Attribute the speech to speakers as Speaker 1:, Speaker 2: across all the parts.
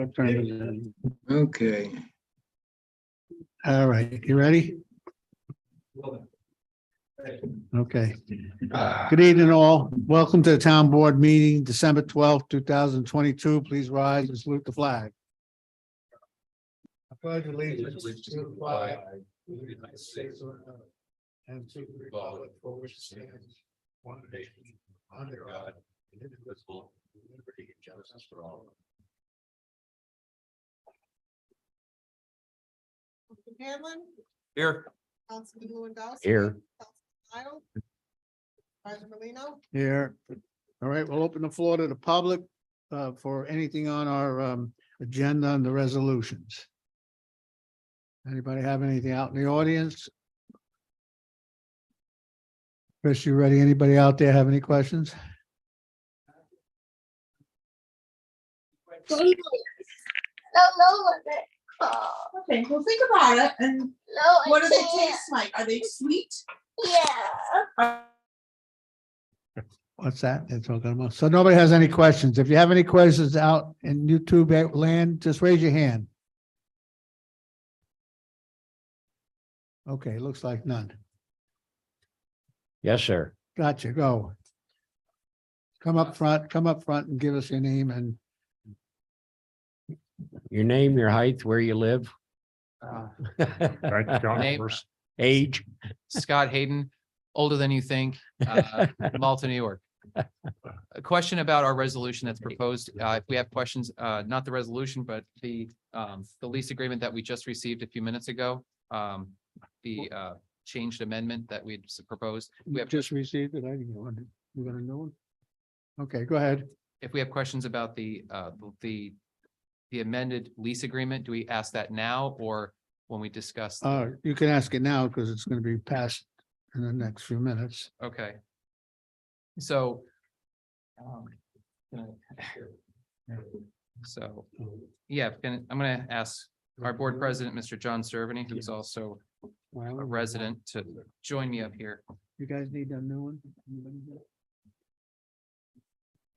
Speaker 1: Okay.
Speaker 2: All right, you ready? Okay. Good evening, all. Welcome to the town board meeting, December 12th, 2022. Please rise and salute the flag. I pledge allegiance to the flag of the United States of America and to the republic for which it stands, one nation, under God, indivisible, with liberty and justice for all.
Speaker 3: Hanlon,
Speaker 4: Here.
Speaker 3: Councilman Lewandowski.
Speaker 4: Here.
Speaker 3: Councilman Idle. President Molino.
Speaker 2: Here. All right, we'll open the floor to the public for anything on our agenda and the resolutions. Anybody have anything out in the audience? Chris, you ready? Anybody out there have any questions?
Speaker 3: Okay, well, think about it, and what do they taste like? Are they sweet?
Speaker 5: Yeah.
Speaker 2: What's that they're talking about? So nobody has any questions. If you have any questions out in YouTube land, just raise your hand. Okay, looks like none.
Speaker 4: Yes, sir.
Speaker 2: Gotcha, go. Come up front and give us your name and
Speaker 4: Your name, your height, where you live,
Speaker 6: Name,
Speaker 4: age.
Speaker 6: Scott Hayden, older than you think, Malta, New York. A question about our resolution that's proposed. If we have questions, not the resolution, but the lease agreement that we just received a few minutes ago. The changed amendment that we proposed. We have,
Speaker 2: just received it. I didn't know. You got a new one? Okay, go ahead.
Speaker 6: if we have questions about the amended lease agreement, do we ask that now or when we discuss?
Speaker 2: You can ask it now because it's going to be passed in the next few minutes.
Speaker 6: Okay. So. So, yeah, I'm gonna ask our board president, Mr. John Cerveny, who's also a resident, to join me up here.
Speaker 2: You guys need a new one?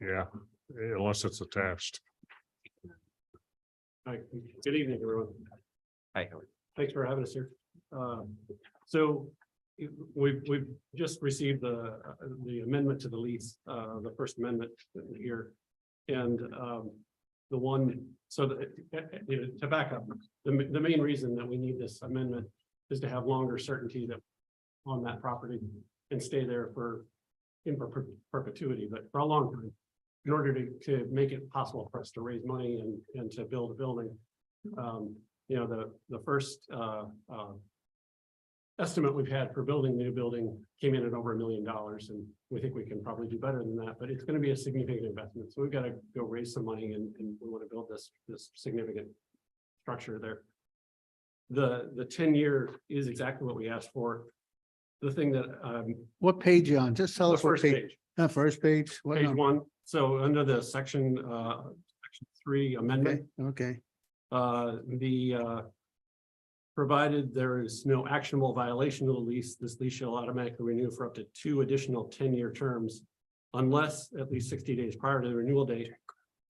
Speaker 7: Yeah, unless it's attached.
Speaker 8: Hi, good evening, everyone.
Speaker 6: Hi.
Speaker 8: Thanks for having us here. So we've just received the amendment to the lease, the first amendment here. And the one, so to back up, the main reason that we need this amendment is to have longer certainty that on that property and stay there in perpetuity, but for a long time. In order to make it possible for us to raise money and to build a building. The first estimate we've had for building the new building came in at over $1 million, and we think we can probably do better than that, but it's going to be a significant investment. So we've got to go raise some money and we want to build this significant structure there. The 10-year is exactly what we asked for. The thing that
Speaker 2: What page you on? Just tell
Speaker 8: the
Speaker 2: us what
Speaker 8: first
Speaker 2: page.
Speaker 8: page.
Speaker 2: First page. What
Speaker 8: Page
Speaker 2: number?
Speaker 8: 1. So under the section 3 amendment,
Speaker 2: Okay.
Speaker 8: provided there is no actionable violation of the lease, this lease shall automatically renew for up to 2 additional 10-year terms, unless at least 60 days prior to the renewal date,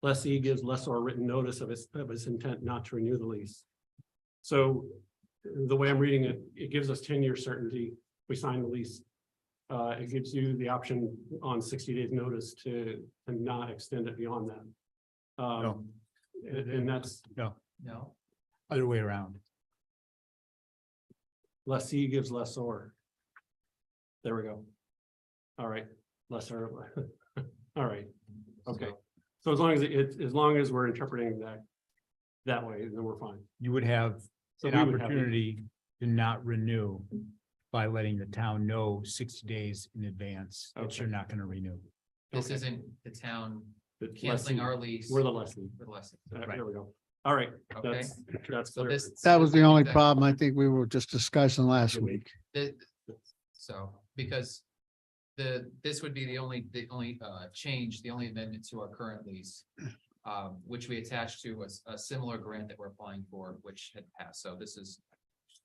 Speaker 8: lessee gives lessor written notice of his intent not to renew the lease. So the way I'm reading it, it gives us 10-year certainty. We sign the lease. It gives you the option on 60 days notice to not extend it beyond that.
Speaker 9: No.
Speaker 8: And that's
Speaker 9: No,
Speaker 6: No.
Speaker 9: other way around.
Speaker 8: lessee gives lessor. There we go. All right, lessor. All right. Okay. So as long as we're interpreting that way, then we're fine.
Speaker 9: You would have
Speaker 8: So
Speaker 9: an
Speaker 8: we would have-
Speaker 9: opportunity to not renew by letting the town know 60 days in advance that
Speaker 8: Okay.
Speaker 9: you're not going to renew.
Speaker 6: This
Speaker 8: Okay.
Speaker 6: isn't the town
Speaker 8: The
Speaker 6: canceling
Speaker 8: lessee-
Speaker 6: our lease.
Speaker 8: We're the lessee.
Speaker 6: We're the lessee.
Speaker 8: There we go. All right.
Speaker 6: Okay.
Speaker 8: That's
Speaker 6: So
Speaker 8: clear.
Speaker 6: this.
Speaker 2: That was the only problem I think we were just discussing last week.
Speaker 6: So, because this would be the only change, the only amendment to our current lease. Which we attached to a similar grant that we're applying for, which had passed. So this is,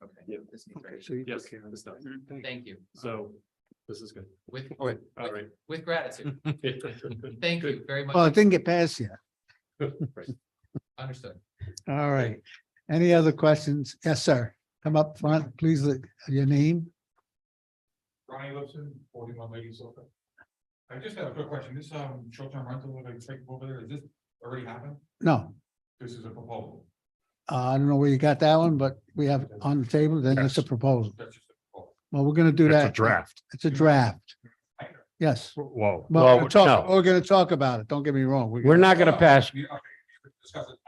Speaker 6: okay.
Speaker 8: Yeah.
Speaker 6: This needs
Speaker 2: Okay,
Speaker 6: ready.
Speaker 2: so you
Speaker 8: Yes,
Speaker 2: took care of
Speaker 8: this does.
Speaker 2: it.
Speaker 6: Thank you.
Speaker 8: So this is good.
Speaker 6: With,
Speaker 8: All right.
Speaker 6: with gratitude. Thank you very much.
Speaker 2: Well, it didn't get passed yet.
Speaker 8: Right.
Speaker 6: Understood.
Speaker 2: All right. Any other questions? Yes, sir. Come up front, please. Your name?
Speaker 1: Ronnie Lipson, 41 Ladies Sofa. I just have a quick question. This short-term rental that I take over there, is this already happened?
Speaker 2: No,
Speaker 1: This is a proposal.
Speaker 2: I don't know where you got that one, but we have it on the table, then it's a
Speaker 7: Yes.
Speaker 2: proposal.
Speaker 1: That's just a proposal.
Speaker 2: Well, we're gonna do
Speaker 7: It's
Speaker 2: that.
Speaker 7: a draft.
Speaker 2: It's a draft. Yes.
Speaker 7: Well,
Speaker 2: Well,
Speaker 4: no.
Speaker 2: we're gonna talk about it. Don't get me wrong.
Speaker 4: We're not gonna pass.
Speaker 1: Okay, you could discuss it.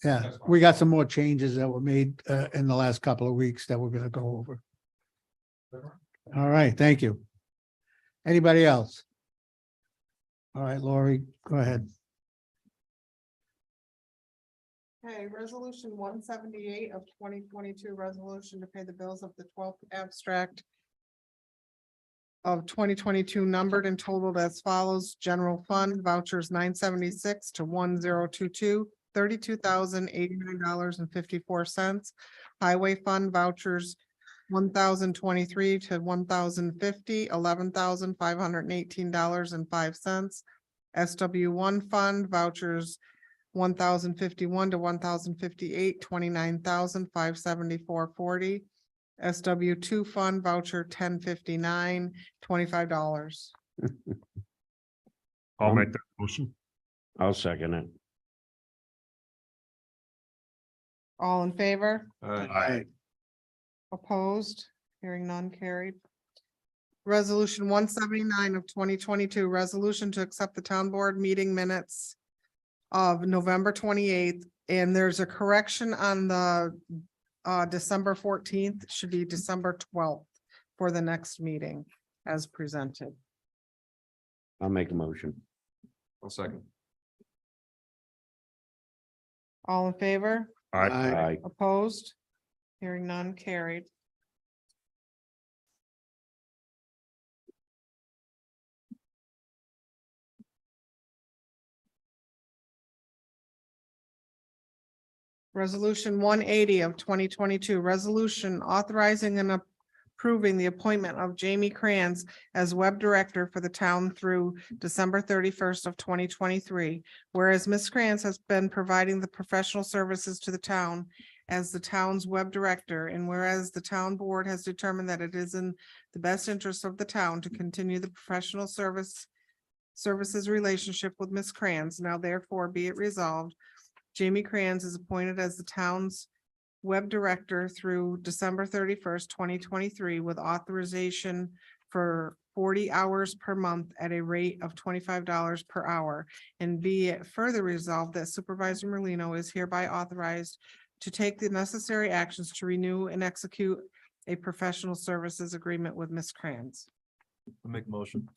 Speaker 2: Yeah,
Speaker 1: That's fine.
Speaker 2: we got some more changes that were made in the last couple of weeks that we're gonna go over. All right, thank you. Anybody else? All right, Lori, go ahead.
Speaker 10: Okay, resolution 178 of 2022, resolution to pay the bills of the 12th abstract of 2022 numbered and totaled as follows: general fund vouchers 976 to 1022, $32,089.54. Highway fund vouchers 1,023 to 1,050, $11,518.05. SW1 fund vouchers 1,051 to 1,058, $29,574.40. SW2 fund voucher 1059, $25.
Speaker 7: I'll make that motion.
Speaker 4: I'll second it.
Speaker 10: All in favor?
Speaker 7: Aye.
Speaker 10: Opposed? Hearing none, carried. Resolution 179 of 2022, resolution to accept the town board meeting minutes of November 28th, and there's a correction on the December 14th, should be December 12th for the next meeting as presented.
Speaker 4: I'll make a motion.
Speaker 1: One second.
Speaker 10: All in favor?
Speaker 7: Aye.
Speaker 4: Aye.
Speaker 10: Opposed? Hearing none, carried. Resolution 180 of 2022, resolution authorizing and approving the appointment of Jamie Kranz as web director for the town through December 31st of 2023. Whereas Ms. Kranz has been providing the professional services to the town as the town's web director, and whereas the town board has determined that it is in the best interest of the town to continue the professional services relationship with Ms. Kranz, now therefore be it resolved, Jamie Kranz is appointed as the town's web director through December 31st, 2023, with authorization for 40 hours per month at a rate of $25 per hour. And be it further resolved that Supervisor Merlino is hereby authorized to take the necessary actions to renew and execute a professional services agreement with Ms. Kranz.
Speaker 1: I'll make a motion.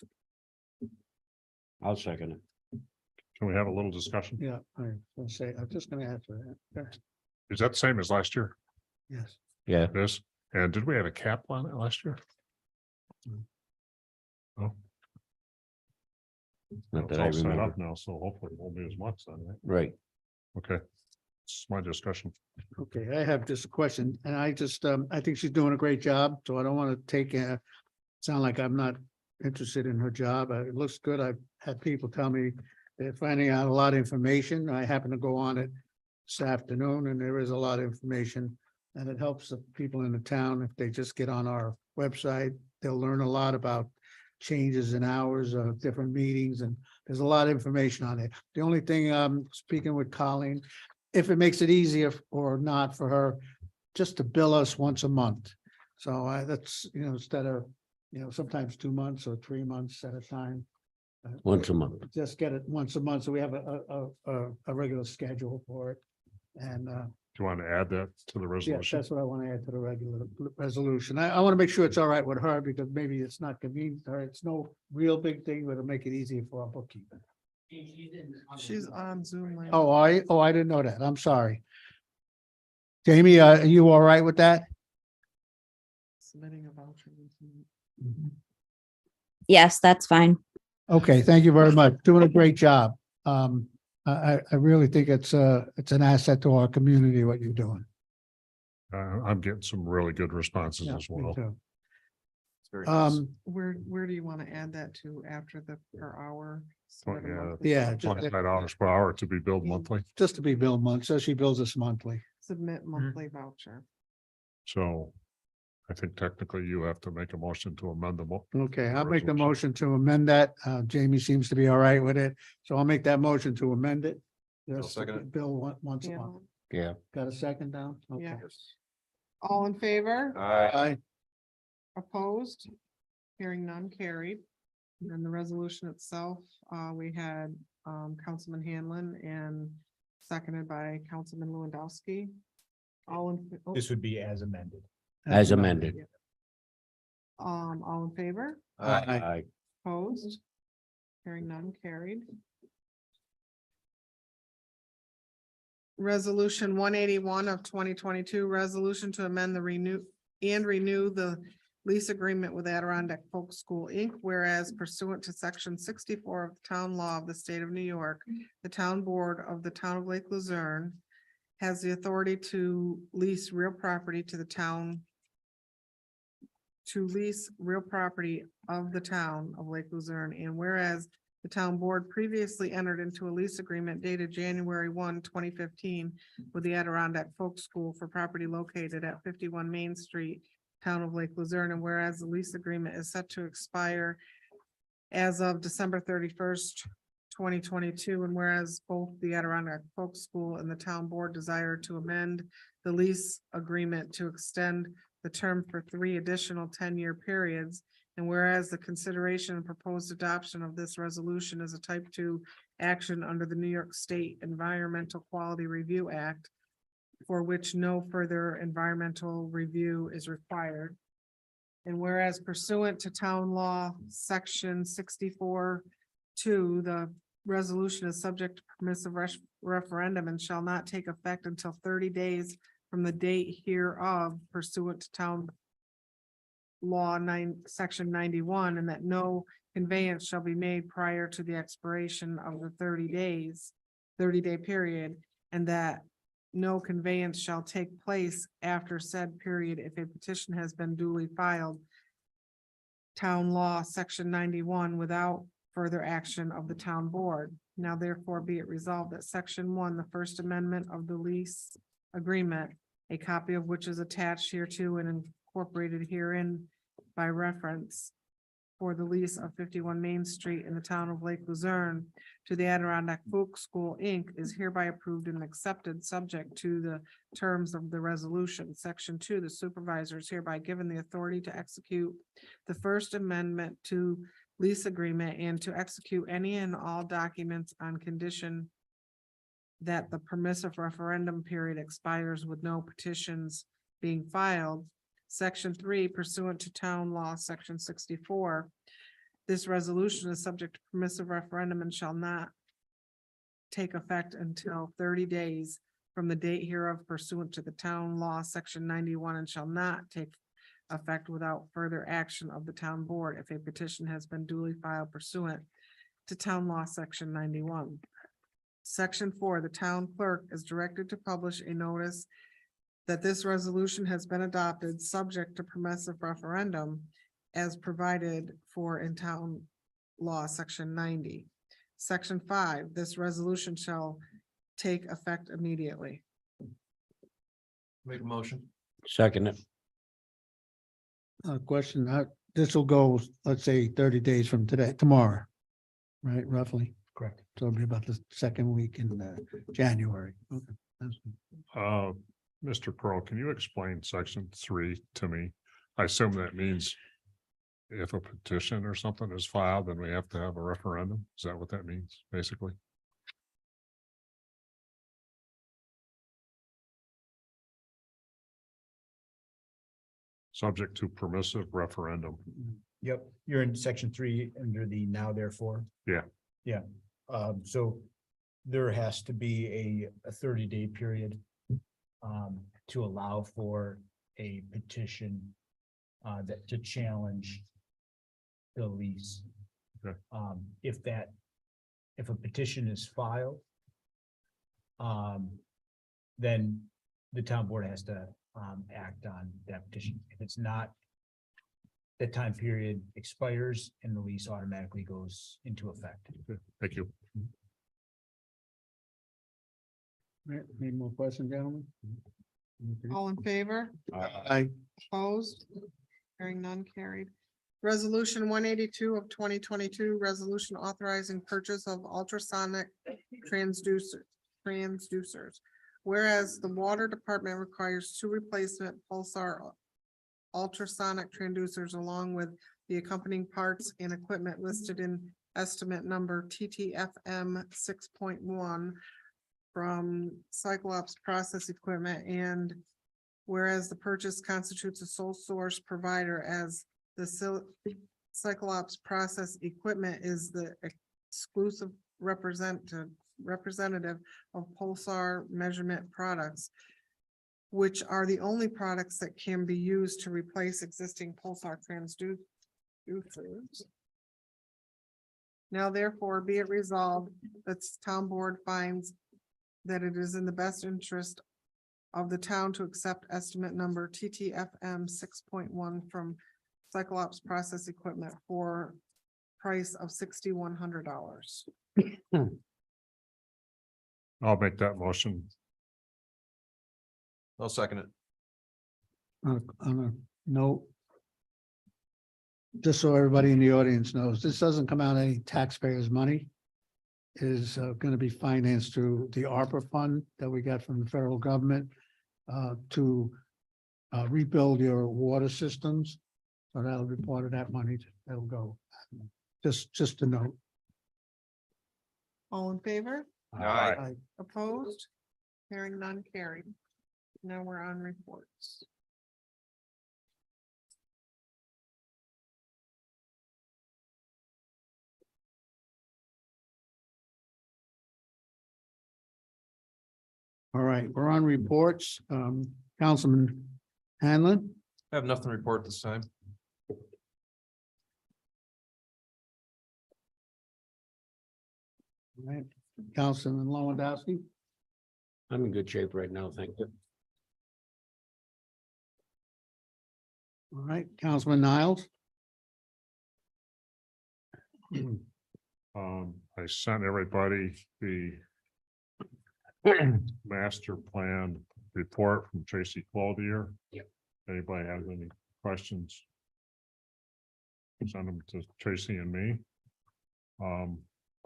Speaker 4: I'll second it.
Speaker 7: Can we have a little discussion?
Speaker 2: Yeah, I'm just gonna answer that. Okay,
Speaker 7: Is that the same as last year?
Speaker 2: yes.
Speaker 4: Yeah.
Speaker 7: This, and did we have a cap on it last year? Oh.
Speaker 4: Not
Speaker 7: It's
Speaker 4: that I
Speaker 7: all set
Speaker 4: remember.
Speaker 7: up now, so hopefully it won't be as much then, right?
Speaker 4: Right.
Speaker 7: Okay. It's my discussion.
Speaker 2: Okay, I have just a question, and I just, I think she's doing a great job, so I don't want to sound like I'm not interested in her job. It looks good. I've had people tell me they're finding out a lot of information. I happen to go on it this afternoon, and there is a lot of information. And it helps the people in the town if they just get on our website. They'll learn a lot about changes in hours of different meetings, and there's a lot of information on it. The only thing, speaking with Colleen, if it makes it easier or not for her, just to bill us once a month. So that's, instead of, sometimes 2 months or 3 months at a time.
Speaker 4: Once a month.
Speaker 2: Just get it once a month, so we have a regular schedule for it. And
Speaker 7: Do you want to add that to the
Speaker 2: yes,
Speaker 7: resolution?
Speaker 2: that's what I want to add to the regular resolution. I want to make sure it's all right with her, because maybe it's not convenient to her. It's no real big thing, but it'll make it easier for our bookkeeper.
Speaker 10: She's on Zoom. land.
Speaker 2: Oh, I didn't know that. I'm sorry. Jamie, are you all right with that?
Speaker 10: Submitting a voucher.
Speaker 5: Yes, that's fine.
Speaker 2: Okay, thank you very much. Doing a great job. I really think it's an asset to our community, what you're doing.
Speaker 7: I'm getting some really good responses
Speaker 2: Yeah,
Speaker 7: as
Speaker 2: me
Speaker 7: well.
Speaker 2: too.
Speaker 6: very nice.
Speaker 10: Where do you want to add that to after the per hour?
Speaker 7: Oh,
Speaker 10: instead of
Speaker 7: yeah.
Speaker 10: monthly?
Speaker 2: Yeah,
Speaker 7: $25 per hour to be billed monthly.
Speaker 2: just to be billed month, so she bills us monthly.
Speaker 10: Submit monthly voucher.
Speaker 7: So I think technically you have to make a motion to amend the
Speaker 2: Okay, I'll make the
Speaker 7: Resolution.
Speaker 2: motion to amend that. Jamie seems to be all right with it, so I'll make that motion to amend it. Just
Speaker 1: second it.
Speaker 2: Bill once a
Speaker 10: Yeah.
Speaker 2: month.
Speaker 4: Yeah,
Speaker 2: Got a second down? Okay.
Speaker 10: Yeah. All in favor?
Speaker 2: Aye.
Speaker 10: Opposed? Hearing none carried. And the resolution itself, we had Councilman Hanlon and seconded by Councilman Lewandowski. All in. oh,
Speaker 9: This would be as amended.
Speaker 4: as amended.
Speaker 10: All in favor?
Speaker 2: Aye.
Speaker 4: Aye.
Speaker 10: Opposed? Hearing none carried. Resolution 181 of 2022, resolution to amend the renew the lease agreement with Adirondack Folk School, Inc. Whereas pursuant to section 64 of the town law of the state of New York, the town board of the town of Lake Luzerne has the authority to lease real property to the town of the town of Lake Luzerne, and whereas the town board previously entered into a lease agreement dated January 1, 2015, with the Adirondack Folk School for property located at 51 Main Street, town of Lake Luzerne, and whereas the lease agreement is set to expire as of December 31st, 2022, and whereas both the Adirondack Folk School and the town board desire to amend the lease agreement to extend the term for 3 additional 10-year periods. And whereas the consideration and proposed adoption of this resolution is a type 2 action under the New York State Environmental Quality Review Act, for which no further environmental review is required. And whereas pursuant to town law, section 64, 2, the resolution is subject to permissive referendum and shall not take effect until 30 days from the date hereof pursuant to town law section 91, and that no conveyance shall be made prior to the expiration of the 30-day period, and that no conveyance shall take place after said period if a petition has been duly filed. Town law section 91 without further action of the town board. Now therefore be it resolved that section 1, the first amendment of the lease agreement, a copy of which is attached hereto and incorporated herein by reference, for the lease of 51 Main Street in the town of Lake Luzerne to the Adirondack Folk School, Inc. is hereby approved and accepted, subject to the terms of the resolution. Section 2, the supervisor is hereby given the authority to execute the first amendment to lease agreement and to execute any and all documents on condition that the permissive referendum period expires with no petitions being filed. Section 3, pursuant to town law, section 64, this resolution is subject to permissive referendum and shall not take effect until 30 days from the date hereof pursuant to the town law, section 91, and shall not take effect without further action of the town board if a petition has been duly filed pursuant to town law, section 91. Section 4, the town clerk is directed to publish a notice that this resolution has been adopted, subject to permissive referendum as provided for in town law, section 90. Section 5, this resolution shall take effect immediately.
Speaker 1: Make a motion.
Speaker 4: Second it.
Speaker 2: Question, this will go, let's say, 30 days from today, tomorrow, right, roughly?
Speaker 9: Correct.
Speaker 2: So it'll be about the second week in January. Okay. That's good.
Speaker 7: Mr. Pearl, can you explain section 3 to me? I assume that means if a petition or something is filed, then we have to have a referendum. Is that what that means, basically? Subject to permissive referendum.
Speaker 9: Yep, you're in section 3 under the now therefore.
Speaker 7: Yeah.
Speaker 9: Yeah, so there has to be a 30-day period to allow for a petition that to challenge the lease.
Speaker 7: Okay.
Speaker 9: If a petition is filed, then the town board has to act on that petition. If it's not that time period expires and the lease automatically goes into effect.
Speaker 7: Thank you.
Speaker 2: Any more questions, gentlemen?
Speaker 10: All in favor?
Speaker 2: Aye.
Speaker 10: Opposed? Hearing none carried. Resolution 182 of 2022, resolution authorizing purchase of ultrasonic transducers. Whereas the water department requires 2 replacement pulsar ultrasonic transducers along with the accompanying parts and equipment listed in estimate number TTFM 6.1 from Cyclops Process Equipment, and whereas the purchase constitutes a sole source provider as the Cyclops Process Equipment is the exclusive representative of Pulsar measurement products, which are the only products that can be used to replace existing Pulsar transducers. Now therefore be it resolved that the town board finds that it is in the best interest of the town to accept estimate number TTFM 6.1 from Cyclops Process Equipment for price of $6,100.
Speaker 7: I'll make that motion.
Speaker 11: I'll second it.
Speaker 2: On a note, just so everybody in the audience knows, this doesn't come out of any taxpayers' money. It is going to be financed through the ARPA fund that we got from the federal government to rebuild your water systems. So that'll be part of that money that'll go. Just a note.
Speaker 10: All in favor?
Speaker 11: Aye.
Speaker 10: Opposed? Hearing none carried. Now we're on reports.
Speaker 2: All right, we're on reports. Councilman Hanlon.
Speaker 11: I have nothing to report this time.
Speaker 2: All right, Councilman Lewandowski.
Speaker 4: I'm in good shape right now, thank you.
Speaker 2: All right, Councilman Niles.
Speaker 7: I sent everybody the master plan report from Tracy Clothier.
Speaker 4: Yep.
Speaker 7: Anybody has any questions? Send them to Tracy and me.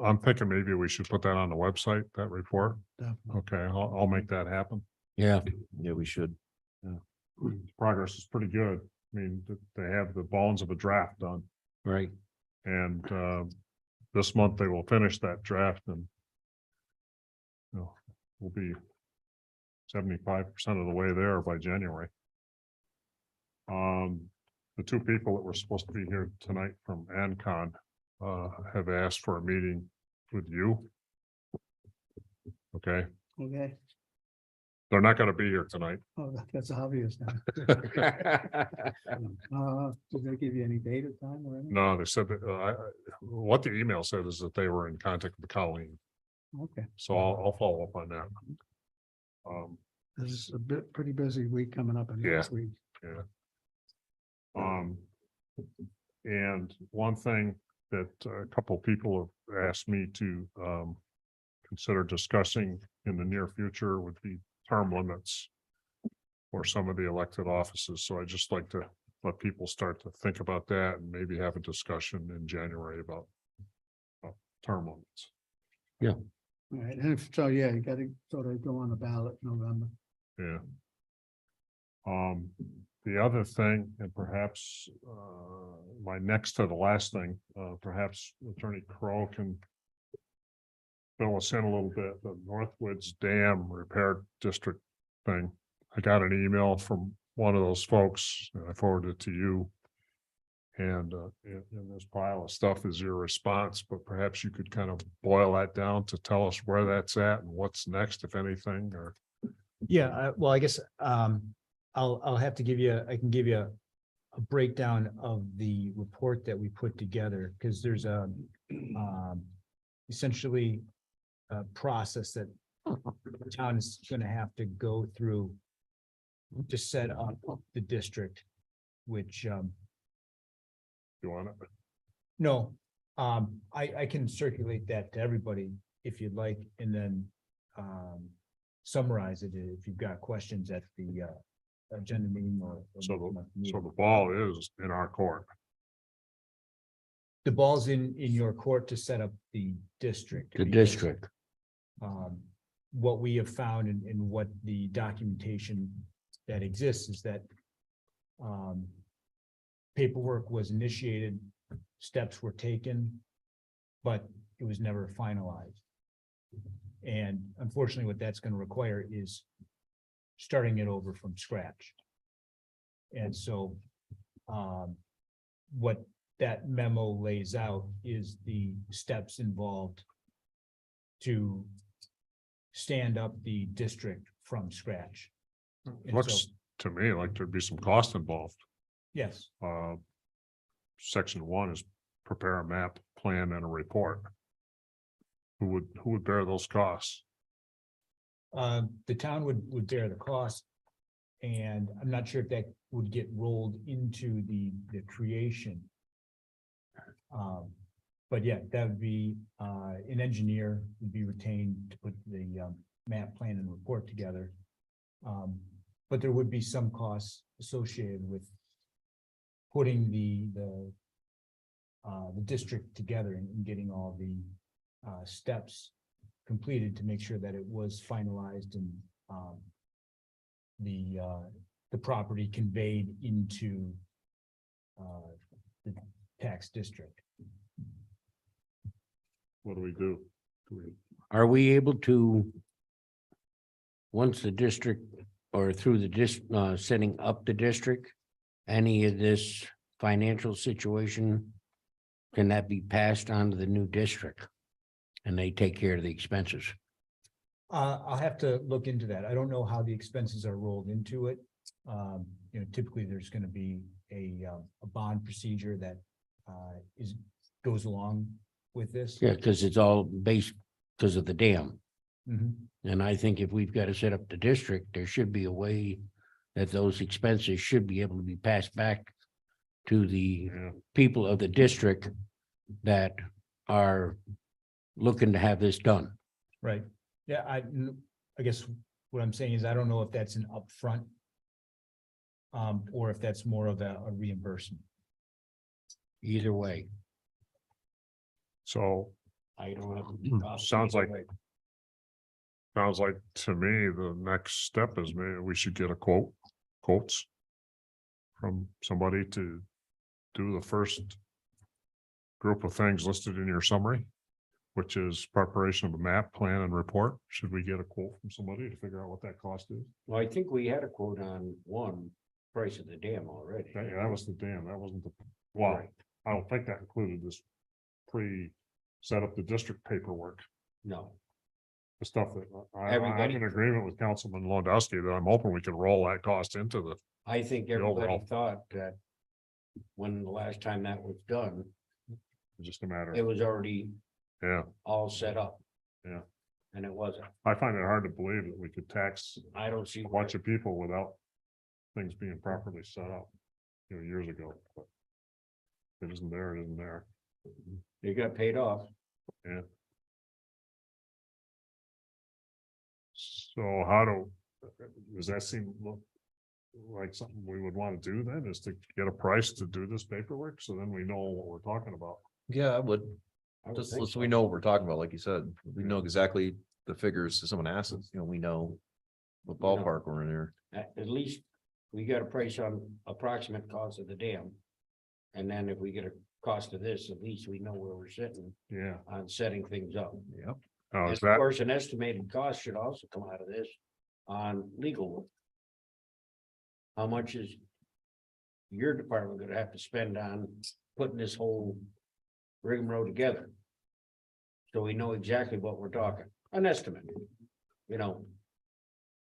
Speaker 7: I'm thinking maybe we should put that on the website, that report.
Speaker 2: Definitely.
Speaker 7: Okay, I'll make that happen.
Speaker 4: Yeah,
Speaker 11: Yeah, we should.
Speaker 7: Progress is pretty good. I mean, they have the bones of a draft done,
Speaker 4: right.
Speaker 7: and this month they will finish that draft, and we'll be 75% of the way there by January. The 2 people that were supposed to be here tonight from ANCON have asked for a meeting with you. Okay,
Speaker 2: Okay.
Speaker 7: they're not going to be here tonight.
Speaker 2: Oh, that's obvious now. Did they give you any date or time or anything?
Speaker 7: No, they said that what the email said is that they were in contact with Colleen,
Speaker 2: Okay,
Speaker 7: so I'll follow up on that.
Speaker 2: this is a pretty busy week coming up in next week.
Speaker 7: Yeah. And one thing that a couple of people have asked me to consider discussing in the near future would be term limits for some of the elected offices. So I just like to let people start to think about that and maybe have a discussion in January about term limits.
Speaker 2: All right, and if so, yeah, you gotta sort of go on the ballot in November.
Speaker 7: Yeah. The other thing, and perhaps my next to the last thing, perhaps Attorney Crowe can fill us in a little bit, the Northwoods Dam Repair District thing. I got an email from one of those folks, and I forwarded it to you. And in this pile of stuff is your response, but perhaps you could kind of boil that down to tell us where that's at and what's next, if anything, or.
Speaker 9: Yeah, well, I guess I'll have to give you, I can give you a breakdown of the report that we put together, because there's a essentially a process that the town is gonna have to go through to set up the district, which
Speaker 7: You want it?
Speaker 9: No, I can circulate that to everybody if you'd like, and then summarize it if you've got questions at the agenda meeting or.
Speaker 7: So the
Speaker 9: meeting.
Speaker 7: ball is in our court.
Speaker 9: The ball's in your court to set up the district.
Speaker 4: The
Speaker 9: because,
Speaker 4: district.
Speaker 9: What we have found and what the documentation that exists is that paperwork was initiated, steps were taken, but it was never finalized. And unfortunately, what that's going to require is starting it over from scratch. And so what that memo lays out is the steps involved to stand up the district from scratch. And so,
Speaker 7: Looks to me like there'd be some cost involved.
Speaker 9: yes,
Speaker 7: Section 1 is prepare a map, plan, and a report. Who would bear those costs?
Speaker 9: the town would bear the cost. And I'm not sure if that would get rolled into the creation. But yeah, that would be, an engineer would be retained to put the, map, plan and report together. But there would be some costs associated with putting the district together and getting all the, steps completed to make sure that it was finalized and, the property conveyed into, the tax district.
Speaker 7: What do we do?
Speaker 4: Are we able to? Once the district or through the setting up the district, any of this financial situation, can that be passed on to the new district? And they take care of the expenses?
Speaker 9: I'll have to look into that. I don't know how the expenses are rolled into it. Typically there's gonna be a bond procedure that, goes along with this.
Speaker 4: Yeah, because it's all based because of the dam.
Speaker 9: Mhm.
Speaker 4: And I think if we've got to set up the district, there should be a way that those expenses should be able to be passed back to the
Speaker 7: Yeah,
Speaker 4: people of the district that are looking to have this done.
Speaker 9: Right. Yeah, I guess what I'm saying is I don't know if that's an upfront. Or if that's more of a reimbursement.
Speaker 4: Either way,
Speaker 7: so
Speaker 4: I don't have.
Speaker 7: Sounds like- sounds like to me, the next step is maybe we should get quotes from somebody to do the first group of things listed in your summary, which is preparation of a map, plan, and report. Should we get a quote from somebody to figure out what that cost is?
Speaker 4: Well, I think we had a quote on one price of the dam already.
Speaker 7: That was the dam, that wasn't the, well,
Speaker 4: Right.
Speaker 7: I don't think that included this set up the district paperwork,
Speaker 4: No,
Speaker 7: the stuff that I'm
Speaker 4: Everybody-
Speaker 7: in agreement with Councilman Lewandowski that I'm hoping we can roll that cost into the,
Speaker 4: I think
Speaker 7: The
Speaker 4: everybody
Speaker 7: overall.
Speaker 4: thought that when the last time that was done,
Speaker 7: just a matter,
Speaker 4: it was already
Speaker 7: yeah.
Speaker 4: all set up.
Speaker 7: Yeah.
Speaker 4: And it wasn't.
Speaker 7: I find it hard to believe that we could tax
Speaker 4: I don't see.
Speaker 7: a bunch of people without things being properly set up, years ago, but if it isn't there, it isn't there.
Speaker 4: They got paid off.
Speaker 7: So does that seem like something we would want to do then, is to get a price to do this paperwork, so then we know what we're talking about?
Speaker 11: Yeah, I would,
Speaker 4: I would
Speaker 11: just
Speaker 4: think
Speaker 11: so
Speaker 4: so.
Speaker 11: we know what we're talking about, like you said, we know exactly the figures, if someone asks us, we know. What ballpark we're in here.
Speaker 4: At least we got a price on approximate cost of the dam. And then if we get a cost of this, at least we know where we're sitting
Speaker 7: Yeah,
Speaker 4: on setting things up.
Speaker 11: Yep.
Speaker 7: now
Speaker 4: And
Speaker 7: is
Speaker 4: of
Speaker 7: that,
Speaker 4: course, an estimated cost should also come out of this on legal work. How much is your department gonna have to spend on putting this whole rigmarole together? So we know exactly what we're talking, an estimate,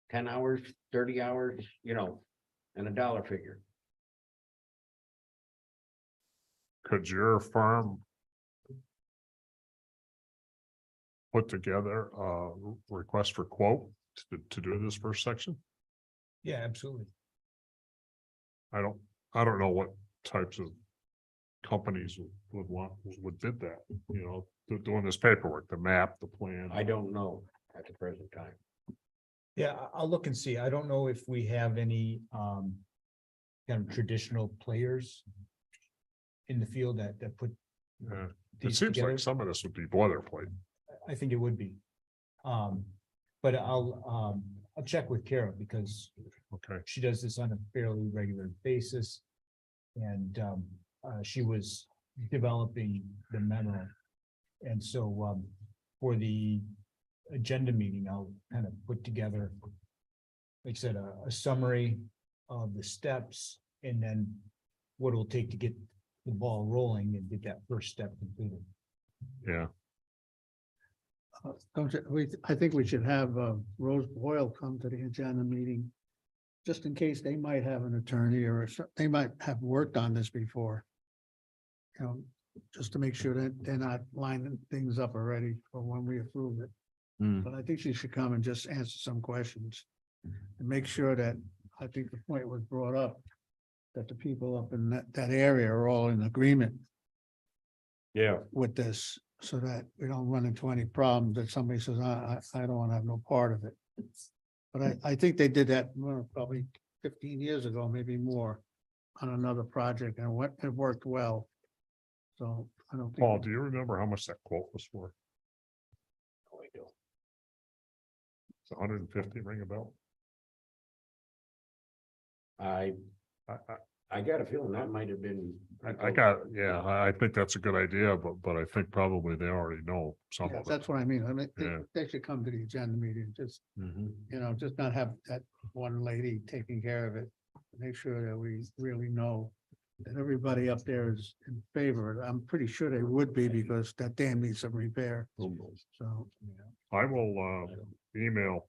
Speaker 4: 10 hours, 30 hours, and a dollar figure.
Speaker 7: could your firm put together a request for quote to do this first section?
Speaker 9: Yeah, absolutely.
Speaker 7: I don't know what types of companies would bid that, you know, doing this paperwork, the map, the plan.
Speaker 4: I don't know at the present time.
Speaker 9: Yeah, I'll look and see. I don't know if we have any kind of traditional players in the field that put
Speaker 7: Yeah. It
Speaker 9: these
Speaker 7: seems
Speaker 9: together.
Speaker 7: like some of this would be boilerplate.
Speaker 9: I think it would be. But I'll check with Kara because
Speaker 7: Okay,
Speaker 9: she does this on a fairly regular basis. And she was developing the memo. And so for the agenda meeting, I'll kind of put together, like I said, a summary of the steps and then what it'll take to get the ball rolling and get that first step completed.
Speaker 7: yeah,
Speaker 2: I think we should have Rose Boyle come to the agenda meeting. Just in case they might have an attorney or they might have worked on this before. You know, just to make sure that they're not lining things up already for when we approve it.
Speaker 4: Hmm.
Speaker 2: But I think she should come and just answer some questions. And make sure that, I think the point was brought up. That the people up in that area are all in agreement
Speaker 4: Yeah.
Speaker 2: with this. So that we don't run into any problems that somebody says, I don't want to have no part of it. But I think they did that probably 15 years ago, maybe more. On another project and it worked well. So I don't think.
Speaker 7: Paul, do you remember how much that quote was for? It's 150, ring a bell?
Speaker 4: I got a feeling that might have been.
Speaker 7: I think that's a good idea, but I think probably they already know some
Speaker 2: Yeah,
Speaker 7: of it.
Speaker 2: that's what I mean. I mean,
Speaker 7: Yeah.
Speaker 2: they should come to the agenda meeting, just,
Speaker 4: Mhm.
Speaker 2: you know, just not have that one lady taking care of it. Make sure that we really know that everybody up there is in favor. I'm pretty sure they would be because that dam needs some repair. So,
Speaker 7: I will email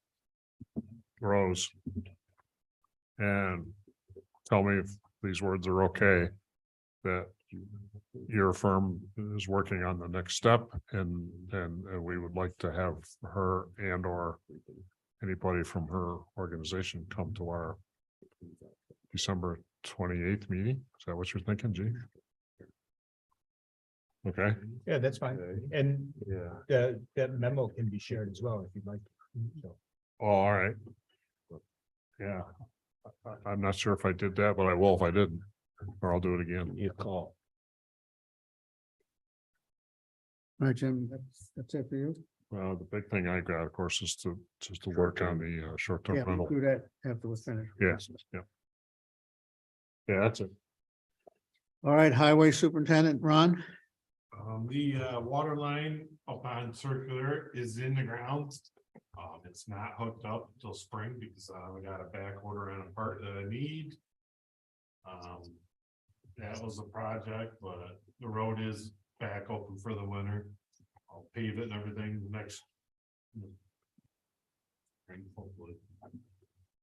Speaker 7: Rose. And tell me if these words are okay. That your firm is working on the next step and we would like to have her and or anybody from her organization come to our December 28th meeting. Is that what you're thinking, G? Okay,
Speaker 9: Yeah, that's fine. And
Speaker 7: yeah.
Speaker 9: that memo can be shared as well if you'd like. So,
Speaker 7: Oh, all right. Yeah. I'm not sure if I did that, but I will if I didn't, or I'll do it again.
Speaker 4: You call.
Speaker 2: all right, Jim, that's it for you.
Speaker 7: The big thing I got, of course, is to work on the short-term
Speaker 2: Yeah,
Speaker 7: rental.
Speaker 2: we'll do that after we're finished.
Speaker 7: Yes, yeah. Yeah, that's it.
Speaker 2: All right, Highway Superintendent, Ron?
Speaker 12: The water line up on Circular is in the ground. It's not hooked up till spring because we got a back order on a part that I need. That was a project, but the road is back open for the winter. I'll pave it and everything next. Hopefully.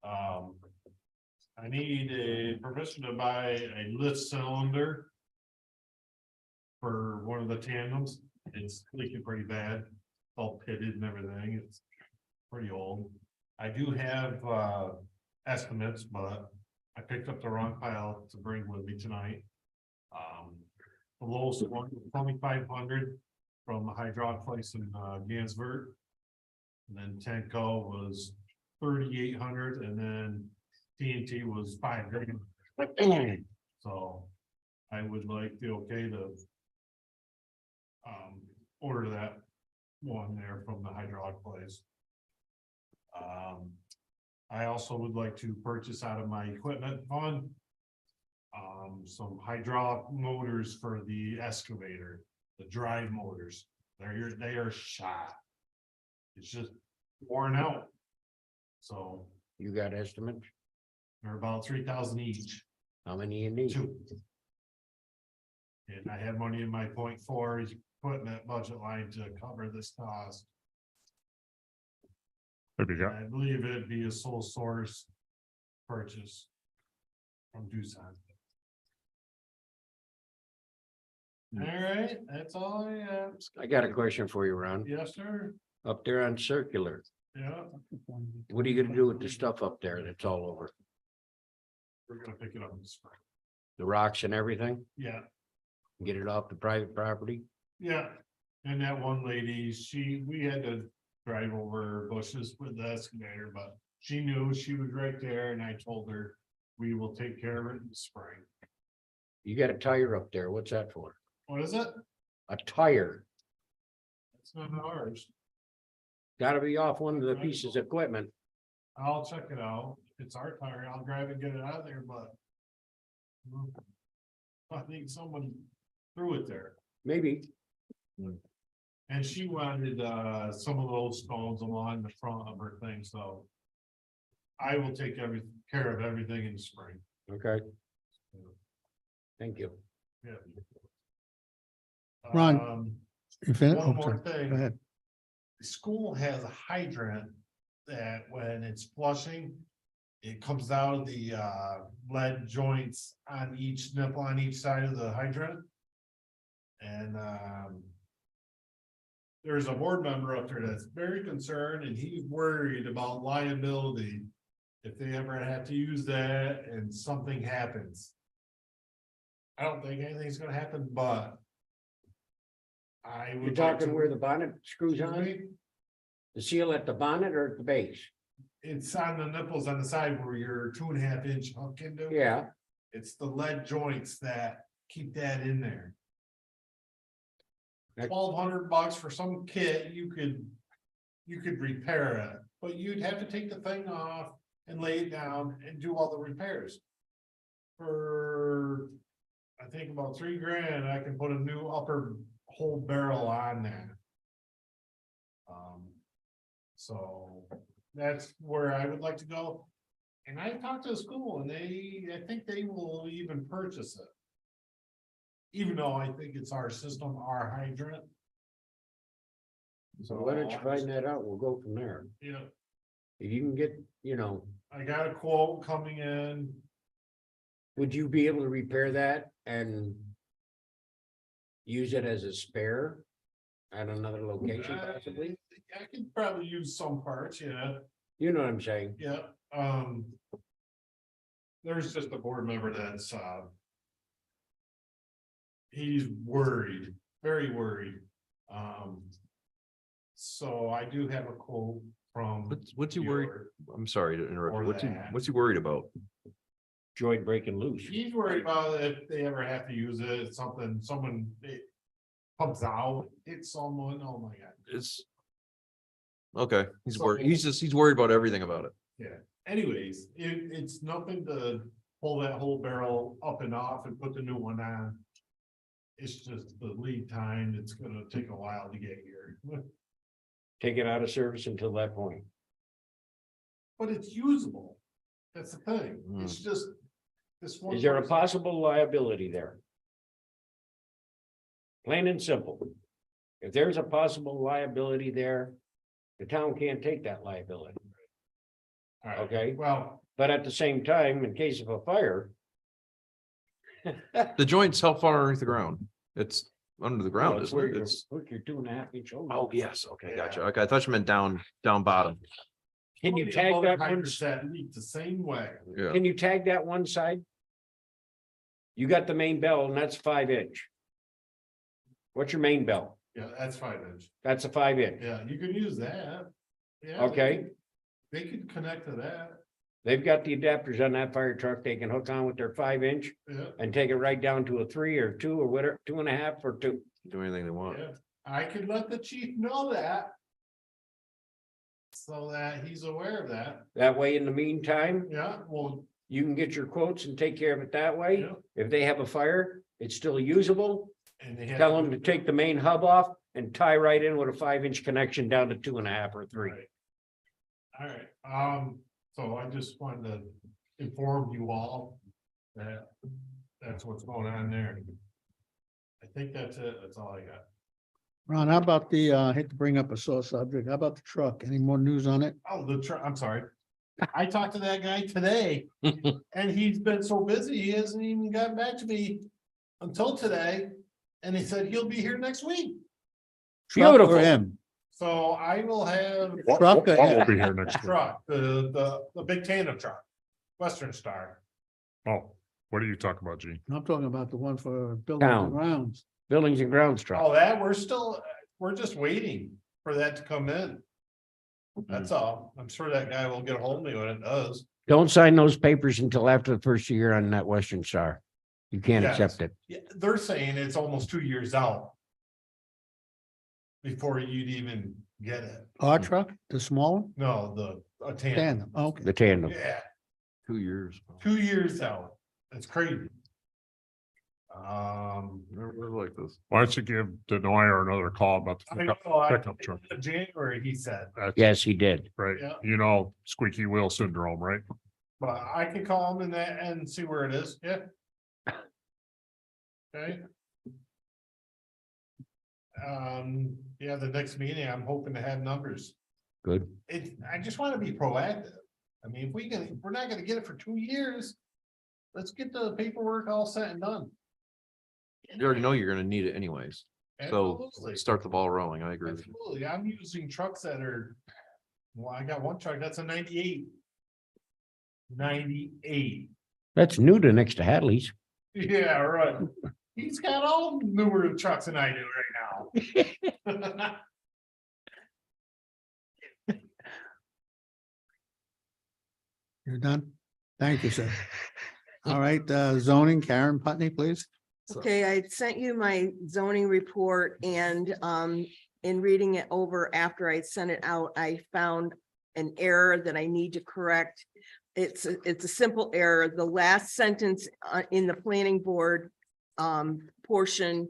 Speaker 12: I need a permission to buy a lift cylinder. For one of the tandems, it's leaking pretty bad, all pitted and everything, it's pretty old. I do have estimates, but I picked up the wrong pile to bring with me tonight. The lowest one, 2,500 from the hydraulic place in Gansford. And then Tenco was 3,800 and then TNT was $5,000. So I would like the okay to order that one there from the hydraulic place. I also would like to purchase out of my equipment fund. Some hydraulic motors for the excavator, the drive motors. They are shot. It's just worn out. So
Speaker 4: You got estimates?
Speaker 12: they're about 3,000 each.
Speaker 4: How many you need?
Speaker 12: 2. And I have money in my .4 equipment budget line to cover this cost.
Speaker 7: Maybe you got,
Speaker 12: I believe it'd be a sole source purchase from Doosan. All right, that's all I have.
Speaker 4: I got a question for you, Ron.
Speaker 12: Yes, sir.
Speaker 4: Up there on Circular,
Speaker 12: Yeah,
Speaker 4: what are you gonna do with the stuff up there that's all over?
Speaker 12: we're gonna pick it up in the spring.
Speaker 4: The rocks and everything?
Speaker 12: Yeah,
Speaker 4: Get it off the private property?
Speaker 12: Yeah, and that one lady, we had to drive over bushes with the excavator, but she knew she was right there and I told her we will take care of it in the spring.
Speaker 4: You got a tire up there. What's that for?
Speaker 12: What is it?
Speaker 4: A tire.
Speaker 12: It's not ours.
Speaker 4: Gotta be off one of the pieces of equipment.
Speaker 12: I'll check it out. It's our tire. I'll drive and get it out of there, but. I think someone threw it there.
Speaker 4: Maybe.
Speaker 12: And she wanted some of those stones along the front of her thing, so. I will take care of everything in the spring.
Speaker 4: Okay. Thank you.
Speaker 12: Yeah.
Speaker 2: Ron, You finished?
Speaker 12: One more thing.
Speaker 2: Go ahead.
Speaker 12: The school has a hydrant that when it's flushing. It comes out of the lead joints on each nipple on each side of the hydrant. And there's a board member up there that's very concerned and he's worried about liability. If they ever have to use that and something happens. I don't think anything's gonna happen, but. I
Speaker 4: You're
Speaker 12: would like
Speaker 4: talking
Speaker 12: to-
Speaker 4: where the bonnet screws on? The seal at the bonnet or at the base?
Speaker 12: It's on the nipples on the side where your 2.5 inch hook into.
Speaker 4: Yeah.
Speaker 12: It's the lead joints that keep that in there.
Speaker 4: That-
Speaker 12: $1,200 for some kit, you could repair it, but you'd have to take the thing off and lay it down and do all the repairs. For, I think about $3,000, I can put a new upper whole barrel on that. So that's where I would like to go. And I talked to the school and I think they will even purchase it. Even though I think it's our system, our hydrant.
Speaker 4: So why don't you find that out? We'll go from there.
Speaker 12: Yeah,
Speaker 4: If you can get,
Speaker 12: I got a quote coming in.
Speaker 4: would you be able to repair that and use it as a spare at another location possibly?
Speaker 12: I could probably use some parts, yeah,
Speaker 4: You know what I'm saying?
Speaker 12: yeah, there's just a board member that's, he's worried, very worried. So I do have a quote from.
Speaker 11: What's he worried?
Speaker 12: your-
Speaker 11: I'm sorry to interrupt.
Speaker 12: Or
Speaker 11: you.
Speaker 12: that.
Speaker 11: What's he worried about?
Speaker 4: Joint breaking loose.
Speaker 12: He's worried about if they ever have to use it, someone, it comes out, hits someone, oh my god.
Speaker 11: It's. Okay, he's
Speaker 12: So-
Speaker 11: worried. He's worried about everything about it.
Speaker 12: Yeah, anyways, it's nothing to pull that whole barrel up and off and put the new one on. It's just the lead time, it's gonna take a while to get here,
Speaker 4: Take it out of service until that point.
Speaker 12: but it's usable. That's the thing, it's just. This one.
Speaker 4: Is there a
Speaker 12: person-
Speaker 4: possible liability there? Plain and simple. If there's a possible liability there, the town can't take that liability.
Speaker 12: All right,
Speaker 4: Okay.
Speaker 12: well,
Speaker 4: But at the same time, in case of a fire.
Speaker 11: The joint's how far underneath the ground? It's under the ground,
Speaker 4: it's
Speaker 11: isn't
Speaker 4: where
Speaker 11: it?
Speaker 4: your-
Speaker 11: It's,
Speaker 4: Put your 2.5 inch hole.
Speaker 11: oh, yes, okay,
Speaker 12: Yeah.
Speaker 11: gotcha. Okay, I thought you meant down bottom.
Speaker 4: Can you
Speaker 12: plenty of
Speaker 4: tag
Speaker 12: other
Speaker 4: that one?
Speaker 12: hydrants that leak the same way.
Speaker 11: Yeah,
Speaker 4: Can you tag that one side? You got the main bell and that's 5 inch. What's your main bell?
Speaker 12: Yeah, that's 5 inch.
Speaker 4: That's a 5 inch.
Speaker 12: Yeah, you can use that. Yeah.
Speaker 4: Okay.
Speaker 12: They could connect to that,
Speaker 4: They've got the adapters on that fire truck. They can hook on with their 5 inch
Speaker 12: yeah,
Speaker 4: and take it right down to a 3 or 2 or whatever, 2.5 or 2.
Speaker 11: do anything they want.
Speaker 12: yeah. I could let the chief know that. So that he's aware of that,
Speaker 4: That way, in the meantime,
Speaker 12: yeah, well,
Speaker 4: you can get your quotes and take care of it that way.
Speaker 12: yeah.
Speaker 4: If they have a fire, it's still usable.
Speaker 12: And they have.
Speaker 4: Tell them to take the main hub off and tie right in with a 5 inch connection down to 2.5 or 3.
Speaker 12: Right. All right, so I just wanted to inform you all that that's what's going on there. I think that's it, that's all I got.
Speaker 2: Ron, how about I hate to bring up a sore subject. How about the truck? Any more news on it?
Speaker 12: Oh, the truck, I'm sorry. I talked to that guy today and he's been so busy, he hasn't even gotten back to me until today. And he said he'll be here next week.
Speaker 2: Truck or
Speaker 4: Beautiful.
Speaker 2: him?
Speaker 12: So I will have
Speaker 2: Truck or
Speaker 7: What will
Speaker 2: him?
Speaker 7: be here next week?
Speaker 12: truck, the big tandem truck, Western Star.
Speaker 7: Oh, What are you talking about, Gene?
Speaker 2: I'm talking about the one for buildings
Speaker 4: Town.
Speaker 2: and grounds.
Speaker 4: Buildings and grounds truck.
Speaker 12: Oh, that, we're just waiting for that to come in. That's all. I'm sure that guy will get a hold of me when it does.
Speaker 4: Don't sign those papers until after the first year on that Western Star. You can't
Speaker 12: Yes.
Speaker 4: accept it.
Speaker 12: Yeah, they're saying it's almost 2 years out. Before you'd even get it.
Speaker 2: Our truck, the small one,
Speaker 12: No, a tandem.
Speaker 2: tandem, okay.
Speaker 4: The tandem.
Speaker 12: Yeah,
Speaker 11: 2 years.
Speaker 12: 2 years out. That's crazy.
Speaker 11: Never like this.
Speaker 7: Why don't you give Denoyer another call about the
Speaker 12: I
Speaker 7: pickup,
Speaker 12: know,
Speaker 7: pickup truck?
Speaker 12: January, he said,
Speaker 7: That's
Speaker 4: Yes, he did.
Speaker 7: right.
Speaker 12: Yeah.
Speaker 7: You know, squeaky wheel syndrome, right?
Speaker 12: but I can call him and see where it is, yeah. Okay. Yeah, the next meeting, I'm hoping to have numbers.
Speaker 4: Good.
Speaker 12: I just want to be proactive. I mean, if we're not gonna get it for 2 years. Let's get the paperwork all set and done.
Speaker 11: You already know you're gonna need it anyways. So
Speaker 12: Absolutely.
Speaker 11: start the ball rolling. I agree with you.
Speaker 12: Absolutely, I'm using trucks that are, well, I got one truck, that's a 98. 98,
Speaker 4: That's new to next to Hadley's.
Speaker 12: yeah, right. He's got all newer trucks than I do right now.
Speaker 2: You're done? Thank you, sir. All right, zoning, Karen Putney, please.
Speaker 5: Okay, I sent you my zoning report and in reading it over after I sent it out, I found an error that I need to correct. It's a simple error. The last sentence in the planning board portion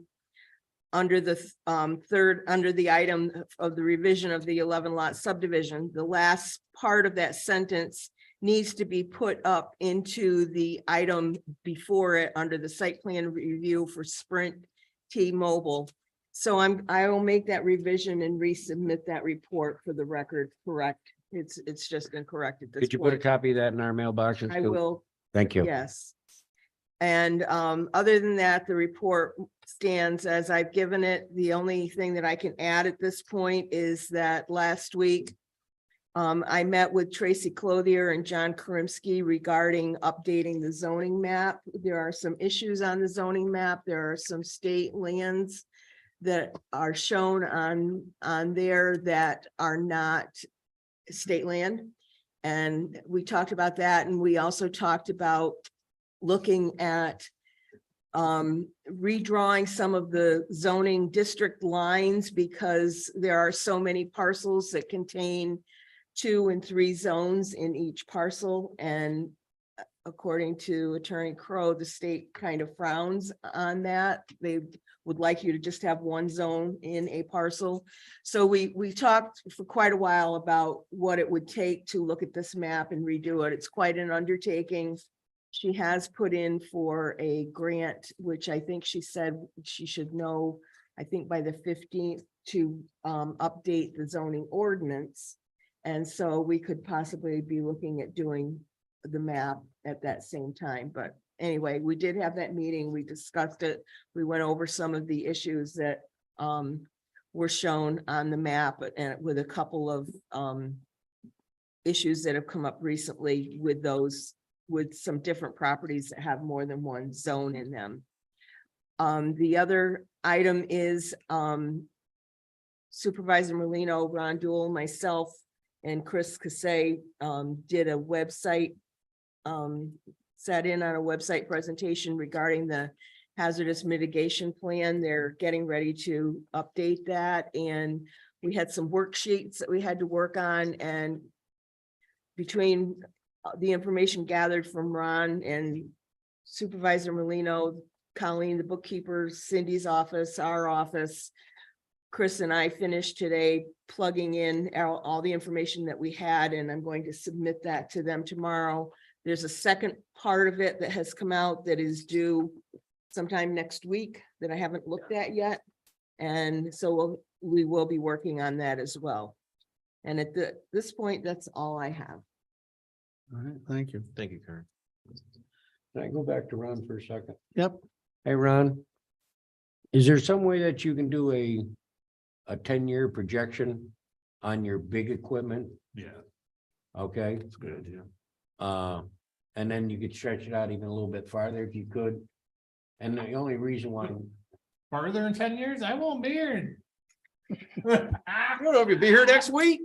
Speaker 5: under the under the item of the revision of the 11 lot subdivision, the last part of that sentence needs to be put up into the item before it under the site plan review for Sprint T-Mobile. So I will make that revision and resubmit that report for the record correct. It's just incorrect at this point.
Speaker 4: Could you put a copy of that in our mailboxes?
Speaker 5: I
Speaker 4: too?
Speaker 5: will,
Speaker 4: Thank you.
Speaker 5: yes. And other than that, the report stands as I've given it. The only thing that I can add at this point is that last week I met with Tracy Clothier and John Karimsky regarding updating the zoning map. There are some issues on the zoning map. There are some state lands that are shown on there that are not state land. And we talked about that. And we also talked about looking at redrawing some of the zoning district lines because there are so many parcels that contain 2 and 3 zones in each parcel. And according to Attorney Crow, the state kind of frowns on that. They would like you to just have 1 zone in a parcel. So we talked for quite a while about what it would take to look at this map and redo it. It's quite an undertaking. She has put in for a grant, which I think she said she should know, I think by the 15th to update the zoning ordinance. And so we could possibly be looking at doing the map at that same time. But anyway, we did have that meeting. We discussed it. We went over some of the issues that were shown on the map and with a couple of issues that have come up recently with those, with some different properties that have more than 1 zone in them. The other item is Supervisor Merlino, Ron Duell, myself, and Chris Cassay did a website, sat in on a website presentation regarding the hazardous mitigation plan. They're getting ready to update that. And we had some worksheets that we had to work on, and between the information gathered from Ron and Supervisor Merlino, Colleen, the bookkeeper, Cindy's office, our office, Chris and I finished today plugging in all the information that we had, and I'm going to submit that to them tomorrow. There's a second part of it that has come out that is due sometime next week that I haven't looked at yet. And so we will be working on that as well. And at this point, that's all I have.
Speaker 2: All right, thank you.
Speaker 11: Thank you, Karen.
Speaker 4: Can I go back to Ron for a second?
Speaker 2: Yep.
Speaker 4: Hey, Ron. Is there some way that you can do a 10-year projection on your big equipment?
Speaker 12: Yeah,
Speaker 4: Okay,
Speaker 11: That's a good idea.
Speaker 4: And then you could stretch it out even a little bit farther if you could. And the only reason why,
Speaker 12: Further in 10 years, I won't be here.
Speaker 11: I don't know if you'll be here next week.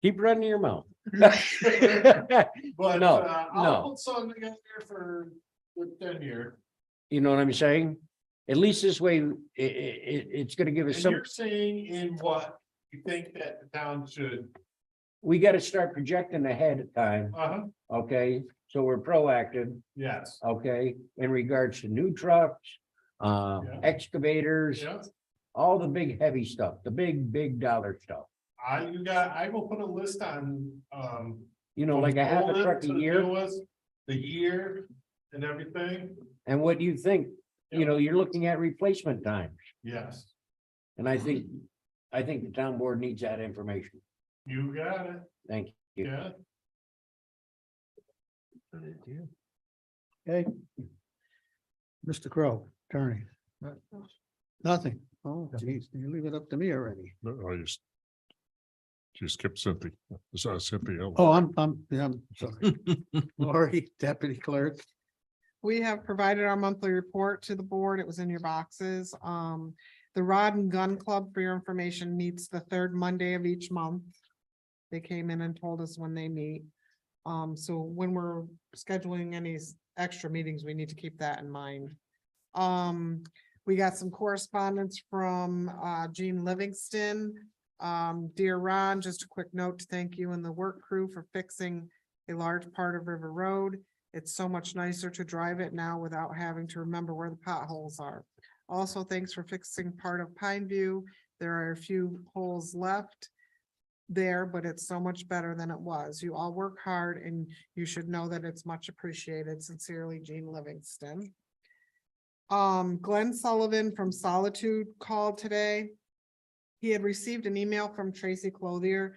Speaker 4: keep running your mouth.
Speaker 12: But,
Speaker 4: No,
Speaker 12: I'll
Speaker 4: no.
Speaker 12: put something together for the 10-year.
Speaker 4: You know what I'm saying? At least this way, it's gonna give us
Speaker 12: And
Speaker 4: some,
Speaker 12: you're saying in what you think that the town should,
Speaker 4: we gotta start projecting ahead of time, okay? So we're proactive,
Speaker 12: yes,
Speaker 4: okay, in regards to new trucks,
Speaker 12: Yeah.
Speaker 4: excavators,
Speaker 12: yeah.
Speaker 4: all the big heavy stuff, the big dollar stuff.
Speaker 12: I will put a list on,
Speaker 4: You know, like a half a
Speaker 12: Olin
Speaker 4: truck
Speaker 12: to
Speaker 4: a
Speaker 12: the
Speaker 4: year,
Speaker 12: newest, the year and everything,
Speaker 4: and what do you think? You know, you're looking at replacement times,
Speaker 12: yes,
Speaker 4: and I think the town board needs that information.
Speaker 12: you got it,
Speaker 4: Thank you.
Speaker 12: yeah.
Speaker 2: Okay. Mr. Crow, attorney. Nothing. Oh, geez, you leave it up to me already.
Speaker 7: No, you skipped Cynthia. Cynthia.
Speaker 2: Yeah, I'm sorry. Lori, deputy clerk.
Speaker 10: We have provided our monthly report to the board. It was in your boxes. The Rod and Gun Club, for your information, meets the third Monday of each month. They came in and told us when they meet. So when we're scheduling any extra meetings, we need to keep that in mind. We got some correspondence from Gene Livingston. Dear Ron, just a quick note to thank you and the work crew for fixing a large part of River Road. It's so much nicer to drive it now without having to remember where the potholes are. Also, thanks for fixing part of Pine View. There are a few holes left there, but it's so much better than it was. You all work hard and you should know that it's much appreciated. Sincerely, Gene Livingston. Glenn Sullivan from Solitude called today. He had received an email from Tracy Clothier,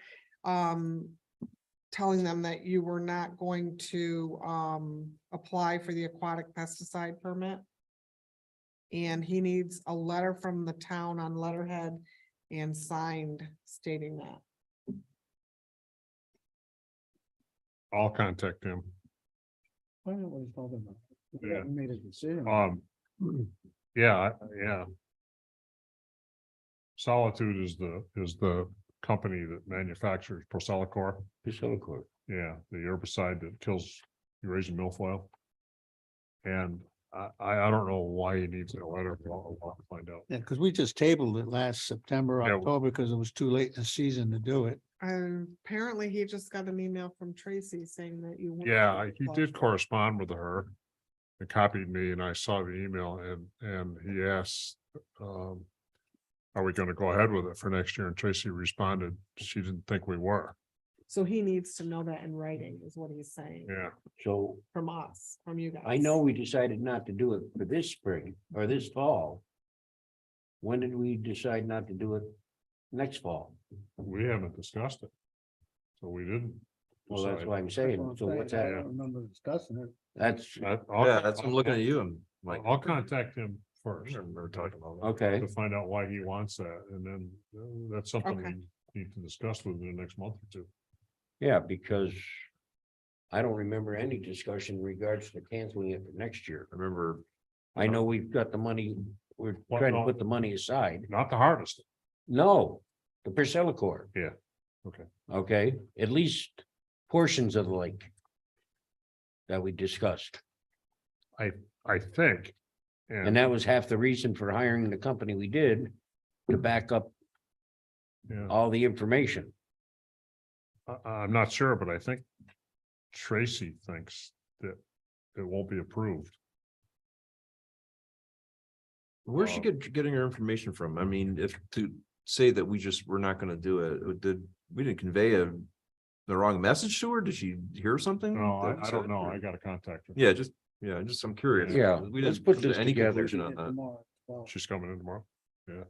Speaker 10: telling them that you were not going to apply for the aquatic pesticide permit. And he needs a letter from the town on letterhead and signed stating that.
Speaker 7: I'll contact him.
Speaker 2: I don't know what he's talking about. We
Speaker 7: Yeah.
Speaker 2: haven't made a decision.
Speaker 7: Yeah. Solitude is the company that manufactures Procelicor.
Speaker 4: Priscilla.
Speaker 7: Yeah, the herbicide that kills Eurasian milfoil. And I don't know why he needs a letter, but I'll find out.
Speaker 2: Yeah, because we just tabled it last September,
Speaker 7: Yeah.
Speaker 2: October, because it was too late in the season to do it.
Speaker 10: Apparently he just got an email from Tracy saying that you. weren't
Speaker 7: Yeah,
Speaker 10: going to
Speaker 7: he
Speaker 10: apply
Speaker 7: did
Speaker 10: for it.
Speaker 7: correspond with her. And copied me and I saw the email and he asked, are we gonna go ahead with it for next year? And Tracy responded, she didn't think we were.
Speaker 10: So he needs to know that in writing is what he's saying.
Speaker 7: Yeah,
Speaker 4: So
Speaker 10: From us, from you guys.
Speaker 4: I know we decided not to do it for this spring or this fall. When did we decide not to do it next fall?
Speaker 7: we haven't discussed it. So we didn't.
Speaker 4: Well, that's
Speaker 7: decide.
Speaker 4: what I'm saying. So what's
Speaker 2: I
Speaker 4: that?
Speaker 2: don't remember discussing it.
Speaker 4: That's,
Speaker 11: Yeah, that's, I'm looking at you and like.
Speaker 7: I'll contact him first.
Speaker 11: We're talking about.
Speaker 4: okay.
Speaker 7: To find out why he wants that, and then that's something
Speaker 10: Okay.
Speaker 7: we need to discuss with him in the next month or two.
Speaker 4: Yeah, because I don't remember any discussion in regards to canceling it for next year.
Speaker 11: I remember,
Speaker 4: I know we've got the money, we're
Speaker 7: What,
Speaker 4: trying to
Speaker 7: no?
Speaker 4: put the money aside.
Speaker 7: Not the hardest.
Speaker 4: No, the Priscilla.
Speaker 7: Yeah, okay.
Speaker 4: Okay, at least portions of the lake that we discussed.
Speaker 7: I think.
Speaker 4: And that was half the reason for hiring the company we did to back up
Speaker 7: Yeah,
Speaker 4: all the information.
Speaker 7: I'm not sure, but I think Tracy thinks that it won't be approved.
Speaker 11: where's she getting her information from? I mean, if to say that we're not gonna do it, we didn't convey the wrong message to her? Did she hear something?
Speaker 7: No,
Speaker 11: that we
Speaker 7: I don't
Speaker 11: said,
Speaker 7: know.
Speaker 11: or-
Speaker 7: I gotta contact her.
Speaker 11: Yeah, I'm curious.
Speaker 4: Yeah,
Speaker 11: We
Speaker 4: let's
Speaker 11: didn't
Speaker 4: put
Speaker 11: come to
Speaker 4: this
Speaker 11: any
Speaker 4: together.
Speaker 11: conclusion on that.
Speaker 2: Tomorrow, well,
Speaker 7: She's coming in tomorrow. Yeah.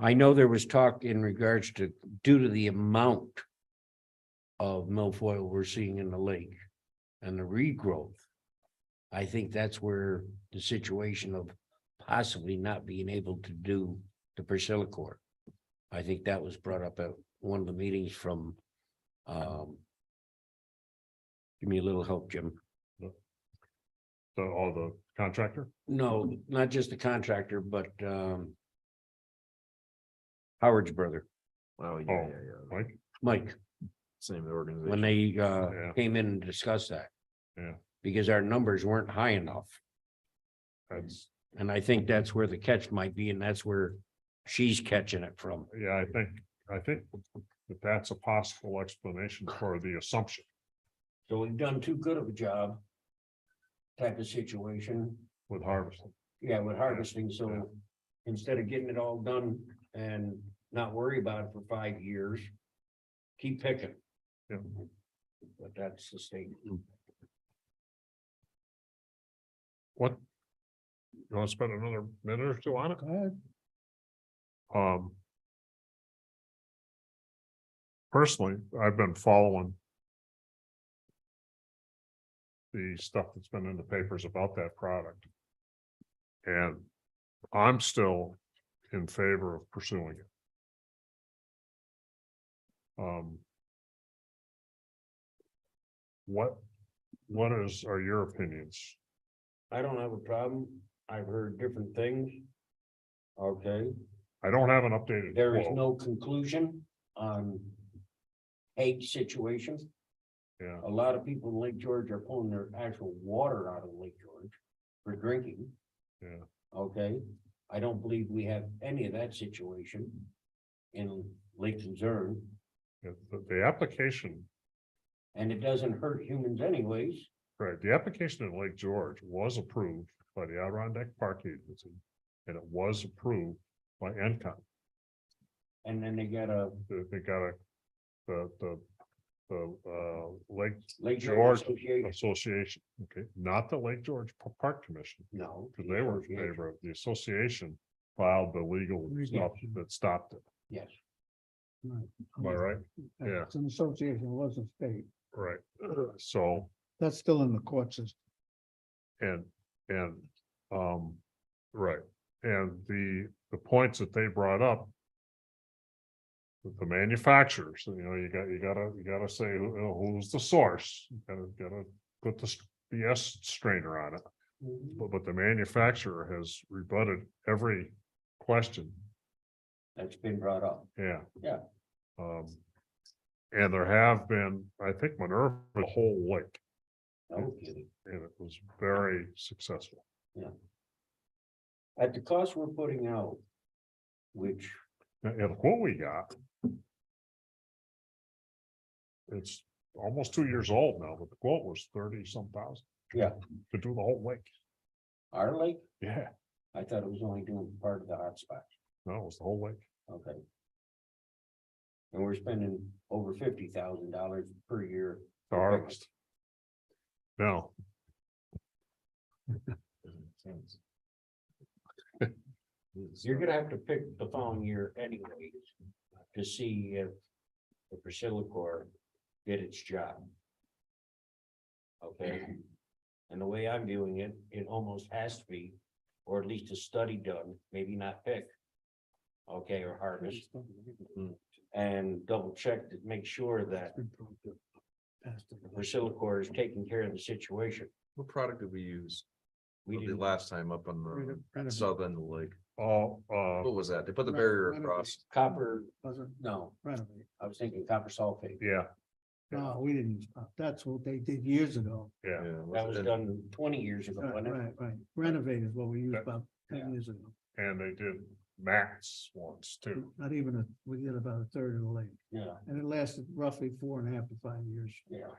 Speaker 4: I know there was talk in regards to, due to the amount of milfoil we're seeing in the lake and the regrowth. I think that's where the situation of possibly not being able to do the Priscilla. I think that was brought up at one of the meetings from Give me a little help, Jim.
Speaker 7: The contractor?
Speaker 4: No, not just the contractor, but Howard's brother,
Speaker 11: Oh, yeah,
Speaker 7: Oh,
Speaker 11: yeah, yeah.
Speaker 7: Mike?
Speaker 4: Mike,
Speaker 11: Same organization.
Speaker 4: when they
Speaker 7: Yeah.
Speaker 4: came in and discussed that.
Speaker 7: Yeah.
Speaker 4: Because our numbers weren't high enough.
Speaker 7: That's,
Speaker 4: And I think that's where the catch might be, and that's where she's catching it from.
Speaker 7: yeah, I think that that's a possible explanation for the assumption.
Speaker 4: So we've done too good of a job. Type of situation,
Speaker 7: With harvesting.
Speaker 4: yeah, with harvesting, so instead of getting it all done and not worry about it for 5 years. Keep picking.
Speaker 7: Yeah.
Speaker 4: But that's the state.
Speaker 7: What? You want to spend another minute or two on it?
Speaker 9: Go ahead.
Speaker 7: Personally, I've been following the stuff that's been in the papers about that product. And I'm still in favor of pursuing it. What are your opinions?
Speaker 4: I don't have a problem. I've heard different things. Okay,
Speaker 7: I don't have an updated
Speaker 4: there is
Speaker 7: quote.
Speaker 4: no conclusion on egg situation.
Speaker 7: Yeah,
Speaker 4: A lot of people in Lake George are pulling their actual water out of Lake George for drinking.
Speaker 7: yeah.
Speaker 4: Okay, I don't believe we have any of that situation in Lake Luzerne,
Speaker 7: Yeah, the application,
Speaker 4: and it doesn't hurt humans anyways.
Speaker 7: right, the application in Lake George was approved by the Adirondack Park Agency. And it was approved by NCOM.
Speaker 4: And then they got a
Speaker 7: They got Lake
Speaker 4: Lake
Speaker 7: George
Speaker 4: George Association.
Speaker 7: Association, okay, not the Lake George Park Commission,
Speaker 4: No.
Speaker 7: because they were in favor of the association filed the legal stuff that stopped it.
Speaker 4: Yes,
Speaker 7: Am I right? Yeah.
Speaker 9: It's an association, it wasn't state.
Speaker 7: Right, so,
Speaker 9: That's still in the court system.
Speaker 7: and, right, and the points that they brought up. With the manufacturers, you know, you gotta say who's the source, you gotta put the BS strainer on it. But the manufacturer has rebutted every question,
Speaker 4: that's been brought up.
Speaker 7: yeah.
Speaker 4: Yeah.
Speaker 7: And there have been, I think Minerva, the whole lake,
Speaker 4: No kidding.
Speaker 7: and it was very successful.
Speaker 4: At the cost we're putting out, which
Speaker 7: And the quote we got. It's almost 2 years old now, but the quote was 30 some thousand.
Speaker 4: Yeah.
Speaker 7: To do the whole lake,
Speaker 4: our lake,
Speaker 7: yeah,
Speaker 4: I thought it was only doing part of the hotspot.
Speaker 7: no, it was the whole lake.
Speaker 4: Okay. And we're spending over $50,000 per year.
Speaker 7: To harvest. No,
Speaker 4: You're gonna have to pick the following year anyways to see if the Priscilla Corps did its job. Okay, and the way I'm viewing it, it almost has to be, or at least a study done, maybe not pick. Okay, or harvest, and double check to make sure that the Priscilla Corps is taking care of the situation.
Speaker 11: What product did we use?
Speaker 4: We
Speaker 11: The
Speaker 4: didn't,
Speaker 11: last time up on the south end of the lake.
Speaker 7: oh,
Speaker 11: What was that? They put the barrier across.
Speaker 4: copper,
Speaker 9: Wasn't
Speaker 4: no,
Speaker 9: renovate.
Speaker 4: I was thinking copper sulfate.
Speaker 7: yeah,
Speaker 9: No, we didn't use, that's what they did years ago.
Speaker 7: yeah,
Speaker 4: That was done 20 years ago,
Speaker 9: Right,
Speaker 4: wasn't it?
Speaker 9: right. Renovate is what we used
Speaker 7: Yeah.
Speaker 9: about 10 years ago.
Speaker 7: and they did mats once too.
Speaker 9: Not even we did about a third of the lake,
Speaker 4: Yeah,
Speaker 9: and it lasted roughly 4.5 to 5 years.
Speaker 4: yeah.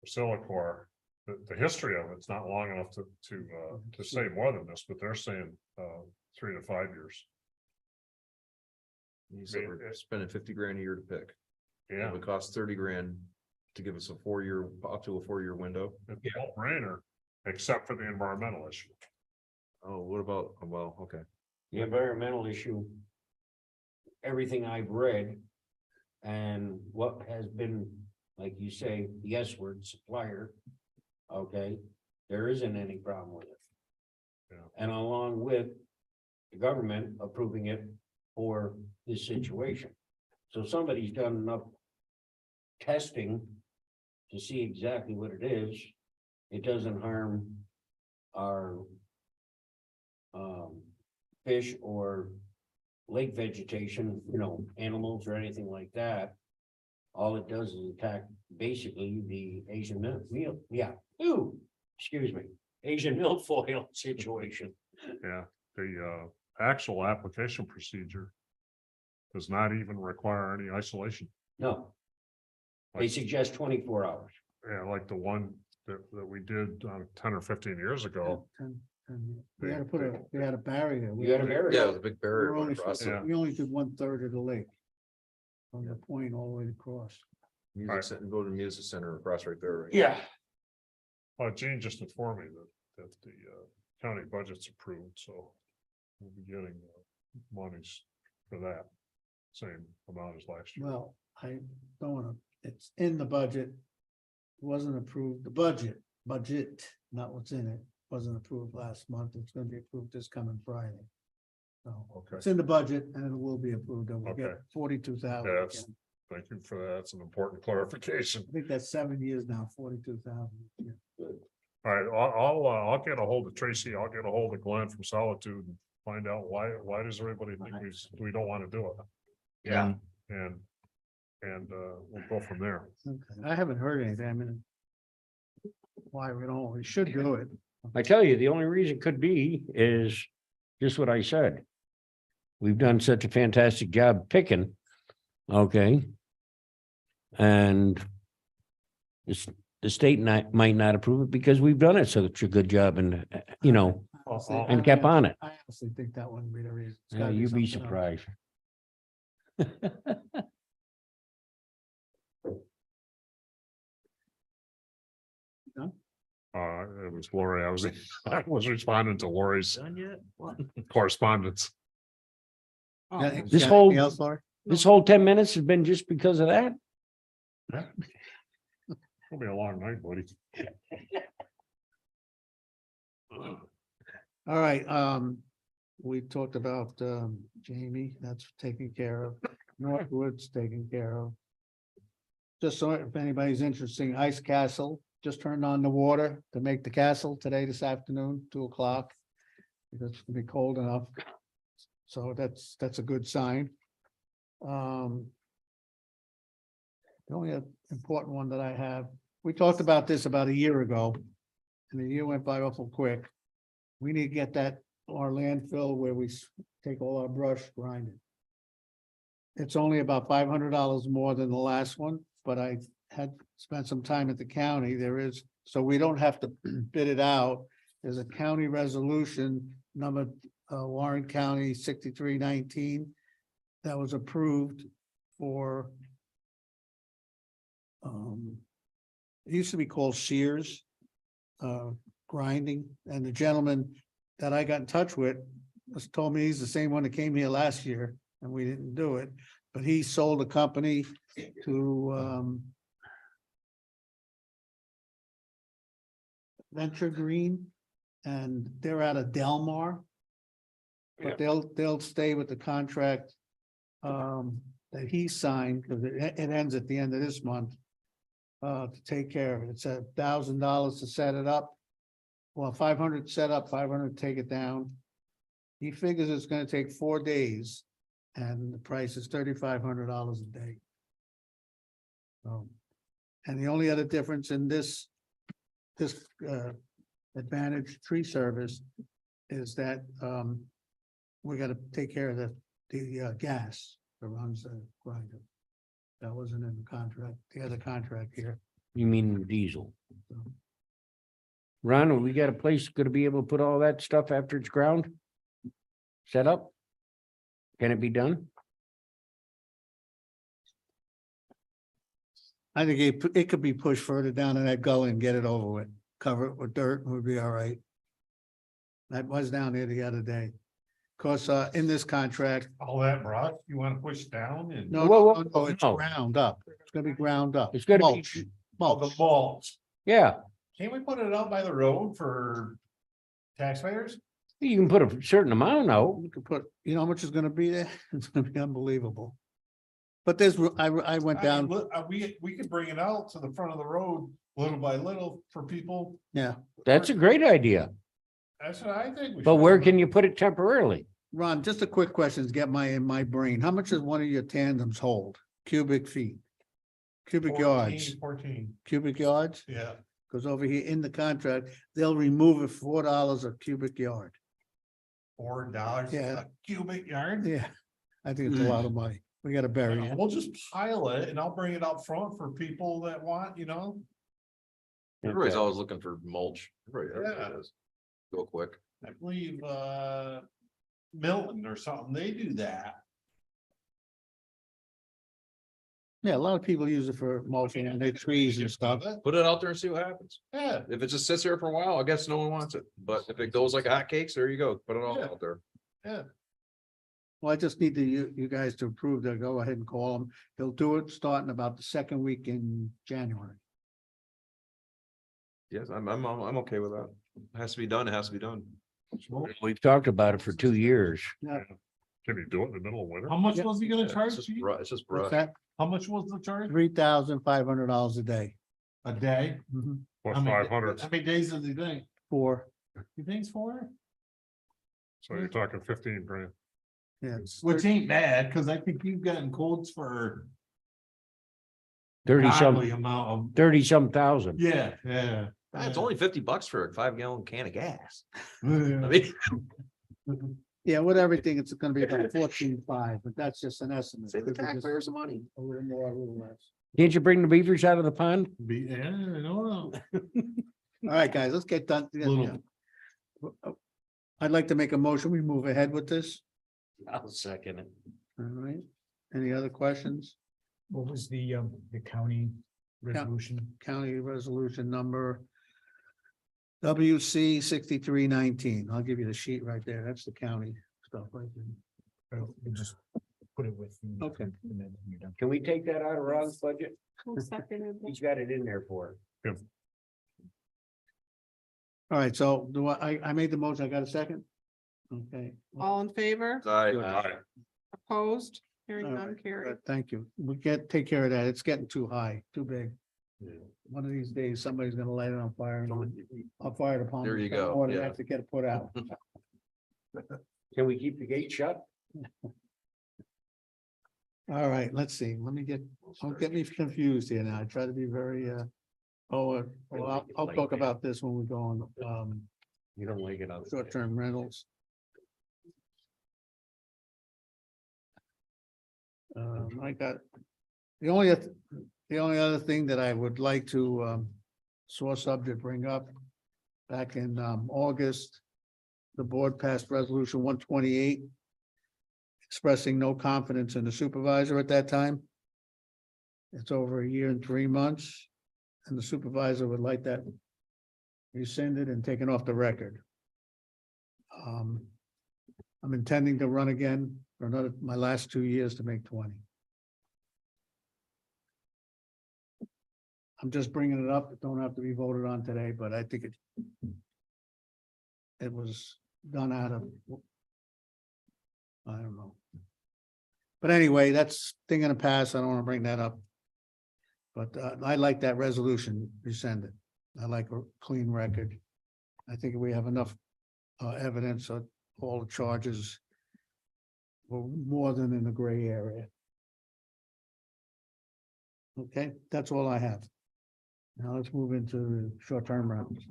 Speaker 7: Silicor, the history of it's not long enough to say more than this, but they're saying 3 to 5 years.
Speaker 11: You said we're spending 50 grand a year to pick.
Speaker 7: Yeah,
Speaker 11: It would cost 30 grand to give us a 4-year, up to a 4-year window.
Speaker 7: it's a no-brainer, except for the environmental issue.
Speaker 11: Oh, what about, well, okay.
Speaker 4: The environmental issue. Everything I've read. And what has been, like you say, the S word supplier. Okay, there isn't any problem with it.
Speaker 7: Yeah.
Speaker 4: And along with the government approving it for this situation. So somebody's done enough testing to see exactly what it is. It doesn't harm our fish or lake vegetation, you know, animals or anything like that. All it does is attack basically the Asian meal, yeah, ooh, excuse me, Asian milfoil situation.
Speaker 7: Yeah, the actual application procedure does not even require any isolation.
Speaker 4: No. They suggest 24 hours.
Speaker 7: Yeah, like the one that we did 10 or 15 years ago.
Speaker 9: We had to put a, we had a barrier.
Speaker 4: You got a
Speaker 11: Yeah,
Speaker 4: barrier.
Speaker 11: the big barrier
Speaker 9: We're
Speaker 11: went
Speaker 9: only-
Speaker 11: across.
Speaker 7: Yeah.
Speaker 9: We only did 1/3 of the lake. From the point all the way across.
Speaker 11: Music center, go to the music center across right there. Right?
Speaker 4: Yeah.
Speaker 7: Gene just informed me that the county budget's approved, so we'll be getting monies for that. Same amount as last year.
Speaker 9: Well, I don't wanna, it's in the budget. Wasn't approved, the budget, not what's in it, wasn't approved last month. It's gonna be approved this coming Friday. So
Speaker 7: Okay,
Speaker 9: it's in the budget and it will be approved and we'll
Speaker 7: Okay.
Speaker 9: get 42,000.
Speaker 7: Yes. thank you for that. It's an important clarification.
Speaker 9: I think that's 7 years now, 42,000. Yeah.
Speaker 7: All right, I'll get a hold of Tracy. I'll get a hold of Glenn from Solitude and find out why does everybody think we don't want to do it?
Speaker 4: Yeah.
Speaker 7: And we'll go from there.
Speaker 9: Okay, I haven't heard anything. I mean, why we should do it.
Speaker 4: I tell you, the only reason could be is just what I said. We've done such a fantastic job picking. Okay. And the state might not approve it because we've done it such a good job and, you know, and kept on it.
Speaker 9: I honestly think that wouldn't be the reason. It's gotta
Speaker 4: You'd be
Speaker 9: something else.
Speaker 4: surprised.
Speaker 7: It was Lori. I was responding to Lori's
Speaker 11: Done yet? What?
Speaker 7: correspondence.
Speaker 9: Yeah,
Speaker 4: This
Speaker 9: anything
Speaker 4: whole-
Speaker 9: else, Laura?
Speaker 4: This whole 10 minutes has been just because of that?
Speaker 7: It'll be a long night, buddy.
Speaker 9: All right, we talked about Jamie, that's taken care of. Northwood's taken care of. Just so if anybody's interested, Ice Castle just turned on the water to make the castle today, this afternoon, 2 o'clock. Because it's gonna be cold enough. So that's a good sign. The only important one that I have, we talked about this about a year ago. And the year went by awful quick. We need to get that, our landfill where we take all our brush grinded. It's only about $500 more than the last one, but I had spent some time at the county. There is, so we don't have to bid it out. There's a county resolution number Warren County 6319 that was approved for it used to be called shears grinding, and the gentleman that I got in touch with was told me he's the same one that came here last year and we didn't do it, but he sold a company to Venture Green, and they're out of Delmar. But they'll stay with the contract that he signed, because it ends at the end of this month. To take care of it. It's $1,000 to set it up. Well, 500 set up, 500 take it down. He figures it's gonna take 4 days, and the price is $3,500 a day. So, and the only other difference in this Advantage Tree Service is that we gotta take care of the gas that runs the grinder. That wasn't in the contract, the other contract here.
Speaker 4: You mean diesel?
Speaker 9: So,
Speaker 4: Ron, we got a place gonna be able to put all that stuff after it's ground? Set up? Can it be done?
Speaker 9: I think it could be pushed further down in that gully and get it over with, cover it with dirt, and we'll be all right. I was down there the other day. Cause in this contract,
Speaker 12: All that brush you wanna push down and.
Speaker 9: no,
Speaker 4: Whoa,
Speaker 9: no,
Speaker 4: whoa,
Speaker 9: no, it's
Speaker 4: no.
Speaker 9: ground up. It's gonna be ground up.
Speaker 4: It's gotta be,
Speaker 9: Mulch,
Speaker 12: All the
Speaker 9: mulch.
Speaker 12: mulch.
Speaker 4: yeah,
Speaker 12: Can't we put it out by the road for taxpayers?
Speaker 4: you can put a certain amount out.
Speaker 9: You could put, you know how much is gonna be there? It's gonna be unbelievable.
Speaker 2: But there's, I went down,
Speaker 12: Look, we could bring it out to the front of the road little by little for people.
Speaker 2: yeah.
Speaker 4: That's a great idea,
Speaker 12: That's what I think.
Speaker 4: but where can you put it temporarily?
Speaker 2: Ron, just a quick question to get in my brain. How much does one of your tandems hold? Cubic feet? Cubic yards,
Speaker 12: 14,
Speaker 2: cubic yards?
Speaker 12: yeah.
Speaker 2: Because over here in the contract, they'll remove it $4 a cubic yard.
Speaker 12: $4
Speaker 2: Yeah.
Speaker 12: a cubic yard.
Speaker 2: Yeah, I think it's a lot of money. We gotta bury it.
Speaker 12: We'll just pile it and I'll bring it out front for people that want, you know.
Speaker 11: Everybody's always looking for mulch. Everybody
Speaker 12: Yeah.
Speaker 11: is. Go quick.
Speaker 12: I believe Milton or something, they do that.
Speaker 2: Yeah, a lot of people use it for mulching and their trees and stuff.
Speaker 11: Put it out there and see what happens.
Speaker 12: Yeah,
Speaker 11: If it just sits there for a while, I guess no one wants it. But if it goes like hotcakes, there you go. Put it all
Speaker 12: Yeah.
Speaker 11: out there.
Speaker 12: yeah.
Speaker 2: Well, I just need you guys to approve to go ahead and call him. He'll do it starting about the second week in January.
Speaker 11: Yes, I'm okay with that. It has to be done. It has to be done.
Speaker 4: We've talked about it for 2 years.
Speaker 7: Can you do it in the middle of winter?
Speaker 12: How much
Speaker 2: Yeah.
Speaker 12: was he gonna
Speaker 11: Yeah,
Speaker 12: charge
Speaker 11: It's
Speaker 12: you?
Speaker 11: it's just
Speaker 2: What's
Speaker 11: brush.
Speaker 2: that?
Speaker 12: How much was the charge?
Speaker 2: $3,500 a day.
Speaker 12: A day?
Speaker 7: Plus
Speaker 12: How many-
Speaker 7: 500,
Speaker 12: How many days does he think?
Speaker 2: For,
Speaker 12: You think's for?
Speaker 7: so you're talking 15 grand.
Speaker 2: yeah.
Speaker 12: Which ain't bad, cause I think you've gotten quotes for
Speaker 4: 30
Speaker 12: godly
Speaker 4: some,
Speaker 12: amount of,
Speaker 4: 30 some thousand.
Speaker 12: yeah, yeah.
Speaker 11: It's only $50 for a 5-gallon can of gas. I
Speaker 12: Yeah.
Speaker 11: mean,
Speaker 2: Yeah, with everything, it's gonna be about 14.5, but that's just an estimate.
Speaker 11: save the
Speaker 2: Could be just
Speaker 11: taxpayers some money.
Speaker 2: A little more, a little less.
Speaker 4: Can't you bring the beavers out of the pond?
Speaker 12: Yeah, I don't know.
Speaker 2: All right, guys, let's get done.
Speaker 12: Little.
Speaker 2: I'd like to make a motion. We move ahead with this.
Speaker 4: I'll second it.
Speaker 2: All right. Any other questions?
Speaker 9: What was the county resolution?
Speaker 2: County resolution number WC 6319. I'll give you the sheet right there. That's the county stuff right there.
Speaker 9: We'll just put it with. the-
Speaker 2: Okay.
Speaker 9: and then you're done.
Speaker 4: Can we take that out of Ron's budget? He's got it in there for it.
Speaker 2: All right, so do I made the motion. I got a second? Okay.
Speaker 10: All in favor?
Speaker 11: Aye.
Speaker 10: Opposed? Hearing
Speaker 2: All
Speaker 10: none
Speaker 2: right,
Speaker 10: carried.
Speaker 2: good, thank you. We can't take care of that. It's getting too high, too big. One of these days, somebody's gonna light it on fire and I'll fire the department.
Speaker 11: There you go,
Speaker 2: Or they
Speaker 11: yeah.
Speaker 2: have to get it put out.
Speaker 4: Can we keep the gate shut?
Speaker 2: All right, let's see. Let me don't get me confused here now. I try to be very, I'll talk about this when we go on,
Speaker 4: You don't like it out.
Speaker 2: short-term rentals. I got, the only other thing that I would like to, source up to bring up. Back in, August, the board passed resolution 128. Expressing no confidence in the supervisor at that time. It's over a year and 3 months, and the supervisor would like that rescinded and taken off the record. I'm intending to run again for my last 2 years to make 20. I'm just bringing it up. It don't have to be voted on today, but I think it was done out of, I don't know. But anyway, that's thing in the past. I don't want to bring that up. But I like that resolution, rescind it. I like a clean record. I think we have enough evidence of all the charges were more than in the gray area. Okay, that's all I have. Now let's move into the short-term rentals.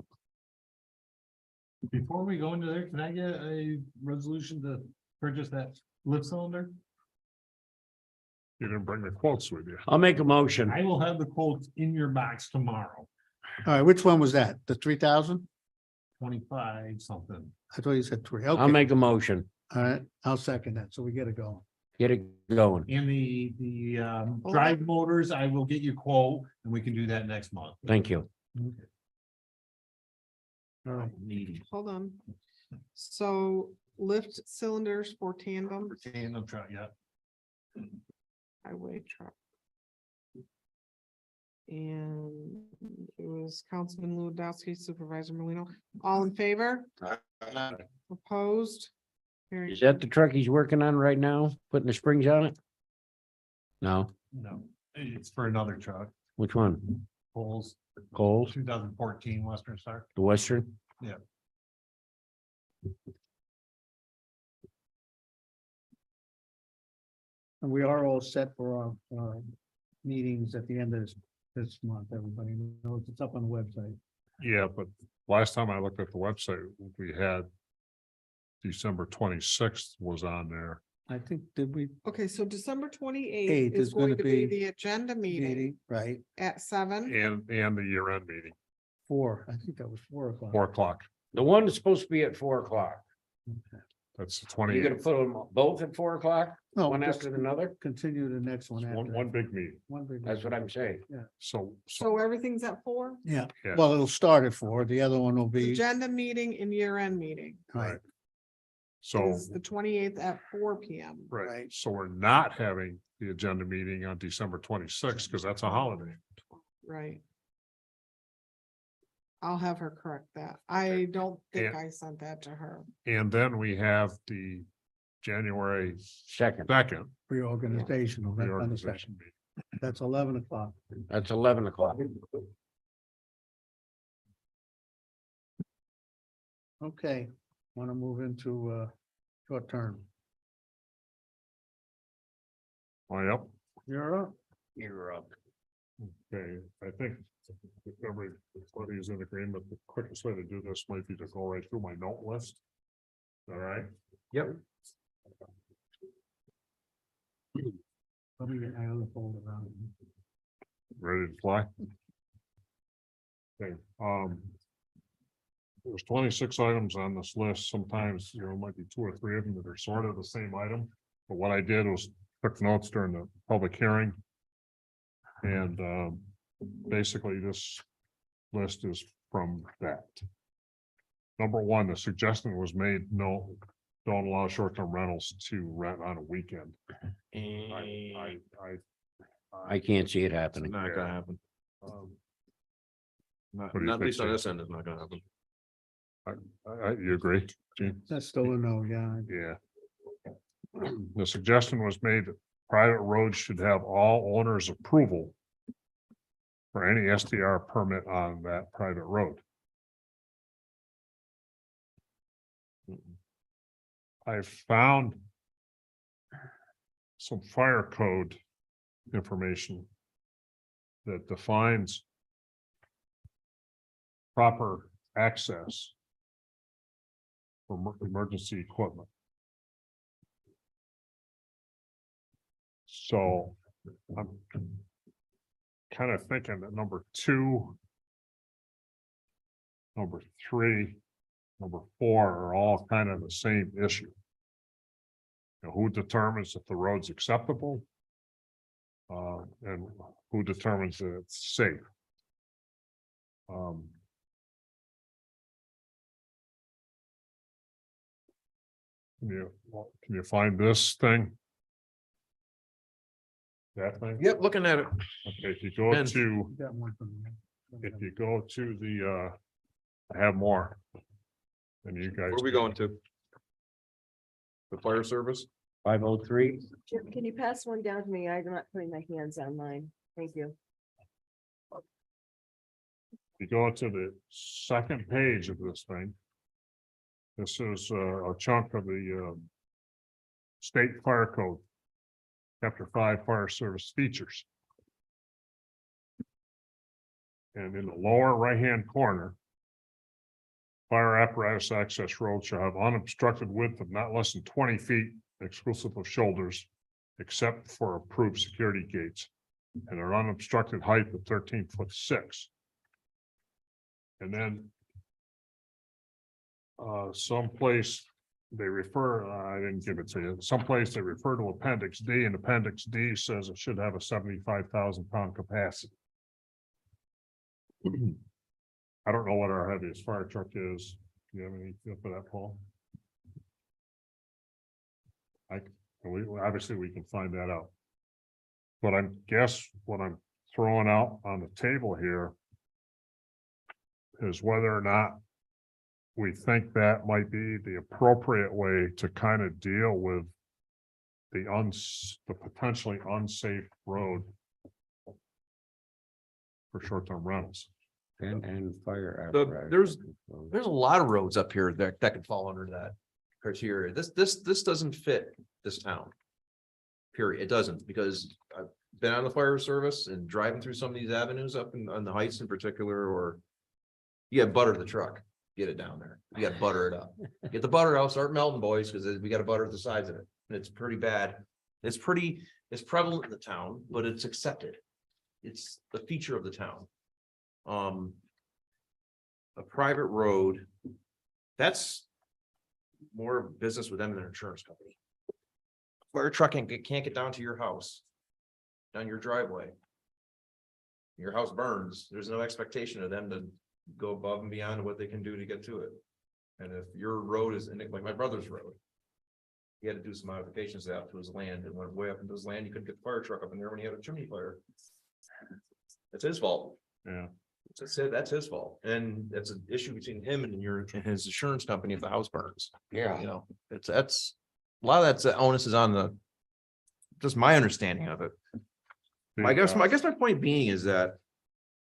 Speaker 12: Before we go into there, can I get a resolution to purchase that lift cylinder?
Speaker 7: You didn't bring the quotes with you.
Speaker 4: I'll make a motion.
Speaker 12: I will have the quotes in your box tomorrow,
Speaker 2: All right, which one was that? The 3,000?
Speaker 12: 25 something.
Speaker 2: I thought you said 3.
Speaker 4: I'll
Speaker 2: Okay,
Speaker 4: make a motion.
Speaker 2: all right, I'll second that. So we get it going.
Speaker 4: Get it going.
Speaker 12: And the drive motors, I will get you a quote and we can do that next month.
Speaker 4: Thank you.
Speaker 2: All right.
Speaker 10: Hold on. So lift cylinders for tandem
Speaker 12: Tandem truck, yeah.
Speaker 10: highway truck. And it was Councilman Lewandowski, Supervisor Molino. All in favor? Opposed? Hearing
Speaker 4: Is that the truck he's working on right now, putting the springs on it? No,
Speaker 12: No, it's for another truck,
Speaker 4: which one?
Speaker 12: Coles,
Speaker 4: Coles,
Speaker 12: 2014 Western Star.
Speaker 4: the Western?
Speaker 12: Yeah.
Speaker 2: And we are all set for our meetings at the end of this month. Everybody knows it's up on the website.
Speaker 7: Yeah, but last time I looked at the website, we had December 26th was on there.
Speaker 2: I think, did we?
Speaker 10: Okay, so December
Speaker 2: Eighth
Speaker 10: twenty-eighth
Speaker 2: is
Speaker 10: is going
Speaker 2: gonna
Speaker 10: to be
Speaker 2: be
Speaker 10: the agenda meeting
Speaker 2: Right,
Speaker 10: at 7.
Speaker 7: And the year-end meeting,
Speaker 2: 4, I think that was 4 o'clock.
Speaker 7: 4 o'clock.
Speaker 4: The one is supposed to be at 4 o'clock.
Speaker 7: That's the
Speaker 4: You gonna
Speaker 7: 28th.
Speaker 4: put them both at 4 o'clock,
Speaker 2: No,
Speaker 4: one
Speaker 2: just
Speaker 4: after another?
Speaker 2: continue the next one after.
Speaker 7: One big meeting.
Speaker 2: One big.
Speaker 4: That's what I'm saying.
Speaker 10: So everything's at 4?
Speaker 2: Yeah,
Speaker 7: Yeah.
Speaker 2: well, it'll start at 4. The other one will be.
Speaker 10: Agenda meeting and year-end meeting
Speaker 2: Right,
Speaker 7: So,
Speaker 10: is the 28th at 4 PM.
Speaker 7: right, so we're not having the agenda meeting on December 26th because that's a holiday.
Speaker 10: Right. I'll have her correct that. I don't think
Speaker 7: Yeah.
Speaker 10: I sent that to her.
Speaker 7: And then we have the January
Speaker 4: Second,
Speaker 7: 2nd.
Speaker 2: reorganizational, that's on the
Speaker 7: reorganization
Speaker 2: second.
Speaker 7: meeting.
Speaker 2: That's 11 o'clock.
Speaker 4: that's 11 o'clock.
Speaker 2: Okay, want to move into short term.
Speaker 7: Am I up?
Speaker 2: You're up.
Speaker 4: You're up.
Speaker 7: Okay, I think if everybody is in agreement, the quickest way to do this might be to go right through my note list. All right,
Speaker 11: Yep.
Speaker 2: Let me get my other folder around.
Speaker 7: ready to fly? Okay, there's 26 items on this list. Sometimes, might be 2 or 3 of them that are sort of the same item. But what I did was took notes during the public hearing. And basically this list is from that. Number 1, the suggestion was made, no, don't allow short-term rentals to rent on a weekend.
Speaker 4: I can't see it
Speaker 11: It's
Speaker 4: happening.
Speaker 11: not gonna happen.
Speaker 7: Um,
Speaker 11: Not,
Speaker 7: What do you
Speaker 11: not at least
Speaker 7: think,
Speaker 11: on
Speaker 7: Steve?
Speaker 11: this end, it's not gonna happen.
Speaker 7: You agree, Gene?
Speaker 2: That's still a no, yeah.
Speaker 7: Yeah. The suggestion was made that private roads should have all owners' approval for any STR permit on that private road. I found some fire code information that defines proper access for emergency equipment. So I'm kind of thinking that number 2, number 3, number 4 are all kind of the same issue. Who determines if the road's acceptable? And who determines that it's safe? Can you find this thing? That thing?
Speaker 11: Yep, looking at it.
Speaker 7: Okay, if you go
Speaker 11: Ben.
Speaker 7: to,
Speaker 2: Got one from you.
Speaker 7: if you go to the, I have more. And you guys.
Speaker 11: Where are we going to? The fire service?
Speaker 4: 503.
Speaker 5: Chip, can you pass one down to me? I'm not putting my hands on mine. Thank you.
Speaker 7: You go to the second page of this thing. This is a chunk of the state fire code. Chapter 5 fire service features. And in the lower right-hand corner. Fire apparatus access road shall have unobstructed width of not less than 20 feet exclusive of shoulders. Except for approved security gates. And an unobstructed height of 13'6". And then. Someplace they refer, I didn't give it to you, someplace they refer to Appendix D, and Appendix D says it should have a 75,000 pound capacity. I don't know what our heaviest fire truck is. Do you have any feel for that, Paul? Obviously we can find that out. But I guess what I'm throwing out on the table here is whether or not we think that might be the appropriate way to kind of deal with the potentially unsafe road for short-term rentals.
Speaker 4: And fire.
Speaker 11: The-
Speaker 4: apparatus.
Speaker 11: There's a lot of roads up here that could fall under that criteria. This doesn't fit this town. Period. It doesn't, because I've been on the fire service and driving through some of these avenues up on the heights in particular, or you got butter the truck, get it down there. You got to butter it up. Get the butter out, start melting, boys, because we got to butter the sides of it. And it's pretty bad. It's prevalent in the town, but it's accepted. It's the feature of the town. A private road, that's more business with them than an insurance company. Fire truck can't get down to your house, down your driveway. Your house burns, there's no expectation of them to go above and beyond what they can do to get to it. And if your road is, like my brother's road, he had to do some modifications out to his land and went way up into his land. You couldn't get the fire truck up in there when he had a chimney fire. It's his fault.
Speaker 7: Yeah.
Speaker 11: That's his fault. And that's an issue between him and his insurance company if the house burns.
Speaker 4: Yeah.
Speaker 11: You know, that's a lot of that's the onus is on just my understanding of it. I guess my point being is that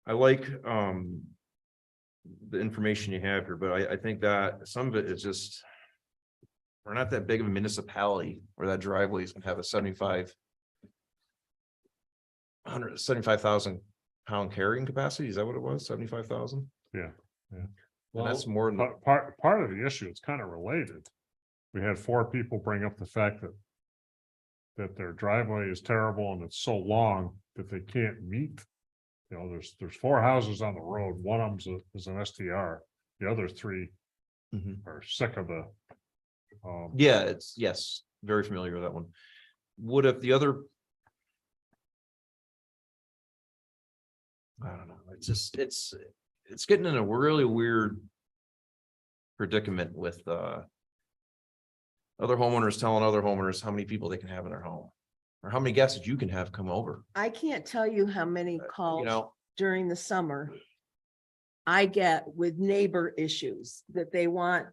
Speaker 11: I like the information you have here, but I think that some of it is just, we're not that big of a municipality where that driveway is gonna have a 75,000 pound carrying capacity. Is that what it was? 75,000?
Speaker 7: Yeah, yeah.
Speaker 11: Well, that's more than,
Speaker 7: Part of the issue, it's kind of related. We had 4 people bring up the fact that their driveway is terrible and it's so long that they can't meet. You know, there's 4 houses on the road. One of them is an STR. The other 3 are sick of the.
Speaker 11: yeah, yes, very familiar with that one. What if the other? I don't know. It's just, it's getting in a really weird predicament with other homeowners telling other homeowners how many people they can have in their home, or how many guests you can have come over.
Speaker 5: I can't tell you how many calls
Speaker 11: You know,
Speaker 5: during the summer I get with neighbor issues that they want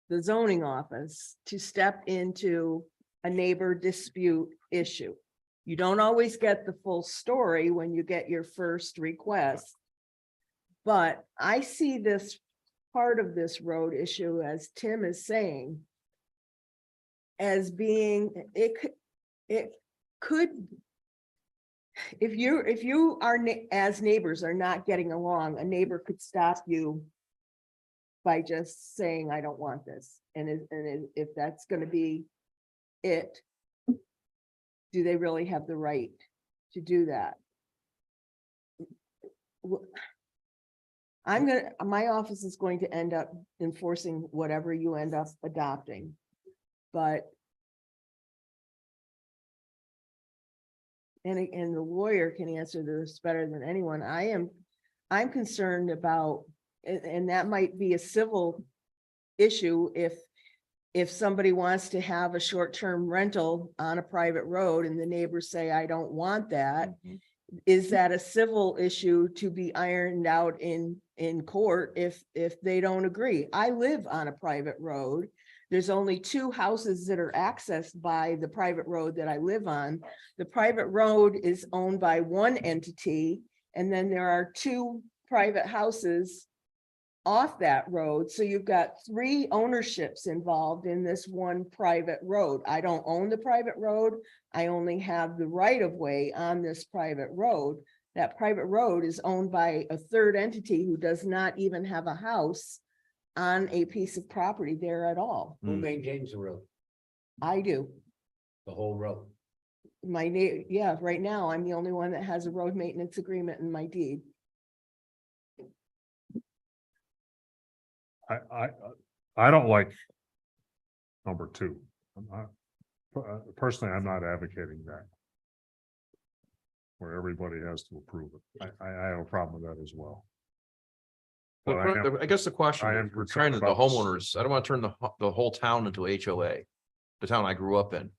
Speaker 5: the zoning office to step into a neighbor dispute issue. You don't always get the full story when you get your first request. But I see this part of this road issue, as Tim is saying, as being, it could, if you are as neighbors are not getting along, a neighbor could stop you by just saying, I don't want this. And if that's gonna be it, do they really have the right to do that? My office is going to end up enforcing whatever you end up adopting, but and the lawyer can answer this better than anyone. I'm concerned about, and that might be a civil issue if somebody wants to have a short-term rental on a private road and the neighbors say, I don't want that. Is that a civil issue to be ironed out in court if they don't agree? I live on a private road. There's only 2 houses that are accessed by the private road that I live on. The private road is owned by one entity, and then there are 2 private houses off that road. So you've got 3 ownerships involved in this one private road. I don't own the private road. I only have the right of way on this private road. That private road is owned by a 3rd entity who does not even have a house on a piece of property there at all.
Speaker 4: Who maintains the road?
Speaker 5: I do.
Speaker 4: The whole road?
Speaker 5: Yeah, right now I'm the only one that has a road maintenance agreement in my deed.
Speaker 7: I don't like number 2. Personally, I'm not advocating that, where everybody has to approve it. I have a problem with that as well. But
Speaker 11: I guess the question,
Speaker 7: I am
Speaker 11: we're trying to the
Speaker 7: concerned about
Speaker 11: homeowners, I don't want to turn the whole town into HOA, the town I grew up in.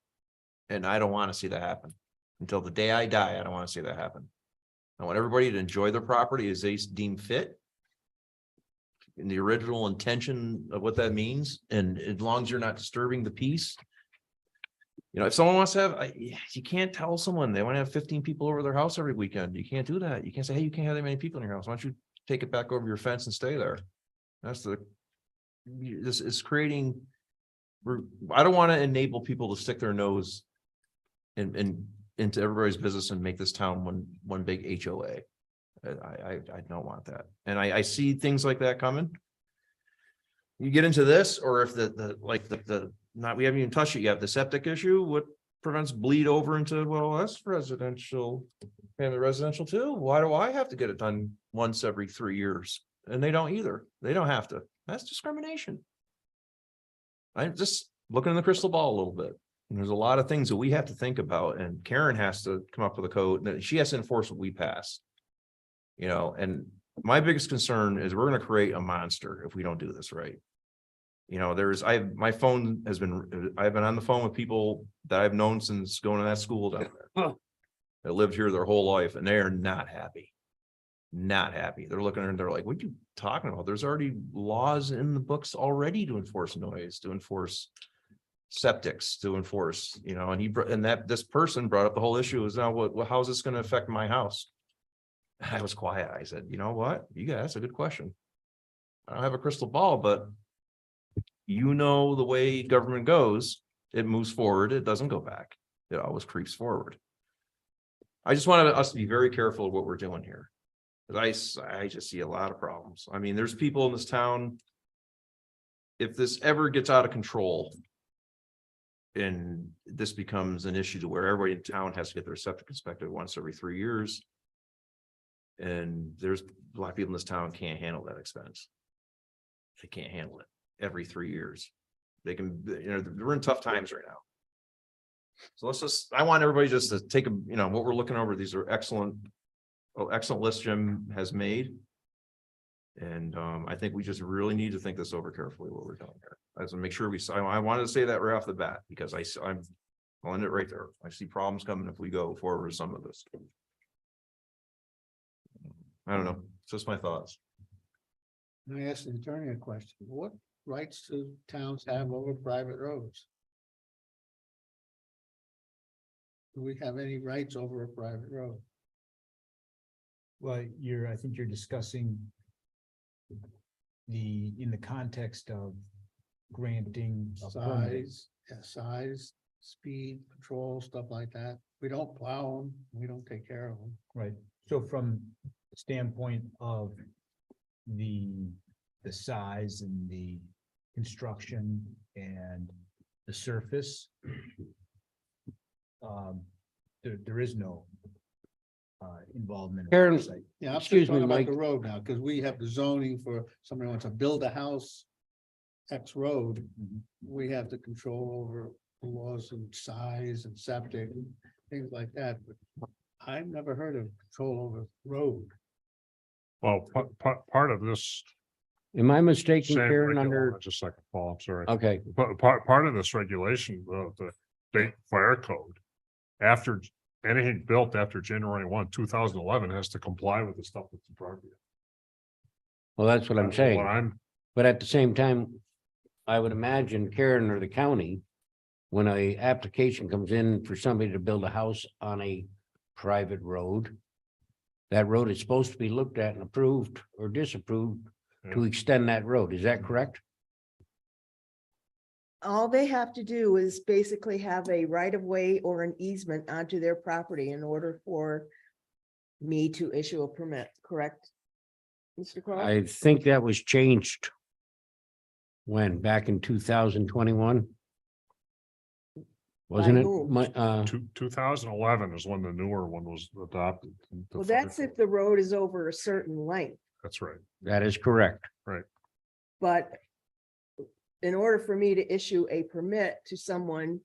Speaker 11: And I don't want to see that happen. Until the day I die, I don't want to see that happen. I want everybody to enjoy their property as they deem fit. In the original intention of what that means, and as long as you're not disturbing the peace. You know, if someone wants to have, you can't tell someone they want to have 15 people over their house every weekend. You can't do that. You can't say, hey, you can't have that many people in your house. Why don't you take it back over your fence and stay there? This is creating. I don't want to enable people to stick their nose into everybody's business and make this town one big HOA. I don't want that. And I see things like that coming. You get into this, or if we haven't even touched it yet, the septic issue, what prevents bleed over into, well, that's residential, family residential too. Why do I have to get it done once every 3 years? And they don't either. They don't have to. That's discrimination. I'm just looking in the crystal ball a little bit. And there's a lot of things that we have to think about, and Karen has to come up with a code that she has to enforce what we pass. You know, and my biggest concern is we're going to create a monster if we don't do this right. You know, my phone has been, I've been on the phone with people that I've known since going to that school down there. That lived here their whole life, and they are not happy. Not happy. They're looking and they're like, what are you talking about? There's already laws in the books already to enforce noise, to enforce septics, to enforce, you know, and this person brought up the whole issue is now how's this going to affect my house? I was quiet. I said, you know what? That's a good question. I don't have a crystal ball, but you know, the way government goes, it moves forward. It doesn't go back. It always creeps forward. I just wanted us to be very careful of what we're doing here. Because I just see a lot of problems. I mean, there's people in this town. If this ever gets out of control and this becomes an issue to where everybody in town has to get their septic inspected once every 3 years. And there's a lot of people in this town can't handle that expense. They can't handle it every 3 years. They can, you know, we're in tough times right now. So I want everybody just to take what we're looking over. These are excellent list Jim has made. And I think we just really need to think this over carefully, what we're doing here. I just make sure I wanted to say that right off the bat, because I'll end it right there. I see problems coming if we go forward with some of this. I don't know. It's just my thoughts.
Speaker 2: I asked the attorney a question. What rights do towns have over private roads? Do we have any rights over a private road?
Speaker 9: Well, I think you're discussing in the context of granting a permit.
Speaker 2: Size, speed, patrol, stuff like that. We don't plow them. We don't take care of them.
Speaker 9: Right, so from the standpoint of the size and the construction and the surface, there is no involvement.
Speaker 4: Karen,
Speaker 2: Yeah, I'm
Speaker 4: excuse
Speaker 2: just
Speaker 4: me,
Speaker 2: talking about
Speaker 4: Mike.
Speaker 2: the road now, because we have the zoning for somebody wants to build a house X road. We have to control over laws and size and septic, things like that. But I've never heard of control over road.
Speaker 7: Well, part of this.
Speaker 4: Am I mistaken,
Speaker 7: same
Speaker 4: Karen,
Speaker 7: regulation- Just a second, Paul, I'm sorry.
Speaker 4: okay,
Speaker 7: But part of this regulation, the state fire code, after anything built after January 1, 2011 has to comply with the stuff that's in front of you.
Speaker 4: well, that's what I'm
Speaker 7: What
Speaker 4: saying.
Speaker 7: I'm,
Speaker 4: But at the same time, I would imagine Karen or the county, when a application comes in for somebody to build a house on a private road, that road is supposed to be looked at and approved or disapproved to extend that road. Is that correct?
Speaker 5: All they have to do is basically have a right of way or an easement onto their property in order for me to issue a permit, correct? Mr. Crowe?
Speaker 4: I think that was changed back in 2021? Wasn't
Speaker 5: By
Speaker 4: it?
Speaker 5: whom?
Speaker 7: 2011 is when the newer one was adopted.
Speaker 5: Well, that's if the road is over a certain length,
Speaker 7: That's right.
Speaker 4: That is correct.
Speaker 5: but in order for me to issue a permit to someone,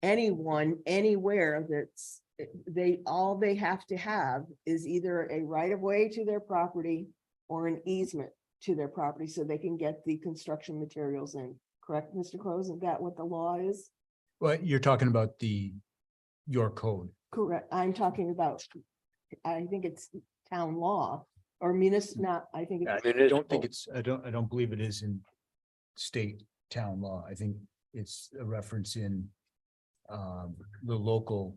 Speaker 5: anyone, anywhere that's, all they have to have is either a right of way to their property or an easement to their property so they can get the construction materials in. Correct, Mr. Crowe? Is that what the law is?
Speaker 9: Well, you're talking about your code.
Speaker 5: Correct. I'm talking about, I think it's town law or not, I think.
Speaker 9: I
Speaker 5: it's
Speaker 9: don't think I don't believe it is in state town law. I think it's a reference in the local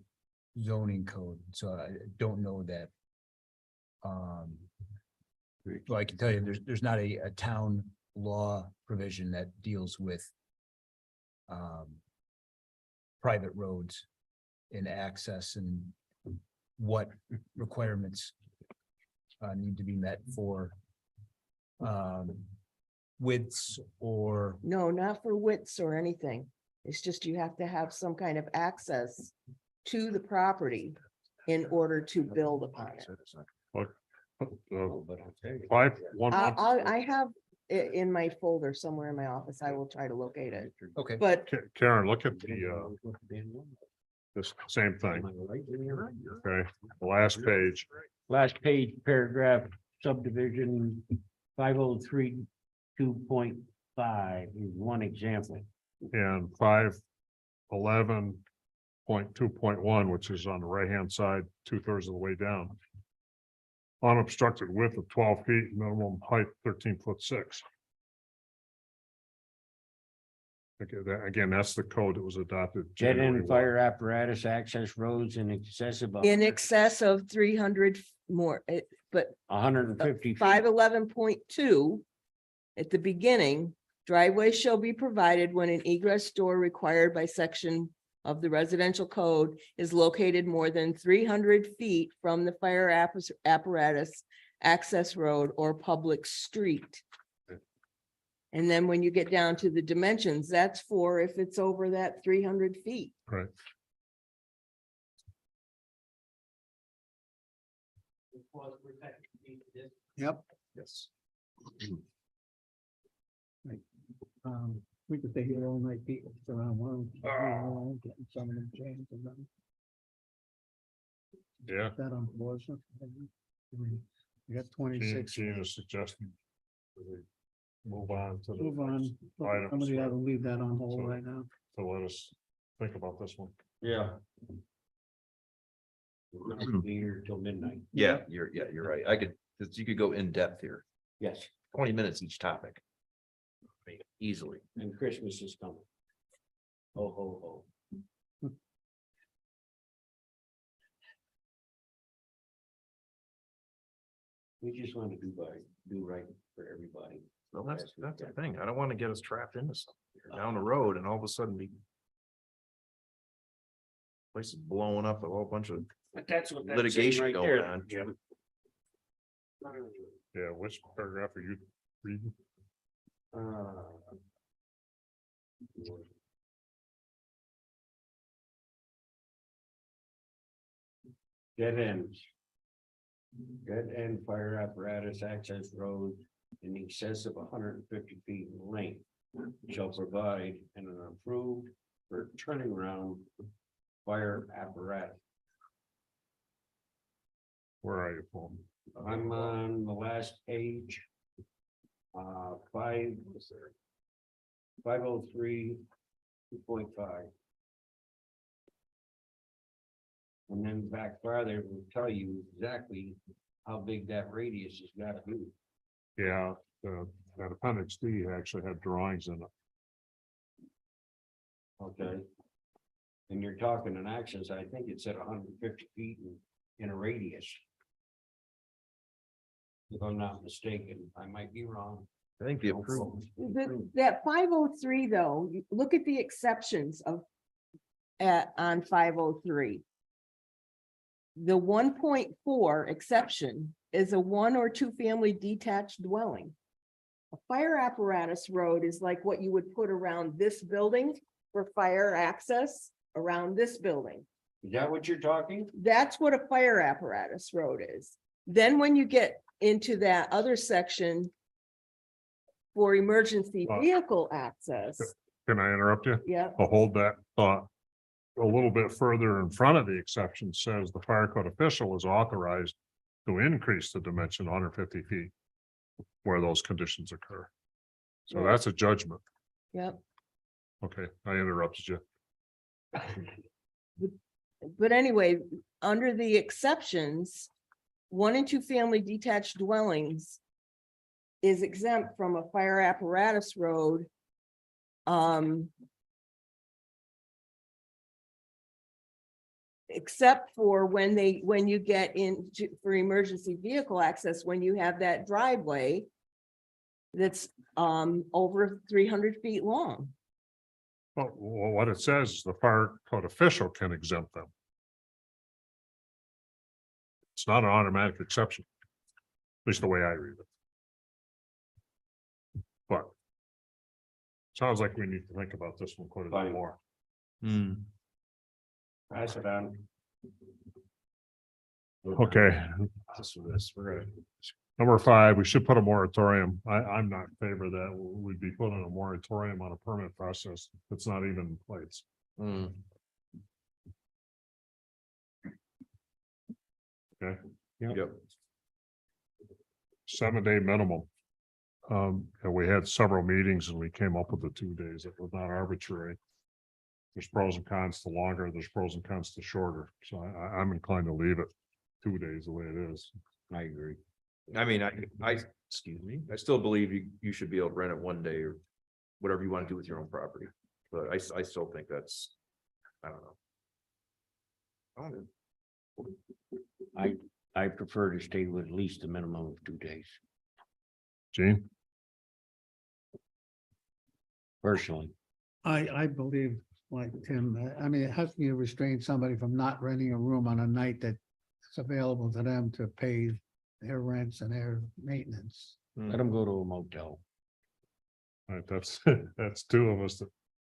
Speaker 9: zoning code, so I don't know that. Well, I can tell you, there's not a town law provision that deals with private roads and access and what requirements need to be met for widths or,
Speaker 5: No, not for widths or anything. It's just you have to have some kind of access to the property in order to build upon it.
Speaker 7: Five, one,
Speaker 5: I have it in my folder somewhere in my office. I will try to locate it,
Speaker 9: okay.
Speaker 5: but
Speaker 7: Karen, look at the, this same thing. Okay, the last page.
Speaker 4: Last page, paragraph subdivision 503 2.5 is one example.
Speaker 7: And 511.2.1, which is on the right-hand side, 2/3 of the way down. Unobstructed width of 12 feet, minimum height 13'6". Okay, that, again, that's the code that was adopted.
Speaker 4: Dead
Speaker 7: January
Speaker 4: end
Speaker 7: 1.
Speaker 4: fire apparatus access roads in excess of
Speaker 5: in excess of 300 more, but
Speaker 4: 150 feet.
Speaker 5: 511.2 at the beginning, driveways shall be provided when an egress door required by section of the residential code is located more than 300 feet from the fire apparatus access road or public street. And then when you get down to the dimensions, that's for if it's over that 300 feet.
Speaker 7: Right.
Speaker 2: Yep.
Speaker 11: Yes.
Speaker 2: We could stay here all night, people, around one, getting some of them changed and then
Speaker 7: Yeah,
Speaker 2: that on board. You got 26.
Speaker 7: Gene is suggesting. we Move on to
Speaker 2: Move
Speaker 7: the,
Speaker 2: on.
Speaker 7: items,
Speaker 2: Somebody ought
Speaker 7: right.
Speaker 2: to leave that on hold
Speaker 7: So-
Speaker 2: right now.
Speaker 7: to let us think about this one.
Speaker 4: Yeah. Be here till midnight.
Speaker 11: Yeah, you're right. I could, you could go in depth here,
Speaker 4: Yes,
Speaker 11: 20 minutes each topic. I mean, easily.
Speaker 4: and Christmas is coming. Ho, ho, ho. We just want to do right for everybody.
Speaker 11: Well, that's the thing. I don't want to get us trapped into something here down the road and all of a sudden be. Place is blowing up, a whole bunch of
Speaker 4: But that's what that's saying
Speaker 11: litigation
Speaker 4: right
Speaker 11: going
Speaker 4: there,
Speaker 11: on.
Speaker 4: Jim.
Speaker 7: Yeah, which paragraph are you reading?
Speaker 4: Dead ends. Dead end fire apparatus access road in excess of 150 feet in length shall provide an approved for turning around fire apparatus.
Speaker 7: Where are you, Paul?
Speaker 4: I'm on the last page. 503 2.5. And then back farther, will tell you exactly how big that radius has got to be.
Speaker 7: Yeah, that appendix D actually had drawings in it.
Speaker 4: Okay. And you're talking an access, I think it said 150 feet in a radius. If I'm not mistaken, I might be wrong.
Speaker 11: I think the approved.
Speaker 5: That 503 though, look at the exceptions of on 503. The 1.4 exception is a 1 or 2 family detached dwelling. A fire apparatus road is like what you would put around this building for fire access around this building.
Speaker 4: Is that what you're talking?
Speaker 5: That's what a fire apparatus road is. Then when you get into that other section for emergency vehicle access,
Speaker 7: Can I interrupt you?
Speaker 5: yeah,
Speaker 7: I'll hold that thought. A little bit further in front of the exception says the fire code official is authorized to increase the dimension 150 feet where those conditions occur. So
Speaker 5: Right.
Speaker 7: that's a judgment.
Speaker 5: yep.
Speaker 7: Okay, I interrupted you.
Speaker 5: But anyway, under the exceptions, 1 and 2 family detached dwellings is exempt from a fire apparatus road. except for when you get in for emergency vehicle access, when you have that driveway that's over 300 feet long.
Speaker 7: Well, what it says is the fire code official can exempt them. It's not an automatic exception. At least the way I read it. But. Sounds like we need to think about this one quite a bit more.
Speaker 4: Pass it on.
Speaker 7: Okay.
Speaker 11: We're gonna.
Speaker 7: Number 5, we should put a moratorium. I'm not in favor of that. We'd be putting a moratorium on a permit process that's not even in place. Okay.
Speaker 11: Yep.
Speaker 7: 7-day minimum. And we had several meetings and we came up with the 2 days. It was not arbitrary. There's pros and cons to longer, there's pros and cons to shorter. So I'm inclined to leave it 2 days the way it is.
Speaker 4: I agree.
Speaker 11: I mean, excuse me, I still believe you should be able to rent it 1 day or whatever you want to do with your own property. But I still think that's, I don't know.
Speaker 4: I prefer to stay with at least a minimum of 2 days,
Speaker 7: Gene?
Speaker 4: personally.
Speaker 2: I believe, like Tim, I mean, how can you restrain somebody from not renting a room on a night that's available to them to pay their rents and their maintenance?
Speaker 4: Let them go to a motel.
Speaker 7: All right, that's, that's 2 of us that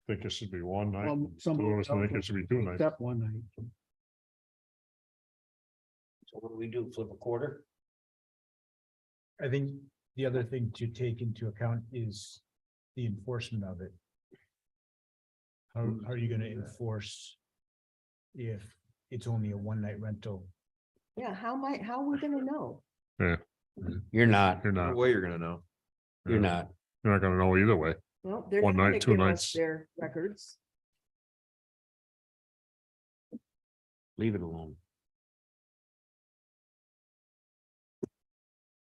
Speaker 7: think it should be 1 night.
Speaker 2: Well,
Speaker 7: 2
Speaker 2: some
Speaker 7: of us think it should be 2 nights.
Speaker 2: Except one night.
Speaker 4: So what do we do, flip a quarter?
Speaker 9: I think the other thing to take into account is the enforcement of it. How are you gonna enforce if it's only a 1-night rental?
Speaker 5: Yeah, how are we gonna know?
Speaker 4: You're not,
Speaker 7: You're
Speaker 11: No
Speaker 7: not,
Speaker 11: way you're gonna know.
Speaker 4: you're not.
Speaker 7: you're not gonna know either way.
Speaker 5: Well, they're
Speaker 7: 1
Speaker 5: not
Speaker 7: night,
Speaker 5: gonna
Speaker 7: 2
Speaker 5: give us
Speaker 7: nights.
Speaker 5: their records.
Speaker 4: Leave it alone.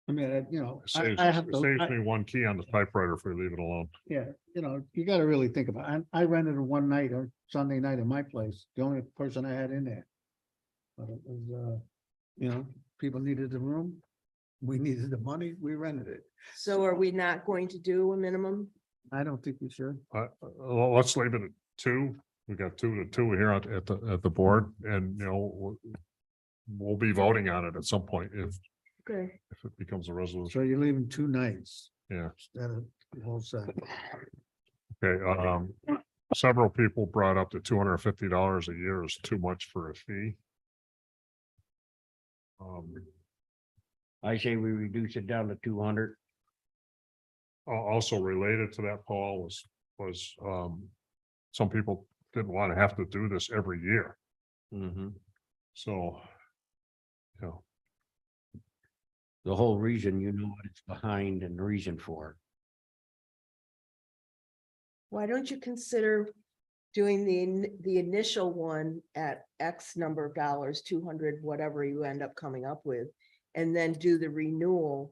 Speaker 2: I mean, you know,
Speaker 7: It saves,
Speaker 2: I have
Speaker 7: it
Speaker 2: to,
Speaker 7: saves me 1 key on the typewriter if we leave it alone.
Speaker 2: yeah, you know, you gotta really think about it. I rented a 1 night or Sunday night in my place, the only person I had in there. But it was, you know, people needed the room. We needed the money, we rented it.
Speaker 5: So are we not going to do a minimum?
Speaker 2: I don't think we should.
Speaker 7: Let's leave it at 2. We got 2 to 2 here at the board and, you know, we'll be voting on it at some point if
Speaker 5: Okay.
Speaker 7: it becomes a resolution.
Speaker 2: So you're leaving 2 nights.
Speaker 7: Yeah.
Speaker 2: Instead of the whole set.
Speaker 7: Okay, several people brought up that $250 a year is too much for a fee.
Speaker 4: I say we reduce it down to 200.
Speaker 7: Also related to that, Paul, was some people didn't want to have to do this every year. So, you know,
Speaker 4: The whole reason, you know what it's behind and the reason for.
Speaker 5: Why don't you consider doing the initial one at X number of dollars, 200, whatever you end up coming up with, and then do the renewal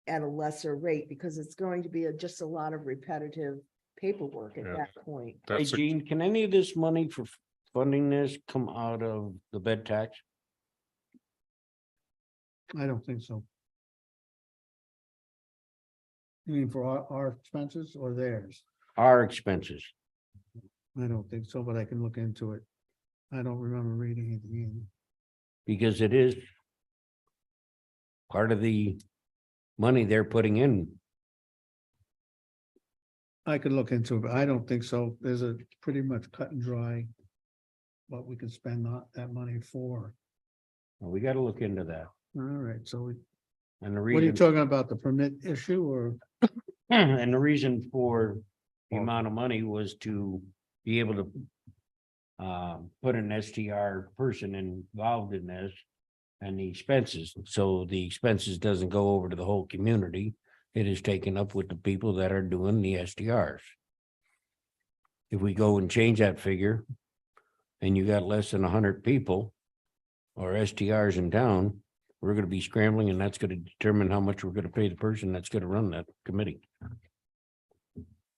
Speaker 5: at a lesser rate, because it's going to be just a lot of repetitive paperwork at
Speaker 7: Yeah.
Speaker 5: that point.
Speaker 4: Hey,
Speaker 7: that's,
Speaker 4: Gene, can any of this money for funding this come out of the bed tax?
Speaker 2: I don't think so. You mean for our expenses or theirs?
Speaker 4: Our expenses.
Speaker 2: I don't think so, but I can look into it. I don't remember reading it again.
Speaker 4: Because it is part of the money they're putting in.
Speaker 2: I could look into it, but I don't think so. There's a pretty much cut and dry. What we can spend that money for.
Speaker 4: Well, we gotta look into that.
Speaker 2: All right, so
Speaker 4: And the
Speaker 2: what are you
Speaker 4: reason,
Speaker 2: talking about? The permit issue or?
Speaker 4: and the reason for the amount of money was to be able to put an STR person involved in this and the expenses. So the expenses doesn't go over to the whole community. It is taken up with the people that are doing the STRs. If we go and change that figure and you got less than 100 people or STRs in town, we're gonna be scrambling, and that's gonna determine how much we're gonna pay the person that's gonna run that committee.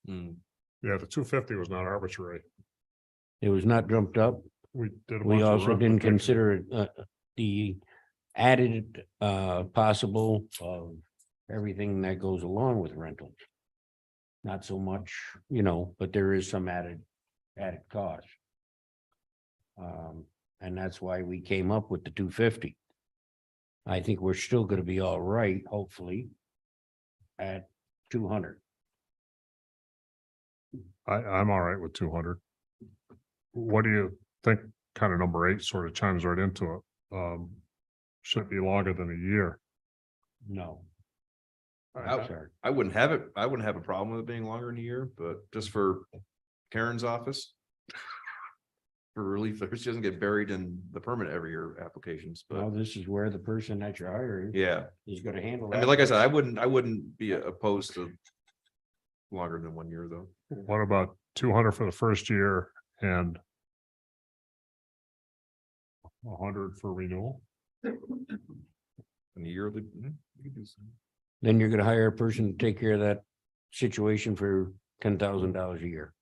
Speaker 7: yeah, the 250 was not arbitrary.
Speaker 4: It was not jumped up.
Speaker 7: We did. a
Speaker 4: We
Speaker 7: bunch of
Speaker 4: also didn't
Speaker 7: arithmetic.
Speaker 4: consider the added possible of everything that goes along with rentals. Not so much, but there is some added cost. And that's why we came up with the 250. I think we're still gonna be all right, hopefully, at 200.
Speaker 7: I'm all right with 200. What do you think? Kind of number 8 sort of chimes right into it. Should be longer than a year.
Speaker 4: No.
Speaker 11: I-
Speaker 4: Sorry.
Speaker 11: I wouldn't have it, I wouldn't have a problem with it being longer than a year, but just for Karen's office. For relief, that she doesn't get buried in the permit every year applications,
Speaker 4: Well,
Speaker 11: but
Speaker 4: this is where the person that you're hiring
Speaker 11: yeah.
Speaker 4: is gonna handle
Speaker 11: I
Speaker 4: that.
Speaker 11: mean, like I said, I wouldn't be opposed to. Longer than 1 year, though.
Speaker 7: What about 200 for the first year and 100 for renewal?
Speaker 11: And a yearly. You could do some.
Speaker 4: Then you're gonna hire a person to take care of that situation for $10,000 a year.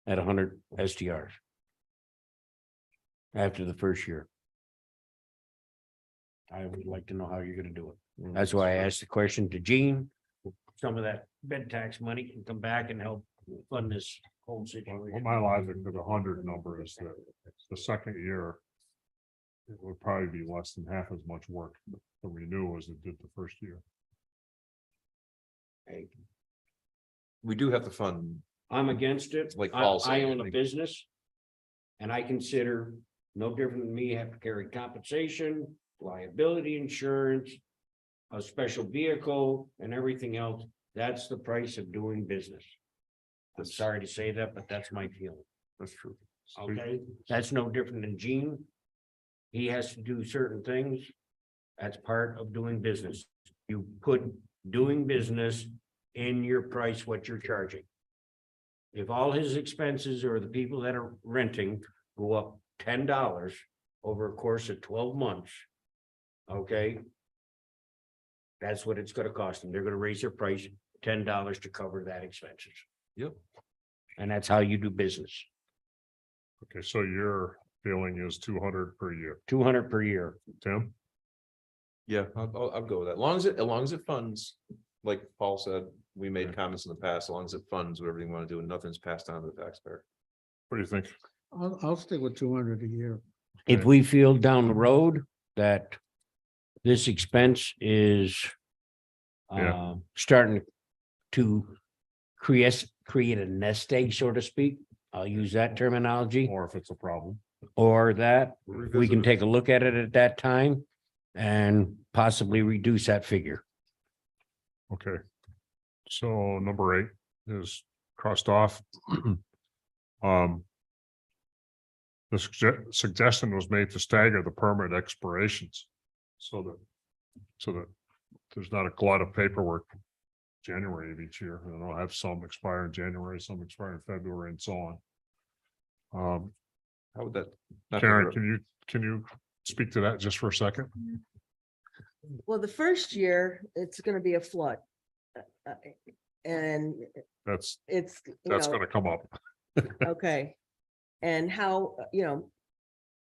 Speaker 4: At 100 STRs. After the first year. I would like to know how you're gonna do it. That's why I asked the question to Gene. Some of that bed tax money can come back and help fund this whole
Speaker 7: What
Speaker 4: situation.
Speaker 7: my logic to the 100 number is that the second year. It would probably be less than half as much work to renew as it did the first year.
Speaker 4: Hey,
Speaker 11: We do have to fund.
Speaker 4: I'm against it.
Speaker 11: Like
Speaker 4: I
Speaker 11: Paul said,
Speaker 4: I
Speaker 11: I
Speaker 4: own a
Speaker 11: think-
Speaker 4: business. And I consider no different than me have to carry compensation, liability insurance. A special vehicle and everything else. That's the price of doing business. I'm sorry to say that, but that's my feeling.
Speaker 11: That's true.
Speaker 4: Okay, that's no different than Gene. He has to do certain things. That's part of doing business. You put doing business in your price, what you're charging. If all his expenses or the people that are renting go up $10 over a course of 12 months. Okay. That's what it's gonna cost them. They're gonna raise their price $10 to cover that expenses.
Speaker 11: Yep.
Speaker 4: And that's how you do business.
Speaker 7: Okay, so your feeling is 200 per year.
Speaker 4: 200 per year.
Speaker 7: Tim?
Speaker 11: Yeah, I'll go with that. As long as it funds, like Paul said, we made comments in the past, as long as it funds whatever you want to do and nothing's passed on to the taxpayer.
Speaker 7: What do you think?
Speaker 2: I'll stick with 200 a year.
Speaker 4: If
Speaker 7: Okay.
Speaker 4: we feel down the road that this expense is
Speaker 7: Yeah.
Speaker 4: starting to create a nest egg, so to speak. I'll use that terminology,
Speaker 7: Or if it's a problem.
Speaker 4: or that we
Speaker 11: Revisit
Speaker 4: can
Speaker 11: it.
Speaker 4: take a look at it at that time and possibly reduce that figure.
Speaker 7: Okay. So number 8 is crossed off. The suggestion was made to stagger the permit expirations. So that there's not a glut of paperwork. January of each year, and I'll have some expire in January, some expire in February and so on.
Speaker 11: How would that? not to
Speaker 7: Karen,
Speaker 11: interrupt-
Speaker 7: can you speak to that just for a second?
Speaker 5: Well, the first year, it's gonna be a flood. And
Speaker 7: That's
Speaker 5: it's,
Speaker 7: gonna come up.
Speaker 5: okay. And how,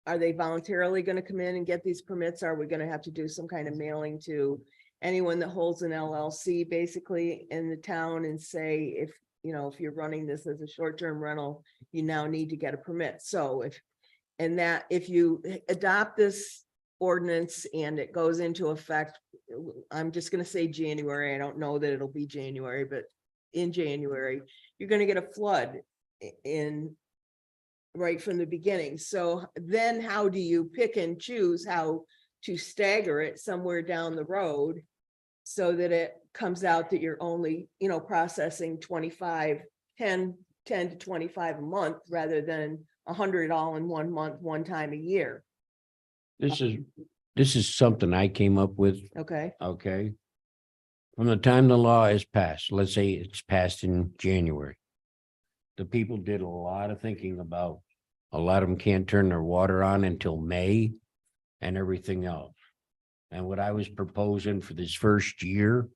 Speaker 5: are they voluntarily gonna come in and get these permits? Are we gonna have to do some kind of mailing to anyone that holds an LLC basically in the town and say, if you're running this as a short-term rental, you now need to get a permit. So if you adopt this ordinance and it goes into effect, I'm just gonna say January, I don't know that it'll be January, but in January, you're gonna get a flood in right from the beginning. So then how do you pick and choose how to stagger it somewhere down the road so that it comes out that you're only, processing 10 to 25 a month rather than 100 all in 1 month, one time a year?
Speaker 4: This is something I came up with,
Speaker 5: Okay,
Speaker 4: okay? From the time the law is passed, let's say it's passed in January. The people did a lot of thinking about, a lot of them can't turn their water on until May and everything else. And what I was proposing for this first year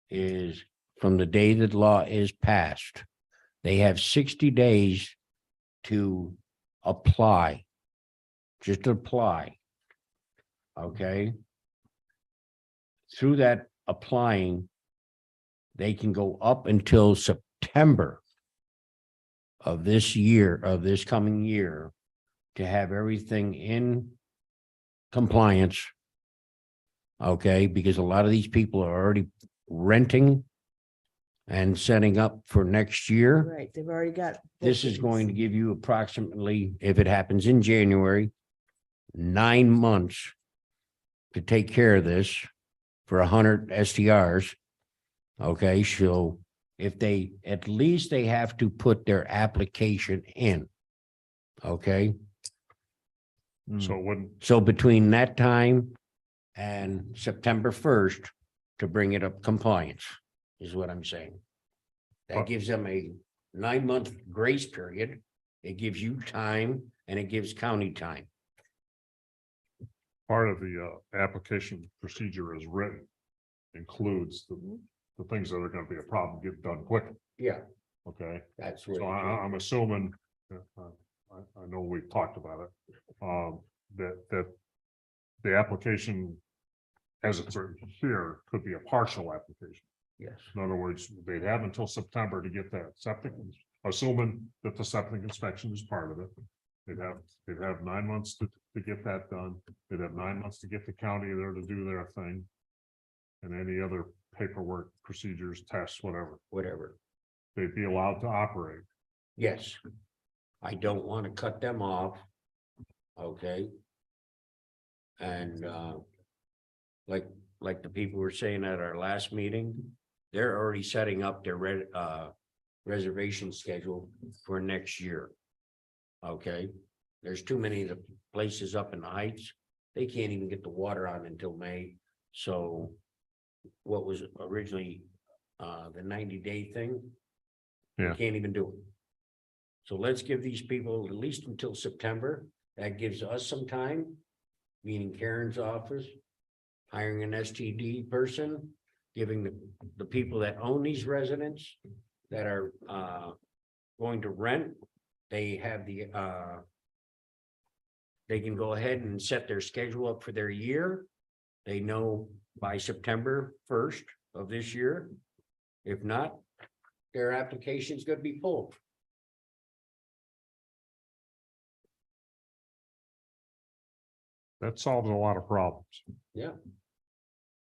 Speaker 4: is from the day that law is passed, they have 60 days to apply. Just apply. Okay? Through that applying, they can go up until September of this year, of this coming year, to have everything in compliance. Okay, because a lot of these people are already renting and setting up for next year.
Speaker 5: Right, they've already got.
Speaker 4: This is
Speaker 5: bookings.
Speaker 4: going to give you approximately, if it happens in January, 9 months to take care of this for 100 STRs. Okay, so if they, at least they have to put their application in. Okay,
Speaker 7: So it wouldn't,
Speaker 4: so between that time and September 1st to bring it up compliance is what I'm saying. That
Speaker 7: But-
Speaker 4: gives them a 9-month grace period. It gives you time and it gives county time.
Speaker 7: part of the application procedure is written. Includes the things that are gonna be a problem, get done quickly,
Speaker 4: Yeah,
Speaker 7: okay?
Speaker 4: that's
Speaker 7: So
Speaker 4: what.
Speaker 7: I'm assuming, I know we've talked about it, that the application as it's written here could be a partial application.
Speaker 4: Yes,
Speaker 7: In other words, they'd have until September to get that septic, assuming that the septic inspection is part of it. They'd have 9 months to get that done. They'd have 9 months to get the county there to do their thing. And any other paperwork, procedures, tests, whatever,
Speaker 4: whatever.
Speaker 7: they'd be allowed to operate.
Speaker 4: Yes. I don't want to cut them off. Okay. And like the people were saying at our last meeting, they're already setting up their reservation schedule for next year. Okay, there's too many of the places up in the heights. They can't even get the water on until May. So what was originally the 90-day thing?
Speaker 7: Yeah.
Speaker 4: They can't even do it. So let's give these people at least until September. That gives us some time, meaning Karen's office, hiring an STD person, giving the people that own these residents that are going to rent, they have the they can go ahead and set their schedule up for their year. They know by September 1st of this year. If not, their application is going to be pulled.
Speaker 7: That solves a lot of problems.
Speaker 4: Yeah.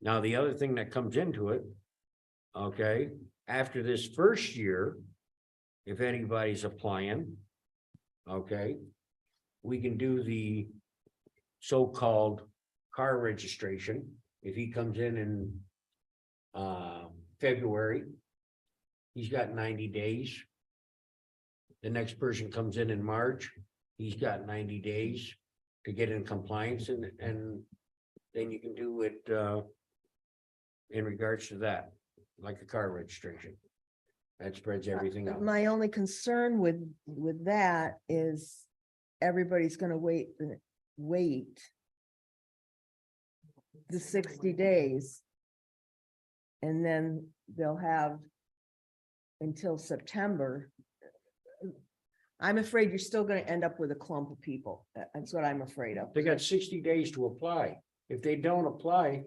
Speaker 4: Now, the other thing that comes into it, okay, after this first year, if anybody's applying, okay, we can do the so-called car registration. If he comes in February, he's got 90 days. The next person comes in March, he's got 90 days to get in compliance, and then you can do it in regards to that, like a car registration. That spreads everything out.
Speaker 5: My only concern with that is everybody's gonna wait the 60 days. And then they'll have until September. I'm afraid you're still gonna end up with a clump of people. That's what I'm afraid of.
Speaker 4: They got 60 days to apply. If they don't apply,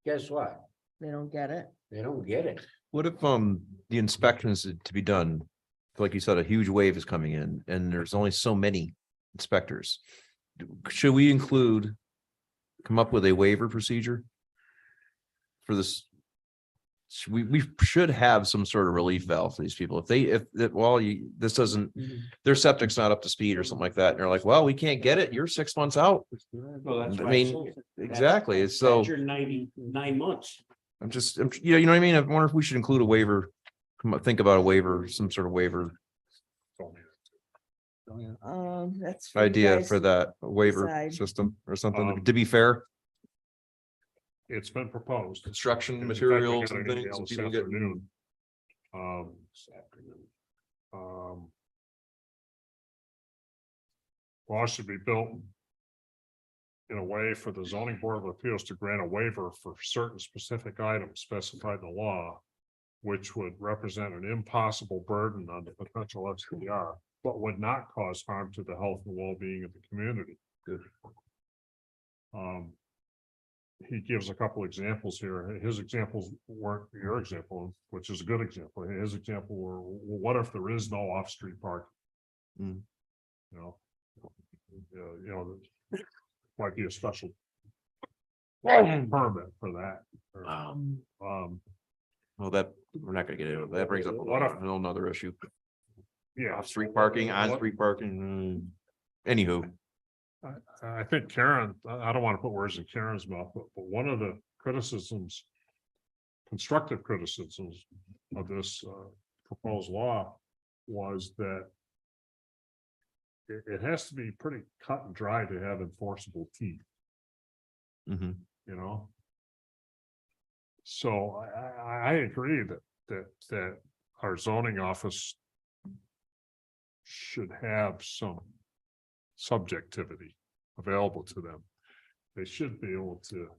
Speaker 4: guess what?
Speaker 5: They don't get it.
Speaker 4: They don't get it.
Speaker 11: What if the inspections to be done, like you said, a huge wave is coming in and there's only so many inspectors? Should we come up with a waiver procedure for this? We should have some sort of relief valve for these people. This doesn't, their septic's not up to speed or something like that. And they're like, well, we can't get it. You're 6 months out.
Speaker 4: Well, that's
Speaker 11: I
Speaker 4: what I'm
Speaker 11: mean,
Speaker 4: saying.
Speaker 11: exactly. So
Speaker 4: That's your 99 months.
Speaker 11: you know what I mean? I wonder if we should include a waiver, think about a waiver, some sort of waiver
Speaker 5: That's. for you
Speaker 11: idea
Speaker 5: guys
Speaker 11: for
Speaker 5: to
Speaker 11: that waiver
Speaker 5: decide.
Speaker 11: system or something.
Speaker 7: Um,
Speaker 11: To be fair,
Speaker 7: It's been proposed.
Speaker 11: construction
Speaker 7: In fact, we
Speaker 11: materials
Speaker 7: got
Speaker 11: and
Speaker 7: an
Speaker 11: things
Speaker 7: email
Speaker 11: and
Speaker 7: this
Speaker 11: people getting.
Speaker 7: afternoon. Law should be built in a way for the zoning board of appeals to grant a waiver for certain specific items specified in the law, which would represent an impossible burden on the potential STR. but would not cause harm to the health and well-being of the community.
Speaker 11: Good.
Speaker 7: He gives a couple examples here. His examples weren't your example, which is a good example. His example were, well, what if there is no off-street parking?
Speaker 11: Mm.
Speaker 7: You know? Might be a special permit for that. or,
Speaker 11: Well, that, we're not gonna get into it. That brings up a
Speaker 7: What if-
Speaker 11: whole nother issue.
Speaker 7: Yeah.
Speaker 11: Off-street parking, on-street parking, anywho.
Speaker 7: I think Karen, I don't want to put words in Karen's mouth, but one of the criticisms, constructive criticisms of this proposed law was that it has to be pretty cut and dry to have enforceable teeth,
Speaker 11: Mhm.
Speaker 7: you know? So I agree that our zoning office should have some subjectivity available to them. They should be able to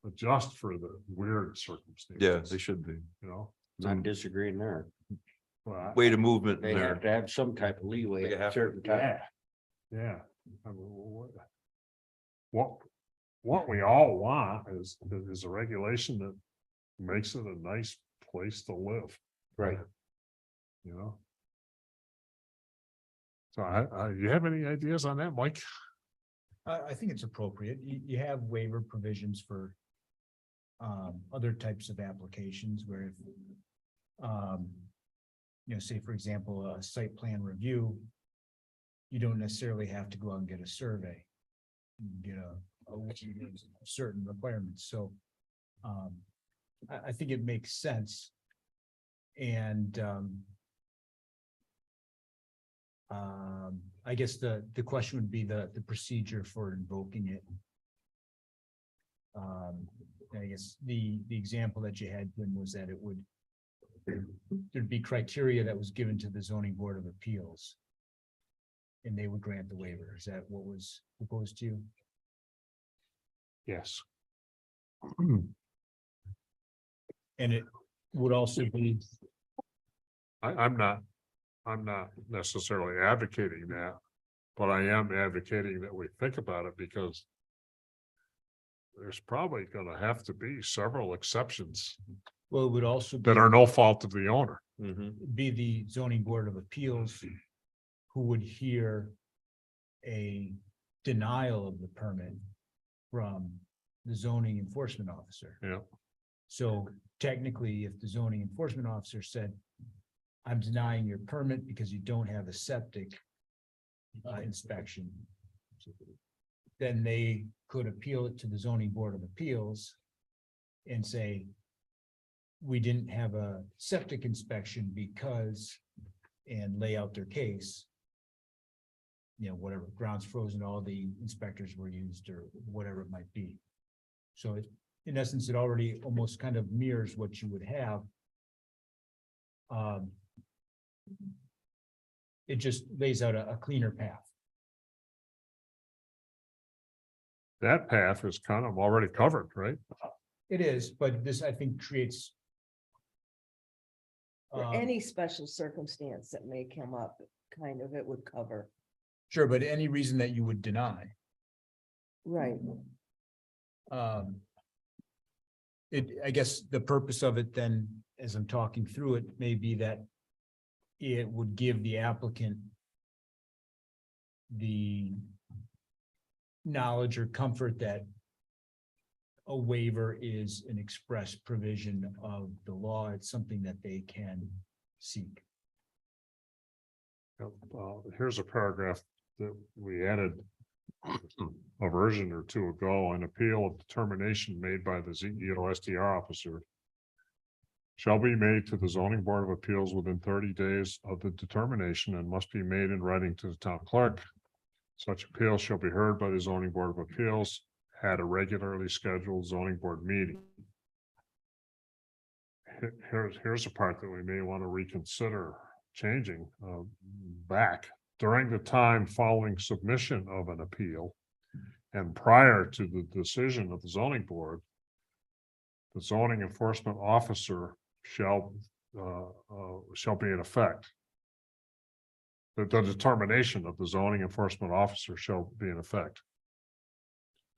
Speaker 7: adjust for the weird circumstances.
Speaker 11: Yeah, they should be.
Speaker 7: You know,
Speaker 4: Not disagreeing there.
Speaker 7: well,
Speaker 11: Weight of movement
Speaker 4: They
Speaker 11: there.
Speaker 4: have to have some type of leeway
Speaker 11: They
Speaker 4: at
Speaker 11: have
Speaker 4: a
Speaker 11: to,
Speaker 4: certain time.
Speaker 7: yeah. I mean, what we all want is a regulation that makes it a nice place to live.
Speaker 4: Right.
Speaker 7: You know? So you have any ideas on that, Mike?
Speaker 9: I think it's appropriate. You have waiver provisions for other types of applications where if say, for example, a site plan review, you don't necessarily have to go out and get a survey. You get certain requirements. So I think it makes sense. And I guess the question would be the procedure for invoking it. I guess the example that you had, Glenn, was that there'd be criteria that was given to the zoning board of appeals. And they would grant the waiver. Is that what was proposed to you?
Speaker 7: Yes.
Speaker 9: And it would also be,
Speaker 7: I'm not necessarily advocating that, but I am advocating that we think about it because there's probably gonna have to be several exceptions
Speaker 9: well, it would also be.
Speaker 7: that are no fault of the owner.
Speaker 11: Mhm.
Speaker 9: Be the zoning board of appeals who would hear a denial of the permit from the zoning enforcement officer.
Speaker 7: Yeah.
Speaker 9: So technically, if the zoning enforcement officer said, I'm denying your permit because you don't have a septic inspection, then they could appeal it to the zoning board of appeals and say, we didn't have a septic inspection because, and lay out their case. Whatever, grounds frozen, all the inspectors were used or whatever it might be. So in essence, it already almost kind of mirrors what you would have. It just lays out a cleaner path.
Speaker 7: That path is kind of already covered, right?
Speaker 9: It is, but this, I think, creates.
Speaker 5: For any special circumstance that may come up, it would cover.
Speaker 9: Sure, but any reason that you would deny.
Speaker 5: Right.
Speaker 9: I guess the purpose of it then, as I'm talking through it, may be that it would give the applicant the knowledge or comfort that a waiver is an express provision of the law. It's something that they can seek.
Speaker 7: Here's a paragraph that we added a version or two ago. An appeal of determination made by the ZEO STR officer shall be made to the zoning board of appeals within 30 days of the determination and must be made in writing to the town clerk. Such appeal shall be heard by the zoning board of appeals at a regularly scheduled zoning board meeting. Here's a part that we may want to reconsider changing back. During the time following submission of an appeal and prior to the decision of the zoning board, the zoning enforcement officer shall be in effect. the determination of the zoning enforcement officer shall be in effect.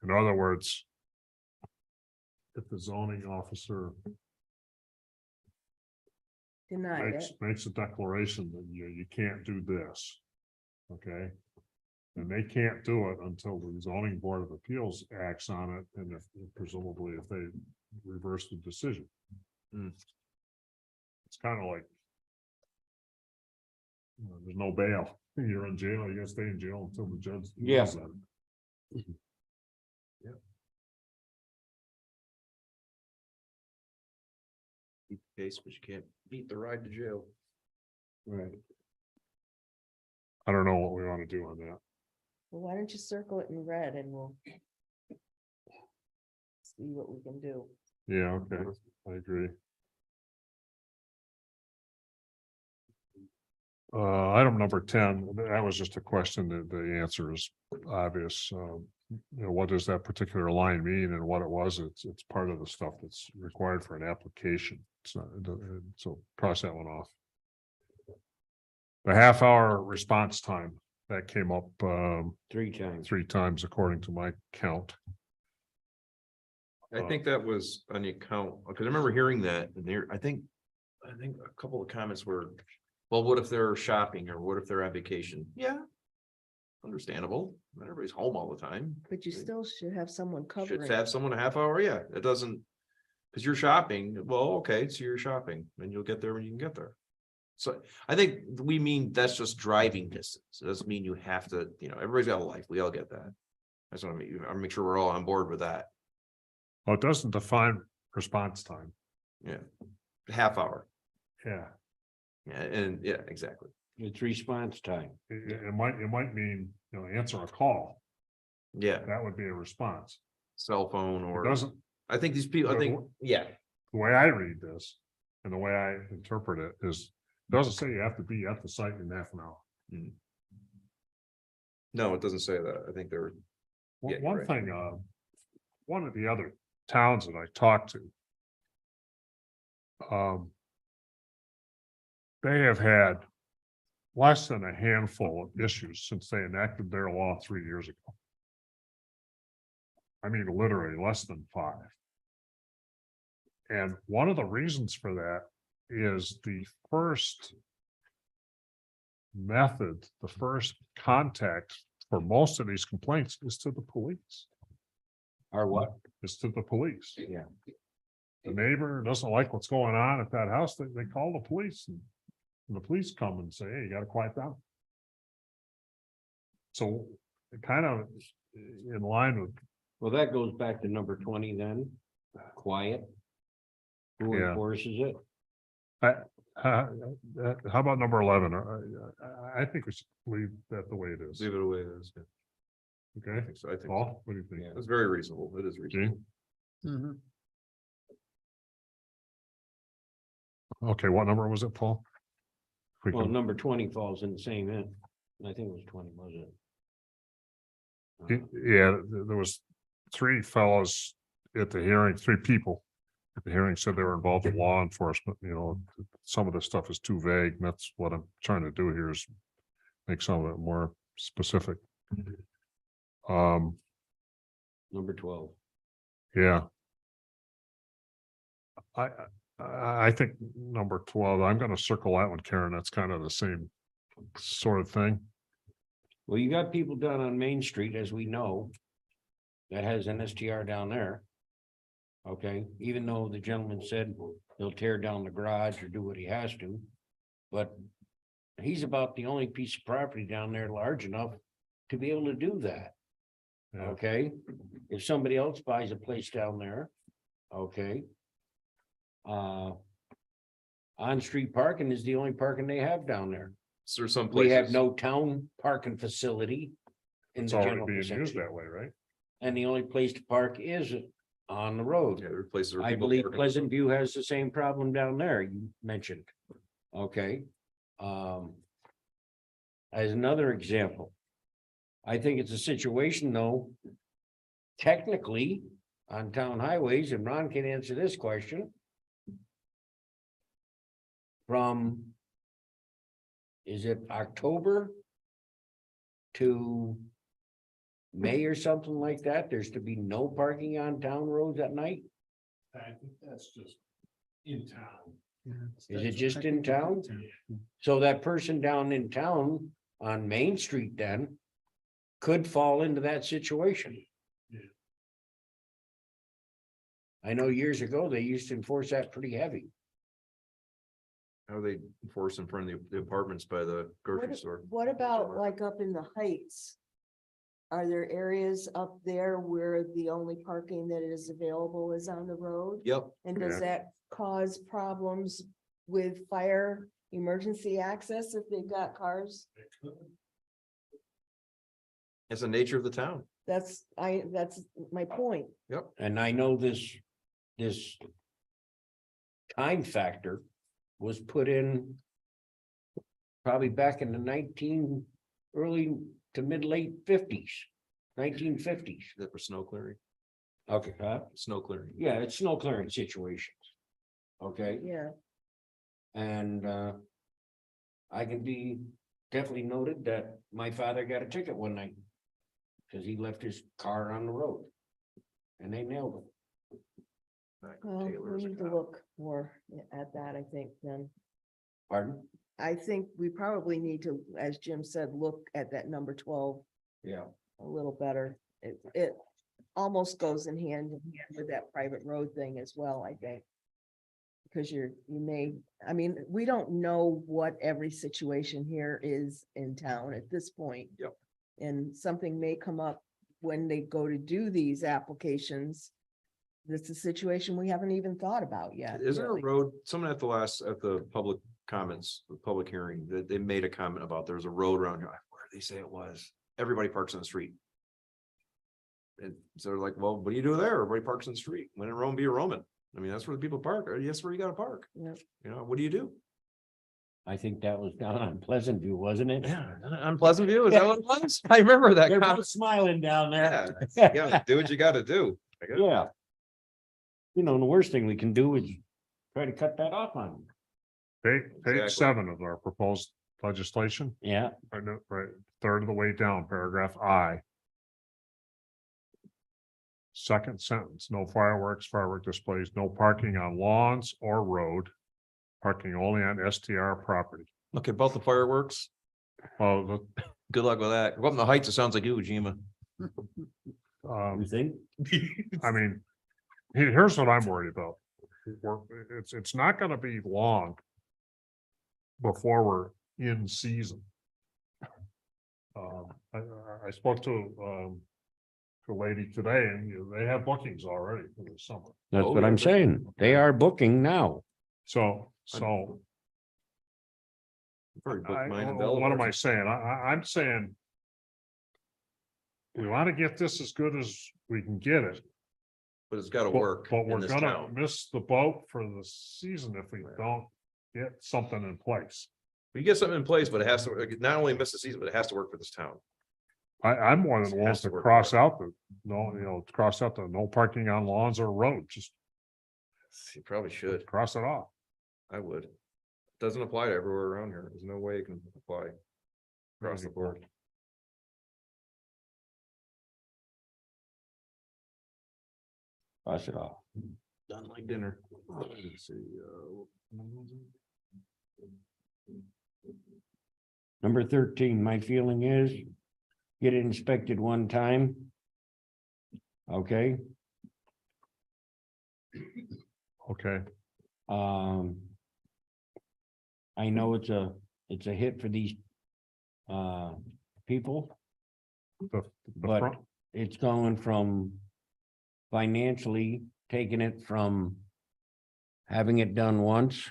Speaker 7: In other words, if the zoning officer
Speaker 5: Denied it.
Speaker 7: makes a declaration that you can't do this. Okay? And they can't do it until the zoning board of appeals acts on it, and if presumably if they reverse the decision. It's kind of like, there's no bail. You're in jail, you gotta stay in jail until the judge.
Speaker 4: Yeah.
Speaker 7: does that.
Speaker 11: Beat the case, but you can't beat the ride to jail.
Speaker 4: Right.
Speaker 7: I don't know what we want to do on that.
Speaker 5: Well, why don't you circle it in red and we'll see what we can do.
Speaker 7: Yeah, okay, I agree. Item number 10, that was just a question, the answer is obvious. What does that particular line mean and what it was? It's part of the stuff that's required for an application. It's not, so cross that one off. The half-hour response time, that came up
Speaker 4: 3 times.
Speaker 7: 3 times according to my count.
Speaker 11: I think that was on the account, because I remember hearing that, and there, I think a couple of comments were, well, what if they're shopping, or what if they're on vacation? Yeah. Understandable, not everybody's home all the time.
Speaker 5: But you still should have someone
Speaker 11: Should
Speaker 5: covering.
Speaker 11: have someone a half hour, yeah, it doesn't. Because you're shopping, well, okay, so you're shopping, and you'll get there when you can get there. So I think we mean that's just driving distance, it doesn't mean you have to, everybody's got a life, we all get that. That's what I mean, I make sure we're all on board with that,
Speaker 7: Well, it doesn't define response time.
Speaker 11: yeah. Half hour,
Speaker 7: Yeah,
Speaker 11: yeah, and yeah, exactly.
Speaker 4: It's response time.
Speaker 7: it might mean, answer a call.
Speaker 11: Yeah,
Speaker 7: That would be a response.
Speaker 11: cell phone
Speaker 7: It
Speaker 11: or,
Speaker 7: doesn't,
Speaker 11: I think these people, I think, yeah,
Speaker 7: the way I read this and the way I interpret it is, it doesn't say you have to be at the site in half an hour.
Speaker 11: no, it doesn't say that, I think they're, Yeah, you're
Speaker 7: One
Speaker 11: right.
Speaker 7: thing, one of the other towns that I talked to. They have had less than a handful of issues since they enacted their law 3 years ago. I mean, literally less than 5. And one of the reasons for that is the first method, the first contact for most of these complaints is to the police.
Speaker 4: Or what?
Speaker 7: Is to the police.
Speaker 4: Yeah.
Speaker 7: The neighbor doesn't like what's going on at that house, they call the police and the police come and say, hey, you gotta quiet down. So it kind of in line with,
Speaker 4: Well, that goes back to number 20 then, quiet. Who
Speaker 7: Yeah.
Speaker 4: enforces it?
Speaker 7: how about number 11? I think we should leave that the way it is.
Speaker 11: leave it away, it is. I
Speaker 7: Okay,
Speaker 11: think so, I think so.
Speaker 7: Paul, what do you think?
Speaker 11: It's very reasonable, it is reasonable.
Speaker 7: Gene? Okay, what number was it, Paul? If we
Speaker 4: Well,
Speaker 7: can-
Speaker 4: number 20 falls in the same end. I think it was 20, wasn't it?
Speaker 7: Yeah, there was 3 fellows at the hearing, 3 people. At the hearing said they were involved in law enforcement, some of this stuff is too vague. And that's what I'm trying to do here is make some of it more specific.
Speaker 4: Number 12.
Speaker 7: Yeah. I think number 12, I'm gonna circle that one, Karen. That's kind of the same sort of thing.
Speaker 4: Well, you got people down on Main Street, as we know, that has an STR down there. Okay, even though the gentleman said he'll tear down the garage or do what he has to, but he's about the only piece of property down there large enough to be able to do that.
Speaker 7: Yeah.
Speaker 4: Okay, if somebody else buys a place down there, okay. On-street parking is the only parking they have down there.
Speaker 11: So there's some
Speaker 4: We have
Speaker 11: places,
Speaker 4: no town parking facility in
Speaker 7: It's
Speaker 4: the
Speaker 7: already
Speaker 4: general
Speaker 7: being used
Speaker 4: vicinity,
Speaker 7: that way, right?
Speaker 4: and the only place to park is on the road.
Speaker 11: yeah, there are places. where
Speaker 4: I
Speaker 11: people
Speaker 4: believe
Speaker 11: park-
Speaker 4: Pleasant View has the same problem down there you mentioned. Okay. As another example. I think it's a situation though. Technically, on town highways, and Ron can answer this question. From. is it October to May or something like that? There's to be no parking on town roads at night?
Speaker 12: I think that's just in town.
Speaker 4: Is it just in town? So that person down in town on Main Street then could fall into that situation.
Speaker 12: Yeah.
Speaker 4: I know years ago, they used to enforce that pretty heavy.
Speaker 11: How they enforce in front of the apartments by the grocery store.
Speaker 5: What about like up in the heights? Are there areas up there where the only parking that is available is on the road?
Speaker 11: Yep,
Speaker 5: And does that cause problems with fire emergency access if they've got cars?
Speaker 11: it's the nature of the town.
Speaker 5: That's my point.
Speaker 4: And I know this time factor was put in probably back in the early to mid-late 1950s.
Speaker 11: That for snow clearing,
Speaker 4: Okay,
Speaker 11: snow clearing.
Speaker 4: yeah, it's snow clearing situations. Okay,
Speaker 5: Yeah.
Speaker 4: and I can be definitely noted that my father got a ticket one night because he left his car on the road and they nailed him.
Speaker 5: Well,
Speaker 11: Taylor's
Speaker 5: we
Speaker 11: a
Speaker 5: need to
Speaker 11: cop.
Speaker 5: look more at that, I think, then.
Speaker 4: Pardon?
Speaker 5: I think we probably need to, as Jim said, look at that number 12
Speaker 4: Yeah.
Speaker 5: a little better. It almost goes in hand with that private road thing as well, I think. Because we don't know what every situation here is in town at this point.
Speaker 11: Yep.
Speaker 5: And something may come up when they go to do these applications. That's a situation we haven't even thought about yet.
Speaker 11: Is there a
Speaker 5: really.
Speaker 11: road, someone at the public comments, the public hearing, that they made a comment about there's a road around here, where did they say it was? Everybody parks on the street. And so they're like, well, what do you do there? Everybody parks on the street. When in Rome, be a Roman. I mean, that's where the people park, or that's where you gotta park.
Speaker 5: Yep.
Speaker 11: You know, what do you do?
Speaker 4: I think that was down on Pleasant View, wasn't it?
Speaker 11: Yeah, on Pleasant View, is that what it was? I remember that
Speaker 4: They're
Speaker 11: comment.
Speaker 4: both smiling down
Speaker 11: Yeah,
Speaker 4: there.
Speaker 11: you gotta do what you gotta do. I guess.
Speaker 4: Yeah. You know, the worst thing we can do is try to cut that off on them.
Speaker 11: Exactly.
Speaker 7: Page 7 of our proposed legislation,
Speaker 4: Yeah,
Speaker 7: right, third of the way down, paragraph I. Second sentence, no firework displays, no parking on lawns or road. Parking only on STR property.
Speaker 11: Okay, about the fireworks,
Speaker 7: Well,
Speaker 11: good luck with that. Go up in the heights, it sounds like Iwo Jima.
Speaker 4: you think?
Speaker 7: I mean, here's what I'm worried about. It's not gonna be long before we're in season. I spoke to a lady today and they have bookings already for the summer.
Speaker 4: That's
Speaker 11: Oh,
Speaker 4: what
Speaker 11: yeah,
Speaker 4: I'm
Speaker 11: but-
Speaker 4: saying. They are booking now.
Speaker 7: So
Speaker 11: Very book
Speaker 7: what
Speaker 11: minded.
Speaker 7: am I saying? I'm saying we want to get this as good as we can get it.
Speaker 11: But it's gotta
Speaker 7: But
Speaker 11: work
Speaker 7: but
Speaker 11: in
Speaker 7: we're
Speaker 11: this
Speaker 7: gonna
Speaker 11: town.
Speaker 7: miss the boat for the season if we don't get something in place.
Speaker 11: We get something in place, but it has to, not only miss the season, but it has to work for this town.
Speaker 7: I'm more than
Speaker 11: It
Speaker 7: willing
Speaker 11: has
Speaker 7: to
Speaker 11: to work
Speaker 7: cross
Speaker 11: for it.
Speaker 7: out cross out the no parking on lawns or roads, just
Speaker 11: You probably should.
Speaker 7: cross it off.
Speaker 11: I would. Doesn't apply to everywhere around here. There's no way it can apply. Across the board.
Speaker 4: Pass it off.
Speaker 11: Done like dinner. Let's see,
Speaker 4: Number 13, my feeling is get it inspected one time. Okay,
Speaker 7: Okay,
Speaker 4: I know it's a hit for these people,
Speaker 7: the
Speaker 4: but
Speaker 7: front,
Speaker 4: it's going from financially taking it from having it done once,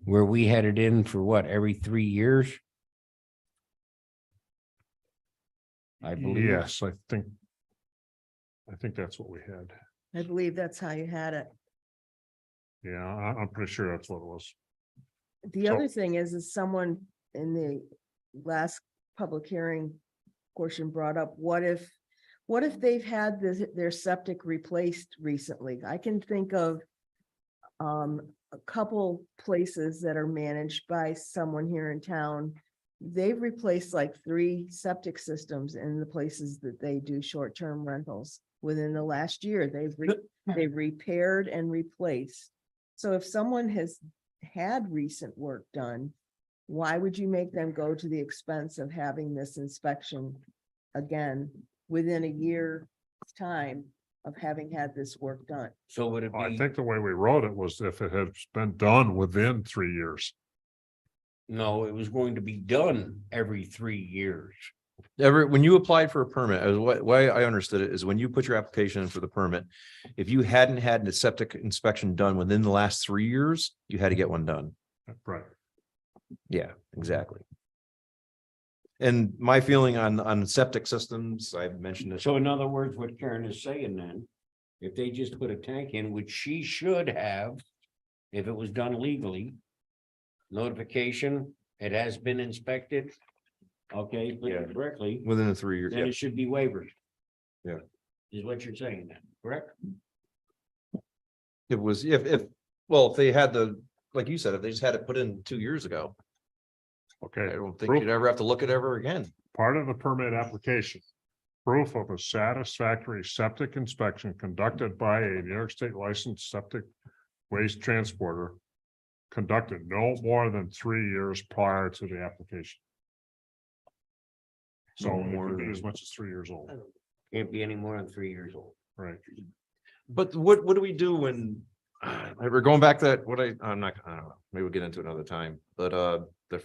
Speaker 4: where we had it in for what, every 3 years? I believe.
Speaker 7: yes, I think that's what we had.
Speaker 5: I believe that's how you had it.
Speaker 7: Yeah, I'm pretty sure that's what it was.
Speaker 5: The
Speaker 7: So-
Speaker 5: other thing is someone in the last public hearing portion brought up, what if they've had their septic replaced recently? I can think of a couple places that are managed by someone here in town. They've replaced like 3 septic systems in the places that they do short-term rentals. Within the last year, they've repaired and replaced. So if someone has had recent work done, why would you make them go to the expense of having this inspection again within a year's time of having had this work done?
Speaker 4: So would it
Speaker 7: I
Speaker 4: be,
Speaker 7: think the way we wrote it was if it had been done within 3 years.
Speaker 4: no, it was going to be done every 3 years.
Speaker 11: When you applied for a permit, as way I understood it is when you put your application in for the permit, if you hadn't had a septic inspection done within the last 3 years, you had to get one done.
Speaker 7: Right.
Speaker 11: Yeah, exactly. And my feeling on septic systems, I've mentioned it.
Speaker 4: So in other words, what Karen is saying then, if they just put a tank in, which she should have, if it was done legally, notification, it has been inspected. Okay, put
Speaker 11: Yeah.
Speaker 4: it correctly,
Speaker 11: Within the 3 years.
Speaker 4: then
Speaker 11: Yeah.
Speaker 4: it should be waivers.
Speaker 11: Yeah.
Speaker 4: Is what you're saying then, correct?
Speaker 11: It was, if they had like you said, if they just had it put in 2 years ago, I
Speaker 7: Okay,
Speaker 11: don't think you'd ever have to look at it ever again.
Speaker 7: part of the permit application. Proof of a satisfactory septic inspection conducted by a New York State licensed septic waste transporter. Conducted no more than 3 years prior to the application. So
Speaker 11: No
Speaker 7: it
Speaker 11: more
Speaker 7: could be
Speaker 11: than-
Speaker 7: as much as 3 years old,
Speaker 4: Can't be any more than 3 years old.
Speaker 7: right?
Speaker 11: But what do we do when, we're going back to that, I don't know, maybe we'll get into it another time, but, I
Speaker 5: Do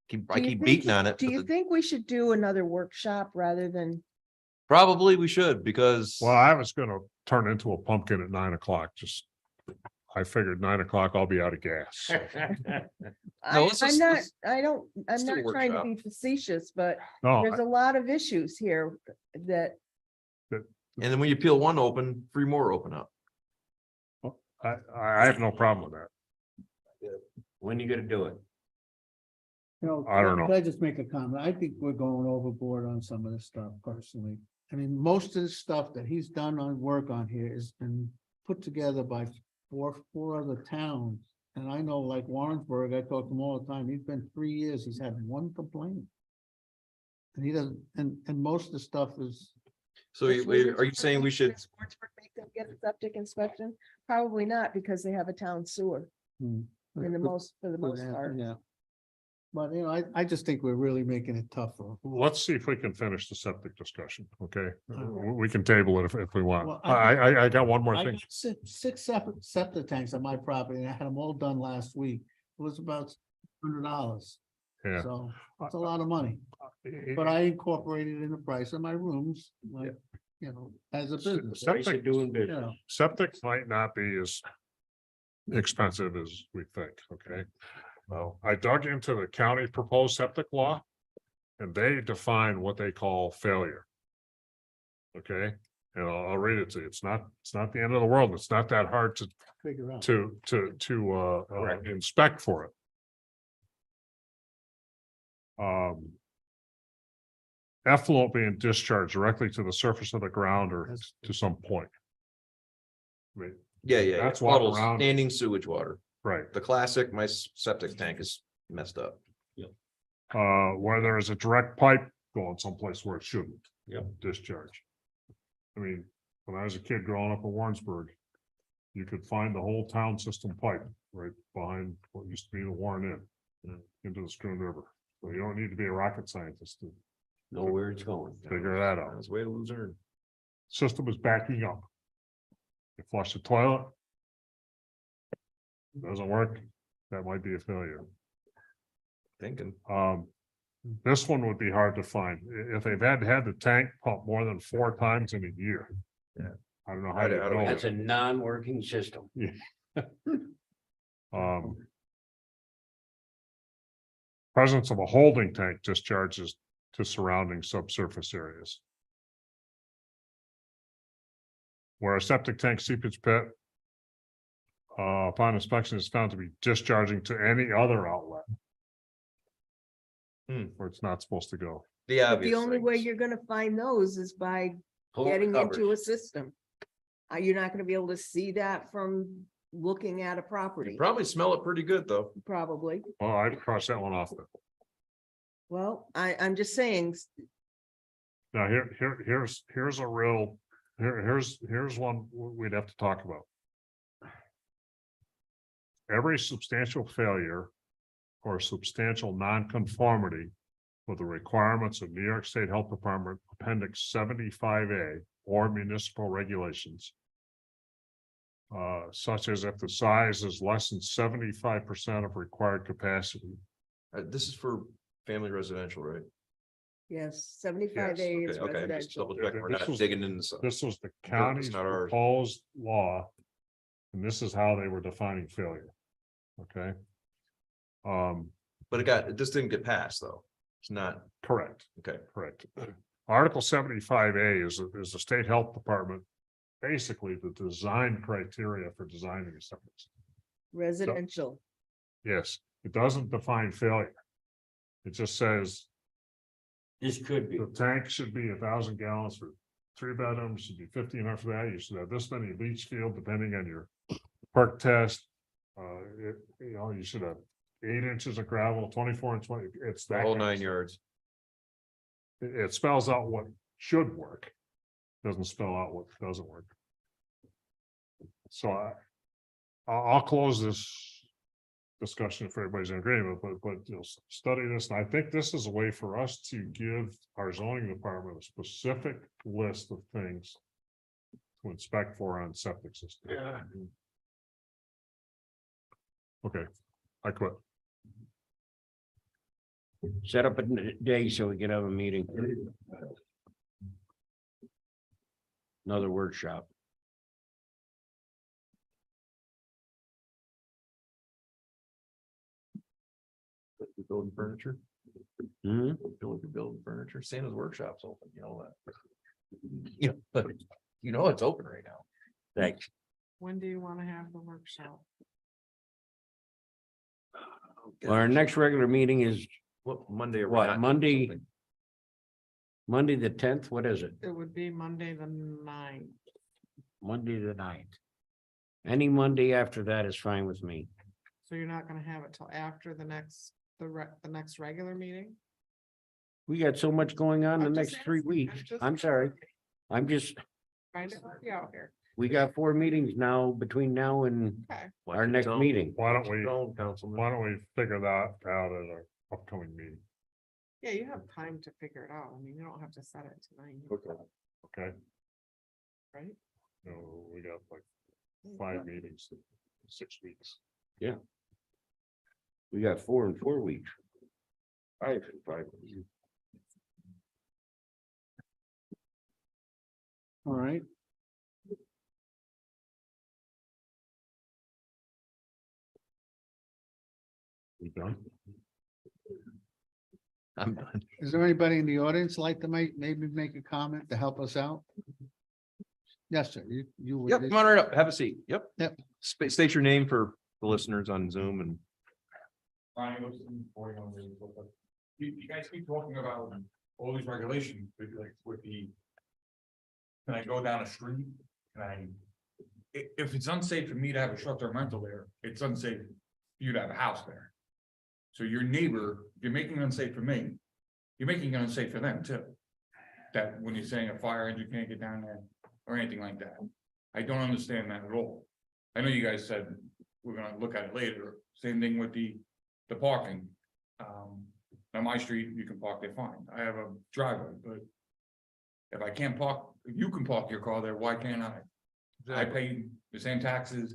Speaker 11: keep
Speaker 5: you think-
Speaker 11: beating on it.
Speaker 5: Do
Speaker 11: but
Speaker 5: you think we should do another workshop rather than?
Speaker 11: Probably we should, because.
Speaker 7: Well, I was gonna turn into a pumpkin at 9 o'clock, just. I figured 9 o'clock, I'll be out of gas.
Speaker 11: No, let's
Speaker 5: I'm
Speaker 11: just-
Speaker 5: not,
Speaker 11: let's-
Speaker 5: I'm
Speaker 11: let's do a
Speaker 5: not trying to
Speaker 11: workshop.
Speaker 5: be facetious, but
Speaker 7: No,
Speaker 5: there's a lot of issues here that,
Speaker 11: And then when you peel one open, 3 more open up.
Speaker 7: I have no problem with that.
Speaker 4: When you gonna do it?
Speaker 7: I don't know.
Speaker 2: Can I just make a comment? I think we're going overboard on some of this stuff personally. I mean, most of the stuff that he's done on work on here has been put together by four other towns. And I know like Warrensburg, I talk to him all the time. He's been 3 years, he's had 1 complaint. And he doesn't, and most of the stuff is,
Speaker 11: So are you saying we should,
Speaker 5: Does Warrensburg make them get a septic inspection? Probably not, because they have a town sewer
Speaker 2: hmm,
Speaker 5: for the most part.
Speaker 2: yeah. But you know, I just think we're really making it tougher.
Speaker 7: Let's see if we can finish the septic discussion, okay? We can table it if we want.
Speaker 2: Well,
Speaker 7: I got one more
Speaker 2: I
Speaker 7: thing.
Speaker 2: got six separate septic tanks on my property, and I had them all done last week. It was about $100.
Speaker 7: Yeah.
Speaker 2: So it's a lot of money, but I incorporated in the price of my rooms, like, you know, as a business.
Speaker 7: Septic-
Speaker 4: Price of doing
Speaker 2: You
Speaker 4: business.
Speaker 2: know,
Speaker 7: Septic might not be as expensive as we think, okay? Well, I dug into the county proposed septic law, and they define what they call failure. Okay, and I'll read it to you. It's not the end of the world. It's not that hard
Speaker 2: figure out.
Speaker 7: to inspect for it. Effluent being discharged directly to the surface of the ground or
Speaker 2: That's-
Speaker 7: to some point. I mean,
Speaker 11: yeah.
Speaker 7: That's walking
Speaker 11: Puddles,
Speaker 7: around.
Speaker 11: standing sewage water.
Speaker 7: right,
Speaker 11: The classic, my septic tank is messed up.
Speaker 7: where there is a direct pipe going someplace where it shouldn't.
Speaker 4: Yep.
Speaker 7: Discharge. I mean, when I was a kid growing up in Warrensburg. You could find the whole town system pipe right behind what used to be the Warren Inn. Into the Schroon River, so you don't need to be a rocket scientist to
Speaker 4: Know where it's going.
Speaker 7: figure that
Speaker 11: On
Speaker 7: out.
Speaker 11: its way to Luzerne.
Speaker 7: System is backing up. You flush the toilet. Doesn't work, that might be a failure.
Speaker 11: Thinking.
Speaker 7: This one would be hard to find. If they've had the tank pumped more than 4 times in a year.
Speaker 11: Yeah.
Speaker 7: I don't know
Speaker 11: I
Speaker 7: how you
Speaker 11: don't-
Speaker 7: know.
Speaker 4: That's a non-working system.
Speaker 7: Presence of a holding tank discharges to surrounding subsurface areas. Where a septic tank seepage pit. Upon inspection is found to be discharging to any other outlet. Where it's not supposed to go.
Speaker 11: The
Speaker 5: But
Speaker 11: obvious
Speaker 5: the only way
Speaker 11: things.
Speaker 5: you're gonna find those is by
Speaker 4: Pull the
Speaker 5: getting into
Speaker 4: covers.
Speaker 5: a system. You're not gonna be able to see that from looking at a
Speaker 11: You
Speaker 5: property,
Speaker 11: probably smell it pretty good, though.
Speaker 5: probably.
Speaker 7: Well, I'd cross that one off. Then.
Speaker 5: Well, I'm just saying,
Speaker 7: Now, here's a real, here's one we'd have to talk about. Every substantial failure or substantial nonconformity with the requirements of New York State Health Department Appendix 75A or municipal regulations, such as if the size is less than 75% of required capacity.
Speaker 11: This is for family residential, right?
Speaker 5: yes, 75A
Speaker 11: Yes,
Speaker 5: is
Speaker 11: okay, okay, just
Speaker 5: residential.
Speaker 11: double checking. We're
Speaker 7: This
Speaker 11: not
Speaker 7: was-
Speaker 11: digging into some.
Speaker 7: This was the county's
Speaker 11: not ours.
Speaker 7: proposed law. And this is how they were defining failure. Okay.
Speaker 11: But this didn't get passed, though. It's not,
Speaker 7: Correct,
Speaker 11: okay.
Speaker 7: correct. Article 75A is the state health department. Basically, the design criteria for designing a septic system.
Speaker 5: Residential,
Speaker 7: Yes, it doesn't define failure. It just says
Speaker 4: This could be.
Speaker 7: the tank should be 1,000 gallons for 3 bedrooms, should be 1,500 for that. You should have this many leach field depending on your perk test. You should have 8 inches of gravel, 24 and 20. It's
Speaker 11: The
Speaker 7: that
Speaker 11: whole
Speaker 7: kind of
Speaker 11: 9
Speaker 7: stuff.
Speaker 11: yards.
Speaker 7: It spells out what should work. Doesn't spell out what doesn't work. So I'll close this discussion if everybody's in agreement, but you'll study this. And I think this is a way for us to give our zoning department a specific list of things to inspect for on septic system.
Speaker 4: Yeah.
Speaker 7: Okay, I quit.
Speaker 4: Set up a day so we can have a meeting. Another workshop.
Speaker 11: Building furniture,
Speaker 4: Hmm?
Speaker 11: building furniture, Santa's workshop's open, you know that. Yeah, but you know it's open right now.
Speaker 4: Thanks.
Speaker 10: When do you want to have the workshop?
Speaker 4: Well, our next regular meeting is
Speaker 11: What, Monday? are we
Speaker 4: what,
Speaker 11: not doing
Speaker 4: Monday?
Speaker 11: something?
Speaker 4: Monday, the 10th, what is it?
Speaker 10: It would be Monday the 9th.
Speaker 4: Monday, the 9th. Any Monday after that is fine with me.
Speaker 10: So you're not gonna have it till after the next regular meeting?
Speaker 4: We got so much going on the
Speaker 10: I'm
Speaker 4: next
Speaker 10: just
Speaker 4: 3
Speaker 10: asking,
Speaker 4: weeks.
Speaker 10: I'm just
Speaker 4: I'm sorry. I'm just,
Speaker 10: Trying to help you out here.
Speaker 4: we got 4 meetings now between now and
Speaker 10: Okay,
Speaker 4: our next meeting.
Speaker 7: Why don't we,
Speaker 11: Councilman.
Speaker 7: why don't we figure that out at our upcoming meeting?
Speaker 10: yeah, you have time to figure it out. I mean, you don't have to set it tonight,
Speaker 7: Okay,
Speaker 10: right?
Speaker 7: no, we got like 5 meetings, in 6 weeks.
Speaker 4: We got 4 in 4 weeks. 5 in 5 weeks.
Speaker 9: All right.
Speaker 7: We done?
Speaker 11: I'm done.
Speaker 9: Is there anybody in the audience like to maybe make a comment to help us out? Yes, sir. You. were-
Speaker 11: Yep, come on right up, have a seat, yep.
Speaker 9: Yep.
Speaker 11: State your name for the listeners on Zoom and.
Speaker 1: Ronnie Lipson, 41 Lady Sofa. You guys keep talking about all these regulations, but like with the. Can I go down a street? Can I? If it's unsafe for me to have a short-term rental there, it's unsafe for you to have a house there. So your neighbor, if you're making it unsafe for me, you're making it unsafe for them too. That when you're saying a fire engine can't get down there or anything like that. I don't understand that at all. I know you guys said we're gonna look at it later. Same thing with the parking. On my street, you can park there fine. I have a driveway, but if I can't park, if you can park your car there, why can't I? I pay the same taxes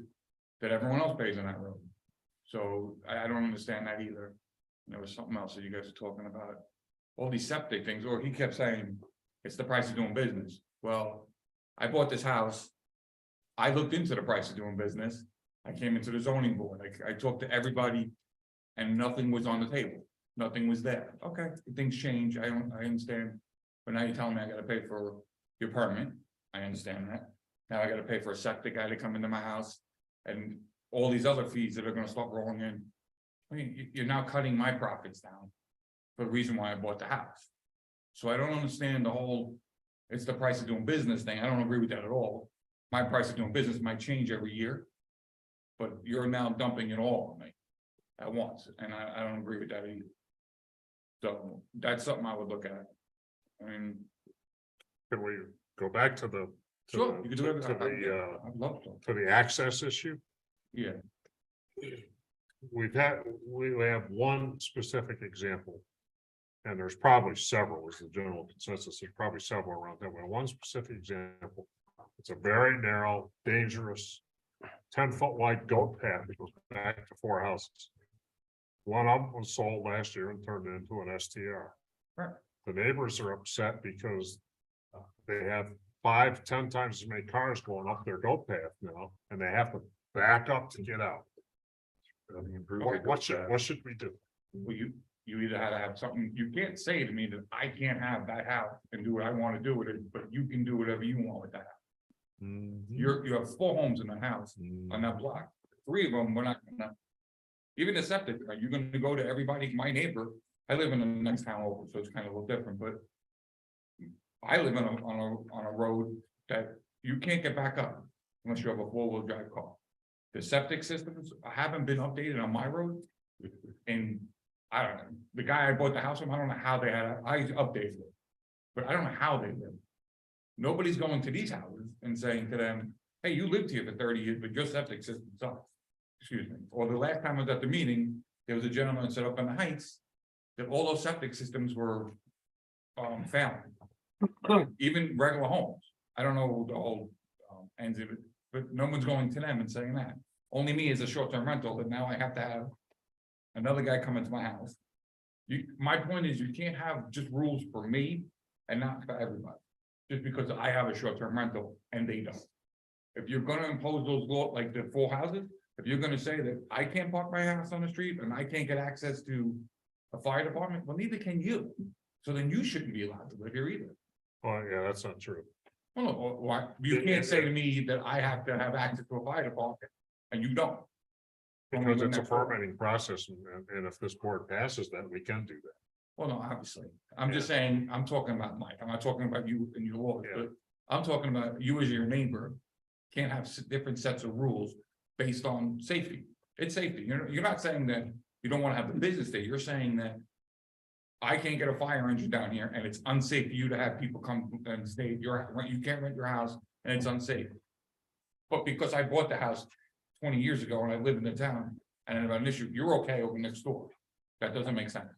Speaker 1: that everyone else pays on that road. So I don't understand that either. And there was something else that you guys were talking about. All these septic things, or he kept saying, it's the price of doing business. Well, I bought this house. I looked into the price of doing business. I came into the zoning board. I talked to everybody. And nothing was on the table. Nothing was there. Okay, things change. I understand. But now you're telling me I gotta pay for your permit. I understand that. Now I gotta pay for a septic guy to come into my house. And all these other fees that are gonna start rolling in. I mean, you're now cutting my profits down. For the reason why I bought the house. So I don't understand the whole, it's the price of doing business thing. I don't agree with that at all. My price of doing business might change every year. But you're now dumping it all on me at once, and I don't agree with that either. So that's something I would look at. I mean,
Speaker 7: Can we go back to the? to
Speaker 1: sure,
Speaker 7: the-
Speaker 1: you can do
Speaker 7: to the,
Speaker 1: I'd love to.
Speaker 7: to the access issue?
Speaker 1: Yeah,
Speaker 7: We have one specific example. And there's probably several, is the general consensus, there's probably several around that way. One specific example. It's a very narrow, dangerous, 10-foot wide goat path that goes back to 4 houses. One of them was sold last year and turned into an STR.
Speaker 1: Right.
Speaker 7: The neighbors are upset because they have 5-10 times as many cars going up their goat path now, and they have to back up to get out. What should we do?
Speaker 1: well, you either had to have something, you can't say to me that I can't have that house and do what I want to do with it, but you can do whatever you want with that house. You have 4 homes in the house on that block. 3 of them, we're not gonna. Even the septic, are you gonna go to everybody, my neighbor, I live in the next town over, so it's kind of a little different, but. I live on a road that you can't get back up unless you have a 4-wheel drive car. The septic systems haven't been updated on my road. And I don't know, the guy I bought the house from, I don't know how they had, I updated it. But I don't know how they live. Nobody's going to these houses and saying to them, hey, you lived here for 30 years, but your septic system sucks. Excuse me. Or the last time I was at the meeting, there was a gentleman set up in the Heights. That all those septic systems were failing. Even regular homes. I don't know the whole ends of it, but no one's going to them and saying that. Only me as a short-term rental, but now I have to have another guy come into my house. My point is, you can't have just rules for me and not for everybody. Just because I have a short-term rental and they don't. If you're gonna impose those laws, like the 4 houses, if you're gonna say that I can't park my house on the street and I can't get access to a fire department, well, neither can you. So then you shouldn't be allowed to live here either.
Speaker 7: Oh, yeah, that's not true.
Speaker 1: Well, no, why, you can't say to me that I have to have access to a fire department and you don't.
Speaker 7: Because it's a permitting process, and if this board passes that, we can do that.
Speaker 1: Well, no, obviously, I'm just saying, I'm talking about Mike, I'm not talking about you and your law, but I'm talking about you as your neighbor. Can't have different sets of rules based on safety. It's safety, you're not saying that you don't wanna have the business there, you're saying that. I can't get a fire engine down here and it's unsafe for you to have people come and stay at you can't rent your house and it's unsafe. But because I bought the house 20 years ago and I live in the town and I have an issue, you're okay over next door. That doesn't make sense.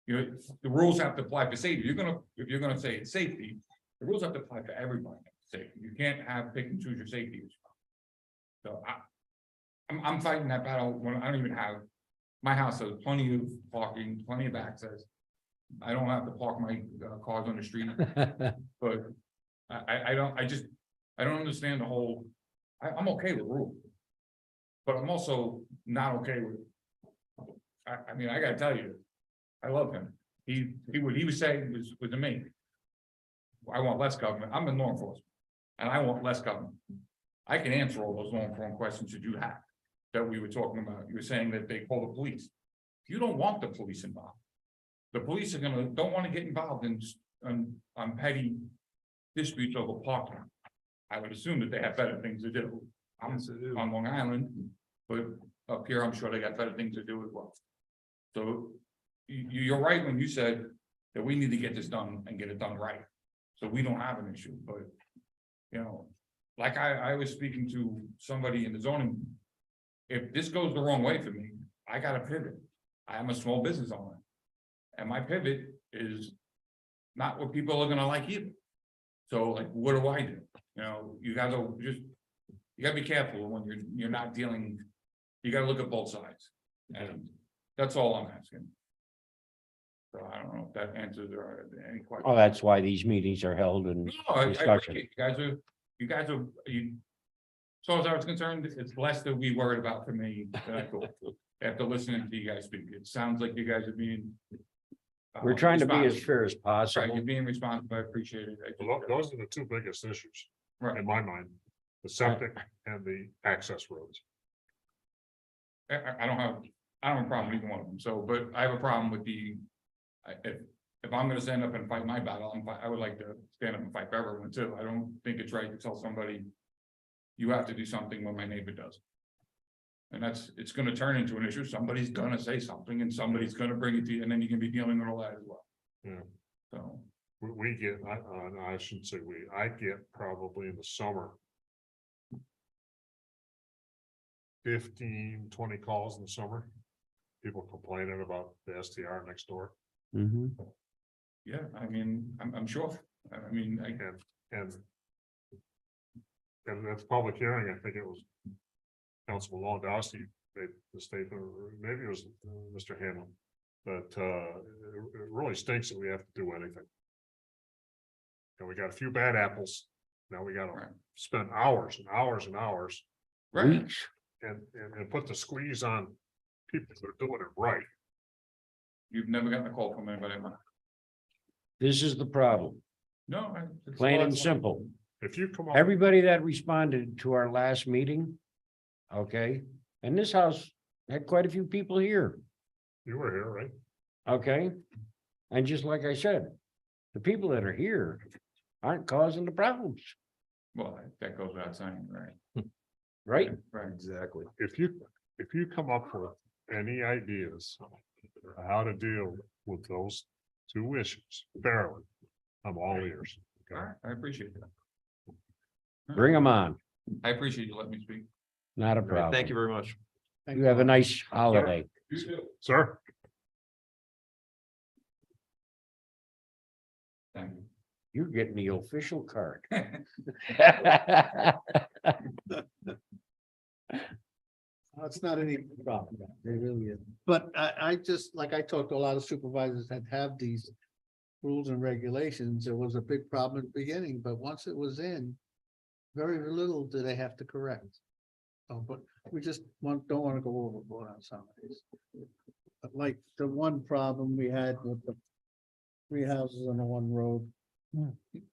Speaker 1: The rules have to apply for safety. If you're gonna say it's safety, the rules have to apply for everybody. Safety. You can't have pick and choose your safety. So I'm fighting that battle when I don't even have. My house has plenty of parking, plenty of access. I don't have to park my cars on the street, but I don't understand the whole, I'm okay with rules. But I'm also not okay with, I mean, I gotta tell you, I love him. What he was saying was amazing. I want less government. I'm in law enforcement and I want less government. I can answer all those law enforcement questions that you have. That we were talking about, you were saying that they call the police. You don't want the police involved. The police don't want to get involved in on petty disputes over parking. I would assume that they have better things to do. I'm on Long Island, but up here, I'm sure they got better things to do as well. So you're right when you said that we need to get this done and get it done right. So we don't have an issue, but you know, like I was speaking to somebody in the zoning. If this goes the wrong way for me, I gotta pivot. I am a small business owner. And my pivot is not what people are gonna like either. So like, what do I do? You know, you gotta be careful when you're not dealing, you gotta look at both sides. And that's all I'm asking. So I don't know if that answers any questions.
Speaker 4: Oh, that's why these meetings are held and
Speaker 1: No, I
Speaker 4: discussion.
Speaker 1: appreciate you guys are, so as I was concerned, it's less that we worried about for me than I thought. After listening to you guys speak, it sounds like you guys are being.
Speaker 4: We're trying to be as
Speaker 1: responsive.
Speaker 4: fair as
Speaker 1: Right,
Speaker 4: possible.
Speaker 1: you're being responsive, I appreciate it.
Speaker 7: Well, those are the 2 biggest issues
Speaker 1: Right,
Speaker 7: in my mind, the septic and the access roads.
Speaker 1: I don't have a problem with either one of them, so, but I have a problem with if I'm gonna stand up and fight my battle, I would like to stand up and fight for everyone too. I don't think it's right to tell somebody. You have to do something when my neighbor does. And it's gonna turn into an issue. Somebody's gonna say something and somebody's gonna bring it to you, and then you can be dealing with all that as well.
Speaker 7: Yeah.
Speaker 1: So,
Speaker 7: We get, I shouldn't say I get probably in the summer. 15, 20 calls in the summer. People complaining about the STR next door.
Speaker 4: Mhm.
Speaker 1: yeah, I mean, I'm sure. I mean,
Speaker 7: And that's public hearing, I think it was Councilman Lewandowski made the statement, or maybe it was Mr. Hanlon. But it really stinks that we have to do anything. And we got a few bad apples, now we gotta
Speaker 1: Right.
Speaker 7: spend hours and hours and hours
Speaker 1: right,
Speaker 4: Weeks.
Speaker 7: and put the squeeze on people that are doing it right.
Speaker 1: you've never gotten a call from anybody.
Speaker 4: This is the problem,
Speaker 1: No. it's
Speaker 4: plain and
Speaker 1: lots-
Speaker 4: simple.
Speaker 7: If you come up,
Speaker 4: Everybody that responded to our last meeting. Okay, and this house had quite a few people here,
Speaker 7: you were here, right?
Speaker 4: okay? And just like I said, the people that are here aren't causing the problems,
Speaker 1: Well, that goes without saying, right?
Speaker 4: right?
Speaker 1: Right.
Speaker 11: Exactly.
Speaker 7: If you come up with any ideas on how to deal with those two issues fairly, I'm all ears.
Speaker 1: All
Speaker 7: Okay?
Speaker 1: right, I appreciate that.
Speaker 4: Bring them on,
Speaker 1: I appreciate you letting me speak.
Speaker 4: not a
Speaker 11: All right,
Speaker 4: problem.
Speaker 11: thank you very much.
Speaker 4: You have a nice holiday.
Speaker 1: You too.
Speaker 7: Sir?
Speaker 1: Thank you.
Speaker 4: You're getting the official card.
Speaker 2: It's not any problem, they really is. But I just, like I talked to a lot of supervisors that have these rules and regulations, it was a big problem at the beginning, but once it was in, very little do they have to correct. But we just don't want to go overboard on some of these. But like the one problem we had with the 3 houses on the one road.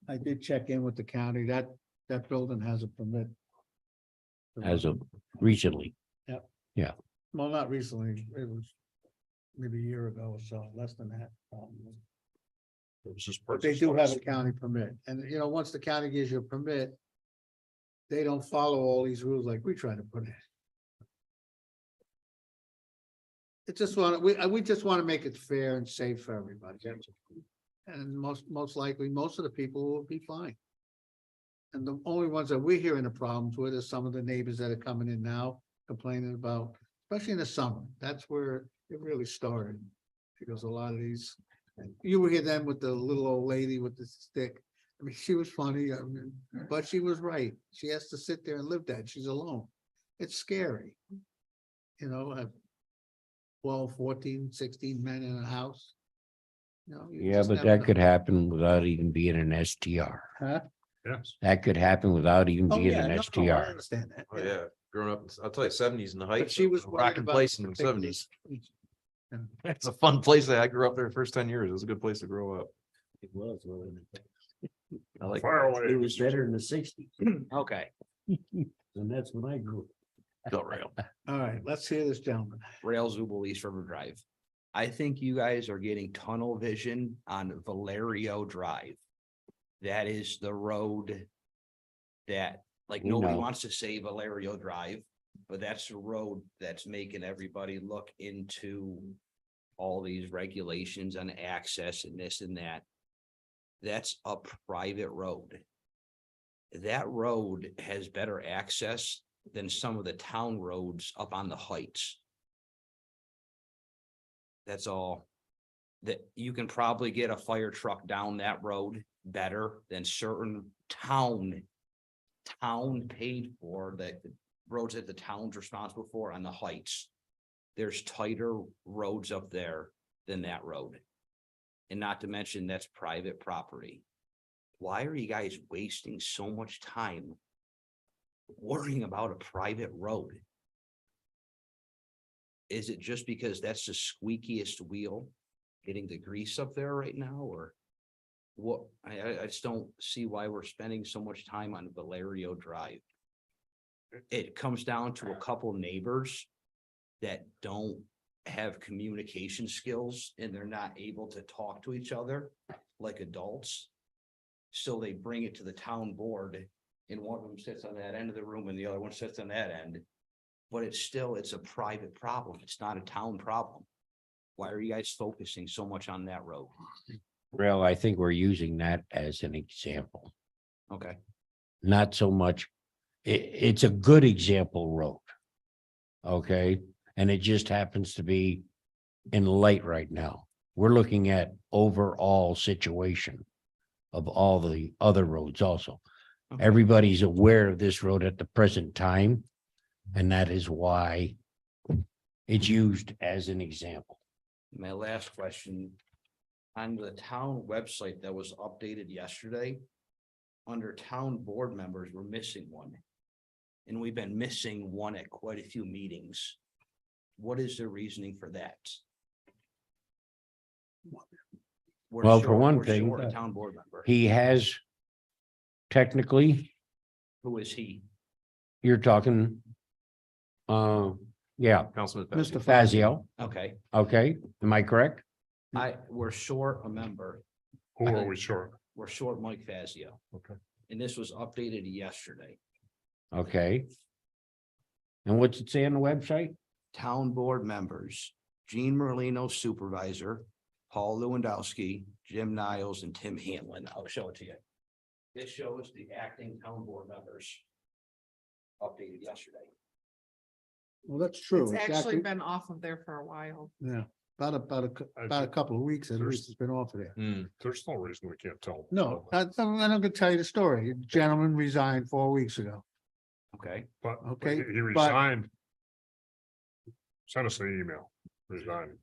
Speaker 2: I did check in with the county, that building has a permit.
Speaker 4: As of recently,
Speaker 2: Well, not recently, it was maybe a year ago or so, less than that.
Speaker 7: It was just
Speaker 2: But they do have a
Speaker 7: purchased.
Speaker 2: county permit, and once the county gives you a permit. They don't follow all these rules like we try to put in. It just we just want to make it fair and safe for everybody. And most likely, most of the people will be fine. And the only ones that we're hearing the problems with is some of the neighbors that are coming in now complaining about, especially in the summer. That's where it really started. Because a lot of these, you would hear them with the little old lady with the stick. I mean, she was funny, but she was right. She has to sit there and live that. She's alone. It's scary. Have 12, 14, 16 men in a house. You
Speaker 4: yeah,
Speaker 2: just
Speaker 4: but
Speaker 2: never
Speaker 4: that
Speaker 2: know.
Speaker 4: could happen without even being an STR.
Speaker 2: Huh?
Speaker 7: Yes.
Speaker 4: That could happen without even
Speaker 2: Oh,
Speaker 4: being
Speaker 2: yeah,
Speaker 4: an
Speaker 2: no, I
Speaker 4: STR.
Speaker 2: understand that.
Speaker 11: Oh, yeah, growing up, I'll tell you, 70s in the
Speaker 2: But
Speaker 11: Heights.
Speaker 2: she was
Speaker 11: a
Speaker 2: worried
Speaker 11: rocking
Speaker 2: about
Speaker 11: place in the
Speaker 2: particular
Speaker 11: 70s.
Speaker 2: speech. And
Speaker 11: It's a fun place. I grew up there the first 10 years. It was a good place to grow up.
Speaker 4: It was.
Speaker 11: I like.
Speaker 7: Fire away.
Speaker 4: It was better in the sixties. Okay. And that's when I grew up.
Speaker 11: Go rail.
Speaker 2: All right, let's hear this gentleman.
Speaker 13: Rail Zubel East River Drive. I think you guys are getting tunnel vision on Valerio Drive. That is the road that, like,
Speaker 4: We
Speaker 13: nobody
Speaker 4: know.
Speaker 13: wants to say Valerio Drive, but that's the road that's making everybody look into all these regulations on access and this and that. That's a private road. That road has better access than some of the town roads up on the heights. That's all. That you can probably get a fire truck down that road better than certain town paid for, that the roads that the town's responsible for on the heights. There's tighter roads up there than that road. And not to mention that's private property. Why are you guys wasting so much time worrying about a private road? Is it just because that's the squeakiest wheel getting the grease up there right now, or what? I just don't see why we're spending so much time on Valerio Drive. It comes down to a couple neighbors that don't have communication skills and they're not able to talk to each other like adults. So they bring it to the town board and one of them sits on that end of the room and the other one sits on that end. But it's a private problem. It's not a town problem. Why are you guys focusing so much on that road?
Speaker 4: Well, I think we're using that as an example,
Speaker 13: Okay,
Speaker 4: not so much. It's a good example road. Okay, and it just happens to be in light right now. We're looking at overall situation of all the other roads also.
Speaker 13: okay.
Speaker 4: Everybody's aware of this road at the present time, and that is why it's used as an example.
Speaker 13: My last question. On the town website that was updated yesterday, under town board members, we're missing one. And we've been missing one at quite a few meetings. What is the reasoning for that? We're
Speaker 4: Well, for
Speaker 13: short-
Speaker 4: one
Speaker 13: we're
Speaker 4: thing,
Speaker 13: short a town board member.
Speaker 4: He has technically,
Speaker 13: Who is he?
Speaker 4: you're talking, yeah,
Speaker 11: Councilman.
Speaker 2: Mr.
Speaker 4: Fazio,
Speaker 13: Okay,
Speaker 4: okay, am I correct?
Speaker 13: we're short a member.
Speaker 7: Who are we short?
Speaker 13: We're short Mike Fazio.
Speaker 7: Okay.
Speaker 13: And this was updated yesterday.
Speaker 4: Okay. And what's it say on the website?
Speaker 13: Town board members, Gene Merlino supervisor, Paul Lewandowski, Jim Niles, and Tim Hanlon. I'll show it to you. This shows the acting town board members. Updated yesterday.
Speaker 2: Well, that's true.
Speaker 10: It's actually been off of there for a while.
Speaker 2: Yeah, about a couple of weeks at least it's been off of there.
Speaker 7: There's no reason we can't tell.
Speaker 2: No, I'm gonna tell you the story. A gentleman resigned 4 weeks ago.
Speaker 13: Okay,
Speaker 7: But
Speaker 2: Okay,
Speaker 7: he resigned. Sent us an email, resigning.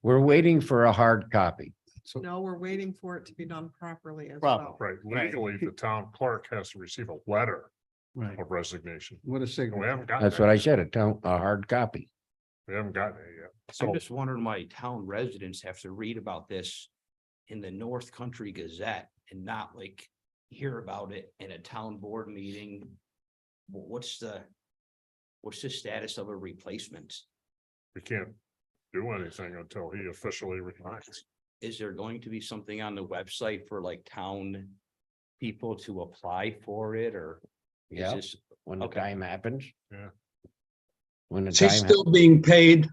Speaker 4: We're waiting for a hard copy.
Speaker 2: So,
Speaker 10: No, we're waiting for it to be done properly as
Speaker 2: Proper.
Speaker 10: well.
Speaker 7: Right, legally, the town clerk has to receive a letter
Speaker 2: right,
Speaker 7: of resignation.
Speaker 2: what a
Speaker 7: And we
Speaker 2: signature.
Speaker 7: haven't gotten.
Speaker 4: That's
Speaker 7: it.
Speaker 4: what I said, a hard copy.
Speaker 7: We haven't gotten it yet.
Speaker 13: I'm
Speaker 7: So
Speaker 13: just wondering why town residents have to read about this in the North Country Gazette and not like hear about it in a town board meeting. What's the status of a replacement?
Speaker 7: we can't do anything until he officially resigns.
Speaker 13: Is there going to be something on the website for like town people to apply for it or? is
Speaker 4: Yeah,
Speaker 13: this-
Speaker 4: when the
Speaker 13: Okay.
Speaker 4: time happens.
Speaker 7: Yeah.
Speaker 4: When the
Speaker 14: Is he
Speaker 4: time,
Speaker 14: still being paid?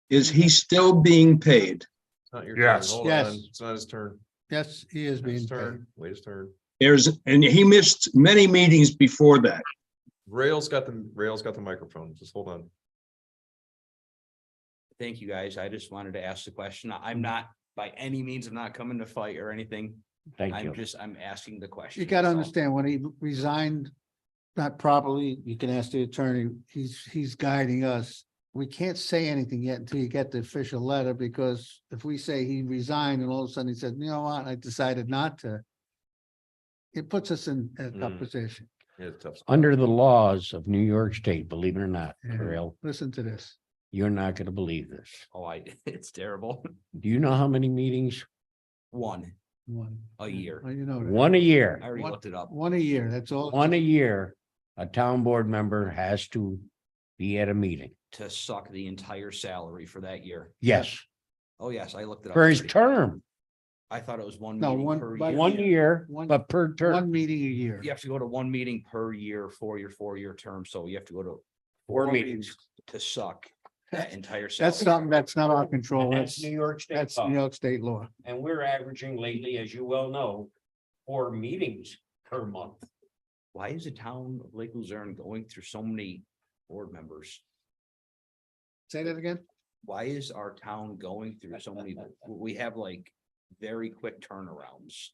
Speaker 14: Is he still being paid?
Speaker 11: It's not your
Speaker 7: Yes.
Speaker 11: turn. Hold
Speaker 2: Yes.
Speaker 11: on. It's not his turn.
Speaker 2: Yes, he is being
Speaker 11: His
Speaker 2: paid.
Speaker 11: turn. Wait his turn.
Speaker 14: And he missed many meetings before that.
Speaker 11: Rail's got the microphone. Just hold on.
Speaker 13: Thank you, guys. I just wanted to ask the question. I'm not, by any means, I'm not coming to fight or anything.
Speaker 4: thank you.
Speaker 13: I'm asking the question.
Speaker 2: You gotta
Speaker 13: that's all.
Speaker 2: understand, when he resigned not properly, you can ask the attorney, he's guiding us. We can't say anything yet until you get the official letter, because if we say he resigned and all of a sudden he said, you know what, I decided not to. It puts us in a tough position.
Speaker 11: Yeah, it's tough.
Speaker 4: Under the laws of New York State, believe it or not,
Speaker 2: Yeah.
Speaker 4: Trail,
Speaker 2: Listen to this.
Speaker 4: you're not gonna believe this.
Speaker 13: Oh, it's terrible.
Speaker 4: Do you know how many meetings?
Speaker 13: One
Speaker 2: One.
Speaker 13: a year.
Speaker 2: Well, you know, that.
Speaker 4: One a year.
Speaker 13: I already
Speaker 2: One-
Speaker 13: looked it up.
Speaker 2: One a year, that's all.
Speaker 4: One a year, a town board member has to be at a meeting.
Speaker 13: To suck the entire salary for that year.
Speaker 4: Yes,
Speaker 13: Oh, yes, I looked it up.
Speaker 4: for his
Speaker 13: already.
Speaker 4: term,
Speaker 13: I thought it was one
Speaker 2: No,
Speaker 13: meeting
Speaker 2: one-
Speaker 13: per
Speaker 2: but-
Speaker 13: year.
Speaker 4: 1 year,
Speaker 2: One-
Speaker 4: but per term,
Speaker 2: One meeting a year.
Speaker 13: You have to go to one meeting per year for your 4-year term, so you have to go to
Speaker 4: 4 meetings.
Speaker 13: to suck that entire
Speaker 2: That's
Speaker 13: salary.
Speaker 2: something that's not our control.
Speaker 4: And that's
Speaker 2: That's,
Speaker 4: New York State
Speaker 2: that's
Speaker 4: law.
Speaker 2: New York State law.
Speaker 4: And we're averaging lately, as you well know, 4 meetings per month.
Speaker 13: Why is the town of Lake Luzerne going through so many board members?
Speaker 2: Say that again?
Speaker 13: Why is our town going through so many, we have like very quick turnarounds.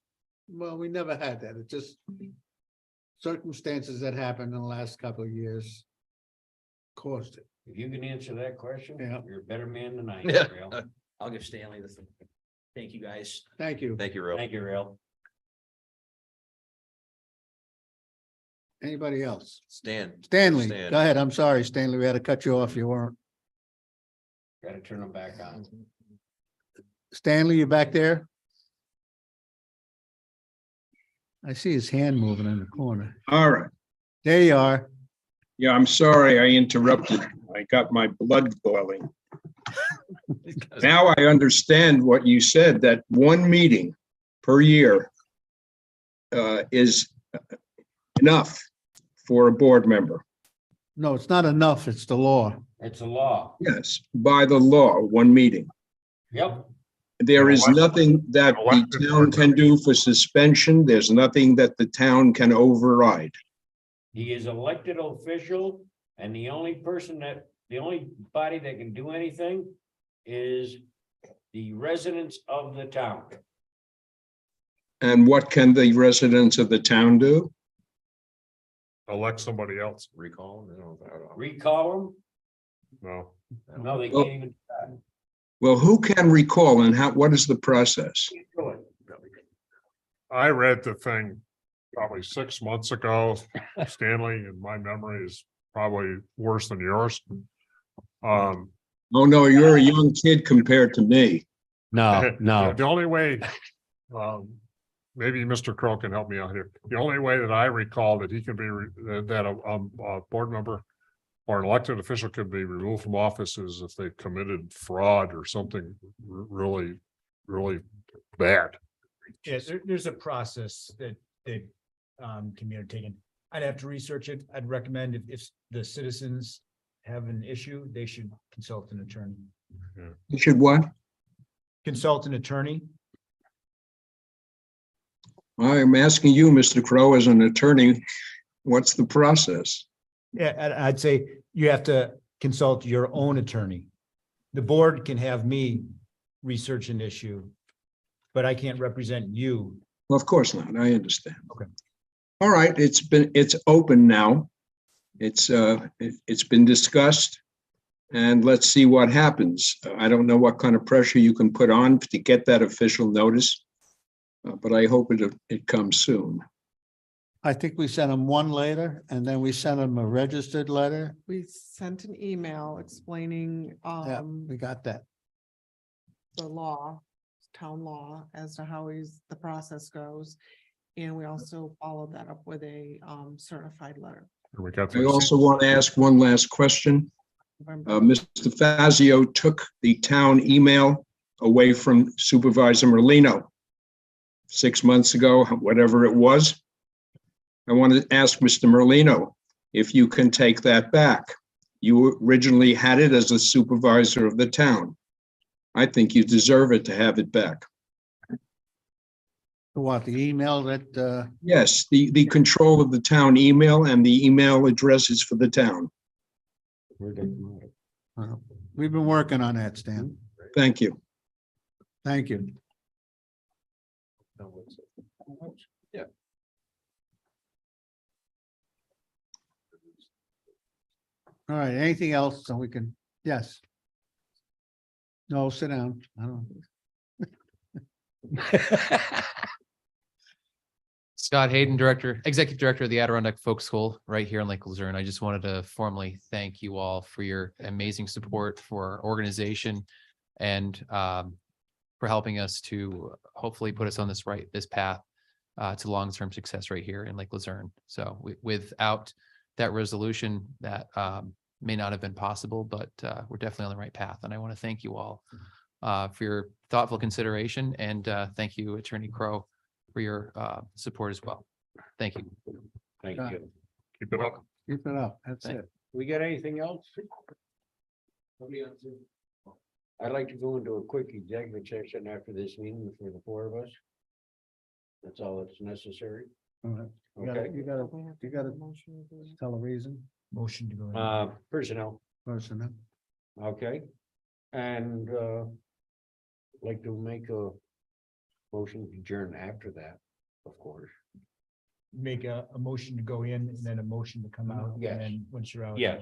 Speaker 2: Well, we never had that. It just circumstances that happened in the last couple of years caused it.
Speaker 4: If you can answer that question,
Speaker 2: Yeah.
Speaker 4: you're a better man than I
Speaker 11: Yeah.
Speaker 4: am, Rail.
Speaker 13: I'll give Stanley the thing. Thank you, guys.
Speaker 2: Thank you.
Speaker 11: Thank you, Rail.
Speaker 4: Thank you, Rail.
Speaker 2: Anybody else?
Speaker 11: Stan.
Speaker 2: Stanley,
Speaker 11: Stan.
Speaker 2: go ahead. I'm sorry, Stanley. We had to cut you off. You weren't.
Speaker 4: Gotta turn them back on.
Speaker 2: Stanley, you back there? I see his hand moving in the corner.
Speaker 14: All right.
Speaker 2: There you are.
Speaker 14: Yeah, I'm sorry I interrupted. I got my blood boiling. Now I understand what you said, that one meeting per year is enough for a board member.
Speaker 2: No, it's not enough. It's the law.
Speaker 4: It's a law.
Speaker 14: Yes, by the law, one meeting.
Speaker 4: Yep.
Speaker 14: There is nothing that the
Speaker 7: Elected
Speaker 14: town can do for suspension. There's nothing that the town can override.
Speaker 4: He is elected official and the only body that can do anything is the residents of the town.
Speaker 14: And what can the residents of the town do?
Speaker 7: Elect somebody else.
Speaker 11: Recall, you know,
Speaker 4: Recall
Speaker 7: No.
Speaker 4: them? No, they
Speaker 14: Well-
Speaker 4: can't even
Speaker 14: Well, who can recall and what is the process?
Speaker 4: do it.
Speaker 7: I read the thing probably 6 months ago, Stanley, and my memory is probably worse than yours.
Speaker 14: Oh, no, you're a young kid compared to me.
Speaker 4: No, no.
Speaker 7: The only way, maybe Mr. Crow can help me out here. The only way that I recall that he can be, that a board member or an elected official could be removed from office is if they committed fraud or something really, really bad.
Speaker 9: Yes, there's a process that can be undertaken. I'd have to research it. I'd recommend if the citizens have an issue, they should consult an attorney.
Speaker 14: You should what?
Speaker 9: Consult an attorney.
Speaker 14: I'm asking you, Mr. Crow, as an attorney, what's the process?
Speaker 9: Yeah, I'd say you have to consult your own attorney. The board can have me research an issue, but I can't represent you.
Speaker 14: Well, of course not. I understand.
Speaker 9: Okay.
Speaker 14: All right, it's open now. It's been discussed. And let's see what happens. I don't know what kind of pressure you can put on to get that official notice. But I hope it comes soon.
Speaker 2: I think we sent them one letter and then we sent them a registered letter.
Speaker 10: We sent an email explaining,
Speaker 2: Yeah, we got that.
Speaker 10: the law, town law, as to how the process goes. And we also followed that up with a, certified letter.
Speaker 7: We got
Speaker 14: I also want to ask one last question. Mr. Fazio took the town email away from Supervisor Merlino 6 months ago, whatever it was. I want to ask Mr. Merlino if you can take that back. You originally had it as a supervisor of the town. I think you deserve it to have it back.
Speaker 2: What, the email that,
Speaker 14: Yes, the control of the town email and the email addresses for the town.
Speaker 2: we've been working on that, Stan.
Speaker 14: Thank you.
Speaker 2: Thank you.
Speaker 11: Yeah.
Speaker 2: All right, anything else so we can, yes. No, sit down. I don't.
Speaker 6: Scott Hayden, Executive Director of the Adirondack Folk School right here in Lake Luzerne. I just wanted to formally thank you all for your amazing support for our organization and for helping us to hopefully put us on this path to long-term success right here in Lake Luzerne. So without that resolution, that may not have been possible, but we're definitely on the right path. And I want to thank you all for your thoughtful consideration, and thank you, Attorney Crow, for your support as well. Thank you.
Speaker 4: Thank you.
Speaker 7: Keep it up.
Speaker 2: Keep it up. That's it.
Speaker 4: We got anything else? I'd like to go into a quick executive session after this meeting for the four of us. That's all that's necessary.
Speaker 2: All right.
Speaker 4: Okay.
Speaker 2: You gotta tell a reason.
Speaker 9: Motion to go. in.
Speaker 4: Personnel,
Speaker 2: Personnel.
Speaker 4: okay. And like to make a motion to adjourn after that, of course.
Speaker 9: Make a motion to go in and then a motion to come out.
Speaker 4: Yes.
Speaker 9: And then once you're out.
Speaker 4: Yes.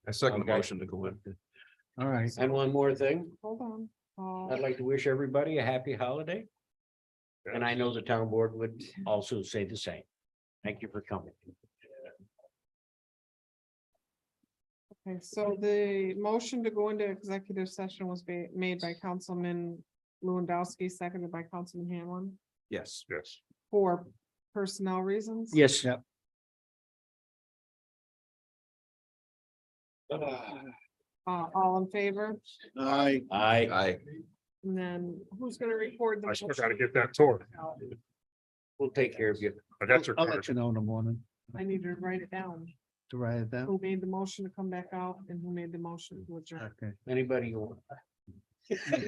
Speaker 11: I second the
Speaker 4: Okay.
Speaker 11: motion to go in.
Speaker 2: All right.
Speaker 4: And one more thing,
Speaker 10: Hold on.
Speaker 4: I'd like to wish everybody a happy holiday. And I know the town board would also say the same. Thank you for coming.
Speaker 10: Okay, so the motion to go into executive session was made by Councilman Lewandowski, seconded by Councilman Hanlon,
Speaker 11: Yes.
Speaker 7: Yes.
Speaker 10: for personnel reasons.
Speaker 4: Yes.
Speaker 2: Yep.
Speaker 10: All in favor?
Speaker 2: Aye.
Speaker 4: Aye.
Speaker 10: And then who's gonna record the?
Speaker 7: I still gotta get that tour.
Speaker 4: We'll take care of you.
Speaker 7: I got your
Speaker 2: I'll
Speaker 7: card.
Speaker 2: let you know in the morning.
Speaker 10: I need to write it down.
Speaker 2: To write it down?
Speaker 10: Who made the motion to come back out and who made the motion to adjourn?
Speaker 2: Okay.
Speaker 4: Anybody?